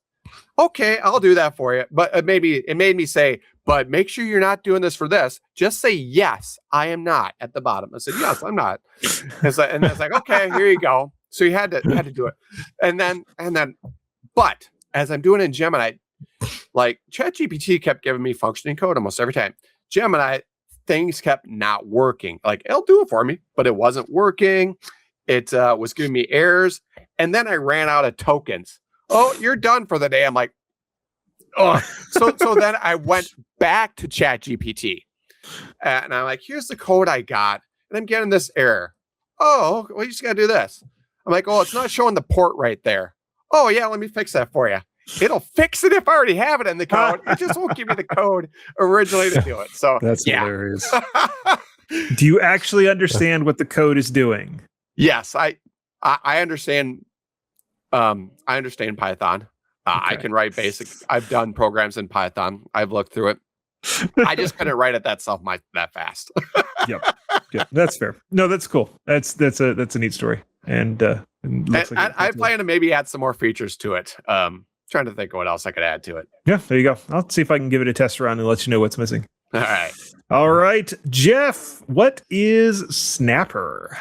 Okay, I'll do that for you. But it made me say, but make sure you're not doing this for this. Just say, yes, I am not at the bottom. I said, yes, I'm not. And it's like, okay, here you go. So you had to do it. And then, but as I'm doing it in Gemini, like ChatGPT kept giving me functioning code almost every time. Gemini, things kept not working. Like, it'll do it for me, but it wasn't working. It was giving me errors. And then I ran out of tokens. Oh, you're done for the day. I'm like, oh. So then I went back to ChatGPT. And I'm like, here's the code I got. And I'm getting this error. Oh, well, you just got to do this. I'm like, oh, it's not showing the port right there. Oh, yeah, let me fix that for you. It'll fix it if I already have it in the code. It just won't give me the code originally to do it. So that's hilarious. Do you actually understand what the code is doing? Yes, I understand. I understand Python. Okay. I can write basic. I've done programs in Python. I've looked through it. I just couldn't write it that fast. Yep, that's fair. No, that's cool. That's a neat story. And I plan to maybe add some more features to it. Trying to think of what else I could add to it. Yeah, there you go. I'll see if I can give it a test run and let you know what's missing. All right, Jeff. What is Snapper?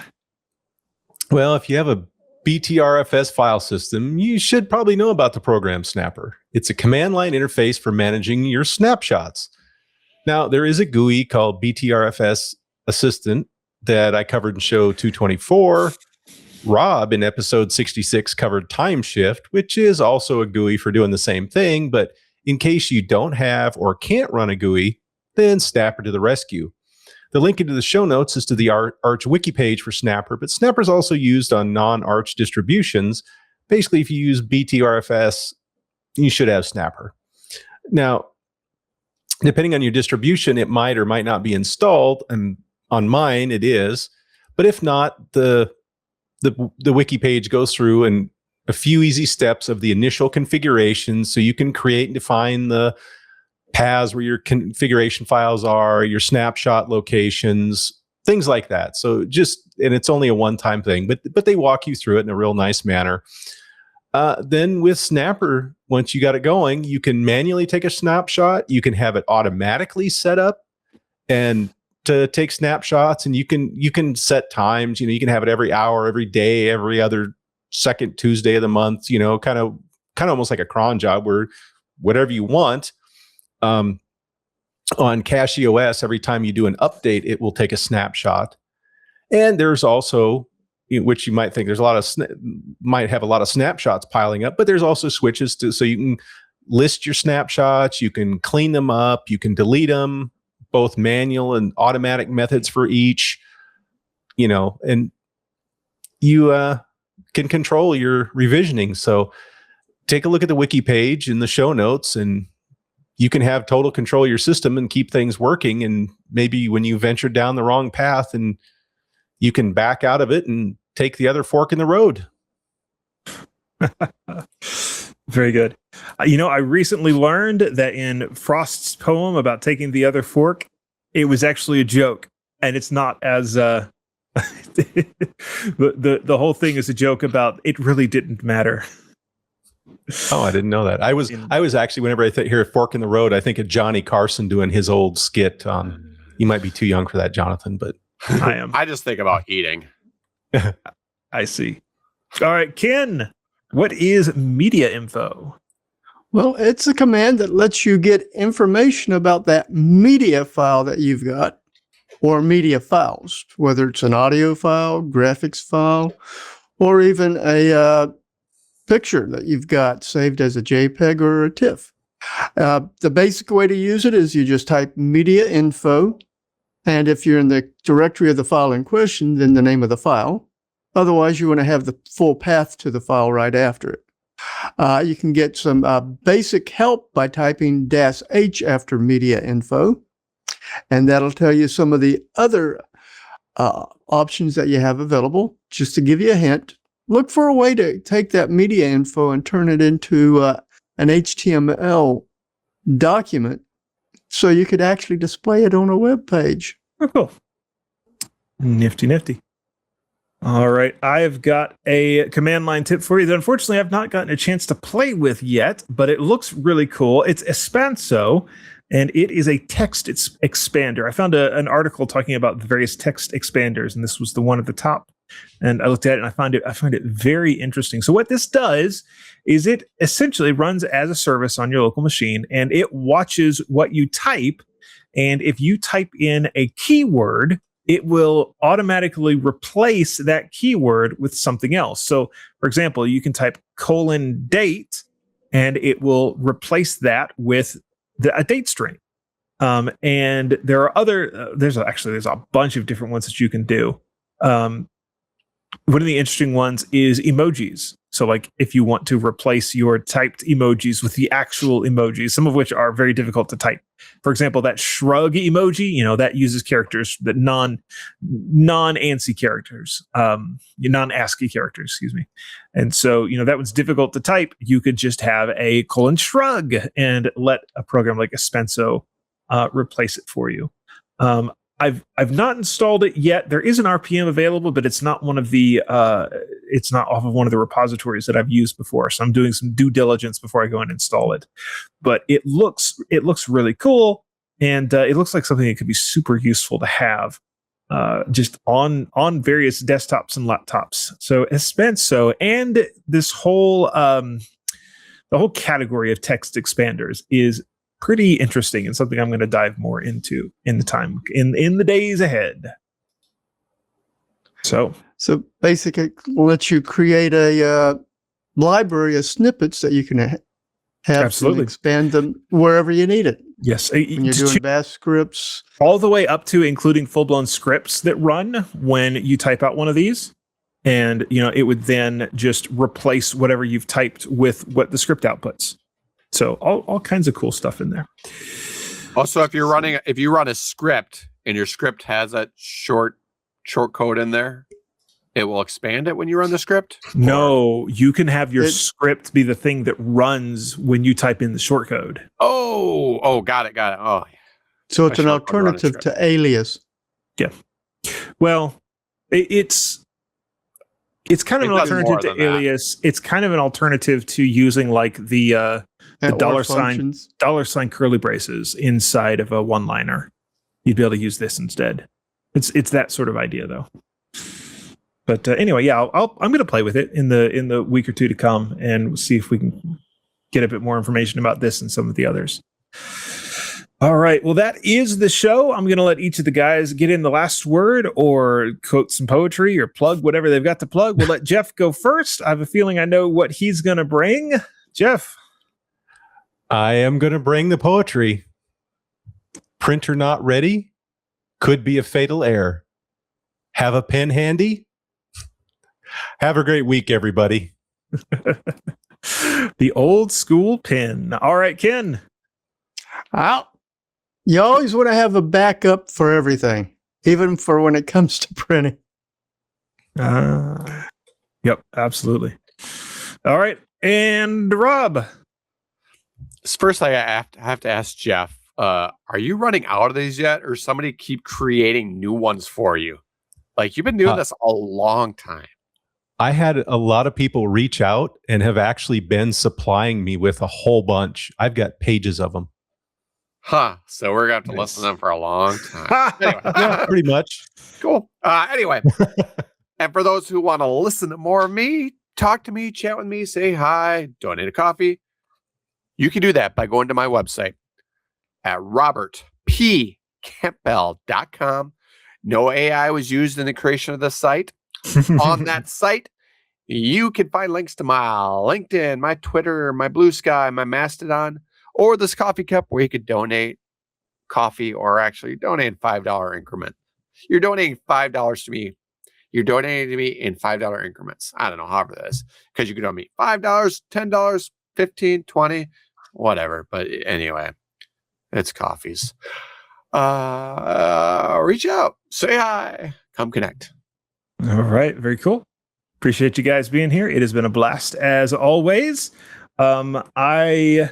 Well, if you have a BTRFS file system, you should probably know about the program Snapper. It's a command line interface for managing your snapshots. Now, there is a GUI called BTRFS Assistant that I covered in show 224. Rob in episode 66 covered Time Shift, which is also a GUI for doing the same thing. But in case you don't have or can't run a GUI, then Snapper to the rescue. The link into the show notes is to the Arch wiki page for Snapper, but Snapper is also used on non-Arch distributions. Basically, if you use BTRFS, you should have Snapper. Now, depending on your distribution, it might or might not be installed, and on mine it is. But if not, the wiki page goes through and a few easy steps of the initial configuration, so you can create and define the paths where your configuration files are, your snapshot locations, things like that. So and it's only a one-time thing, but they walk you through it in a real nice manner. Then with Snapper, once you got it going, you can manually take a snapshot. You can have it automatically set up and to take snapshots, and you can set times. You can have it every hour, every day, every other second Tuesday of the month. Kind of almost like a cron job where whatever you want. On CachyOS, every time you do an update, it will take a snapshot. And there's also, which you might think there's might have a lot of snapshots piling up, but there's also switches so you can list your snapshots, you can clean them up, you can delete them, both manual and automatic methods for each, and you can control your revisioning. So take a look at the wiki page in the show notes, and you can have total control of your system and keep things working. And maybe when you venture down the wrong path, and you can back out of it and take the other fork in the road. Very good. I recently learned that in Frost's poem about taking the other fork, it was actually a joke, and it's not as the whole thing is a joke about it really didn't matter. Oh, I didn't know that. I was actually, whenever I hear a fork in the road, I think of Johnny Carson doing his old skit. You might be too young for that, Jonathan, but I am. I just think about eating. I see. All right, Ken, what is media info? Well, it's a command that lets you get information about that media file that you've got, or media files, whether it's an audio file, graphics file, or even a picture that you've got saved as a JPEG or a TIFF. The basic way to use it is you just type media info, and if you're in the directory of the file in question, then the name of the file. Otherwise, you want to have the full path to the file right after it. You can get some basic help by typing -H after media info, and that'll tell you some of the other options that you have available. Just to give you a hint, look for a way to take that media info and turn it into an HTML document so you could actually display it on a web page. Oh, cool. Nifty. All right. I've got a command line tip for you that unfortunately I've not gotten a chance to play with yet, but it looks really cool. It's Espanso, and it is a text expander. I found an article talking about the various text expanders, and this was the one at the top. And I looked at it and I find it very interesting. So what this does is it essentially runs as a service on your local machine, and it watches what you type. And if you type in a keyword, it will automatically replace that keyword with something else. So, for example, you can type :date, and it will replace that with a date string. And there are other. There's a bunch of different ones that you can do. One of the interesting ones is emojis. So like if you want to replace your typed emojis with the actual emojis, some of which are very difficult to type. For example, that shrug emoji, that uses characters that non-ANSI characters, non-ASCII characters, excuse me. And so, that was difficult to type. You could just have a shrug and let a program like Espenso replace it for you. I've not installed it yet. There is an RPM available, but it's not one of the it's not off of one of the repositories that I've used before. So I'm doing some due diligence before I go and install it. But it looks really cool, and it looks like something that could be super useful to have just on various desktops and laptops. So Espenso and this whole the whole category of text expanders is pretty interesting and something I'm going to dive more into in the days ahead. So basically, lets you create a library of snippets that you can have Absolutely. and expand them wherever you need it. Yes, When you're doing bash scripts, all the way up to including full-blown scripts that run when you type out one of these, and it would then just replace whatever you've typed with what the script outputs. So all kinds of cool stuff in there. Also, if you run a script and your script has that short code in there, it will expand it when you run the script? No, you can have your script be the thing that runs when you type in the short code. Oh, got it. Oh, so it's an alternative to Alias. Yeah. Well, it's kind of an alternative to Alias. It's kind of an alternative to using like the $sign curly braces inside of a one-liner. You'd be able to use this instead. It's that sort of idea, though. But anyway, yeah, I'm going to play with it in the week or two to come and see if we can get a bit more information about this and some of the others. All right. Well, that is the show. I'm going to let each of the guys get in the last word or quote some poetry or plug whatever they've got to plug. We'll let Jeff go first. I have a feeling I know what he's going to bring. Jeff. I am going to bring the poetry. Printer not ready. Could be a fatal error. Have a pen handy. Have a great week, everybody. The old school pen. All right, Ken. You always want to have a backup for everything, even for when it comes to printing. Yep, absolutely. All right, and Rob. First, I have to ask Jeff, are you running out of these yet, or somebody keep creating new ones for you? Like, you've been doing this a long time. I had a lot of people reach out and have actually been supplying me with a whole bunch. I've got pages of them. Huh. So we're going to have to listen to them for a long time. Anyway. Yeah, pretty much. Cool. Anyway, and for those who want to listen to more of me, talk to me, chat with me, say hi, donate a coffee, you can do that by going to my website at robertpcampbell.com. No AI was used in the creation of this site. On that site, you can find links to my LinkedIn, my Twitter, my Blue Sky, my Mastodon, or this coffee cup where you could donate coffee, or actually donate in $5 increment. You're donating $5 to me. You're donating to me in $5 increments. I don't know, however that is, because you can donate $5, $10, $15, $20, whatever. But anyway, it's coffees. Reach out, say hi, come connect. All right, very cool. Appreciate you guys being here. It has been a blast as always. I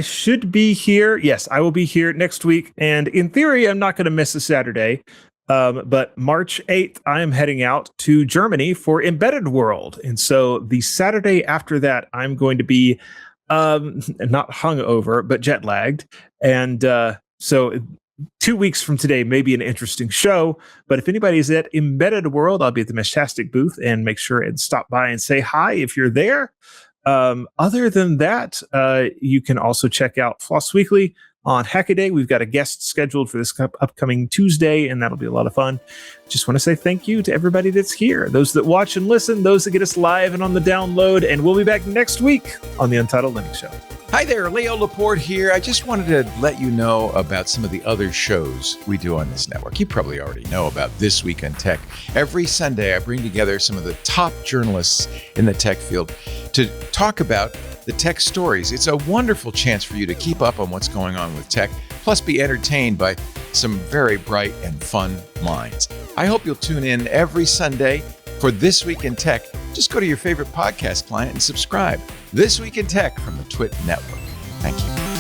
should be here. Yes, I will be here next week. And in theory, I'm not going to miss a Saturday. But March 8th, I am heading out to Germany for Embedded World. And so the Saturday after that, I'm going to be not hungover, but jet lagged. And so 2 weeks from today may be an interesting show. But if anybody's at Embedded World, I'll be at the Meshtastic booth, and make sure and stop by and say hi if you're there. Other than that, you can also check out Floss Weekly, on Hackaday. We've got a guest scheduled for this upcoming Tuesday, and that'll be a lot of fun. Just want to say thank you to everybody that's here, those that watch and listen, those that get us live and on the download, and we'll be back next week on the Untitled Linux Show. Hi there, Leo Laporte here. I just wanted to let you know about some of the other shows we do on this network. You probably already know about This Week in Tech. Every Sunday, I bring together some of the top journalists in the tech field to talk about the tech stories. It's a wonderful chance for you to keep up on what's going on with tech, plus be entertained by some very bright and fun minds. I hope you'll tune in every Sunday for This Week in Tech. Just go to your favorite podcast client and subscribe. This Week in Tech from the TWiT Network. Thank you.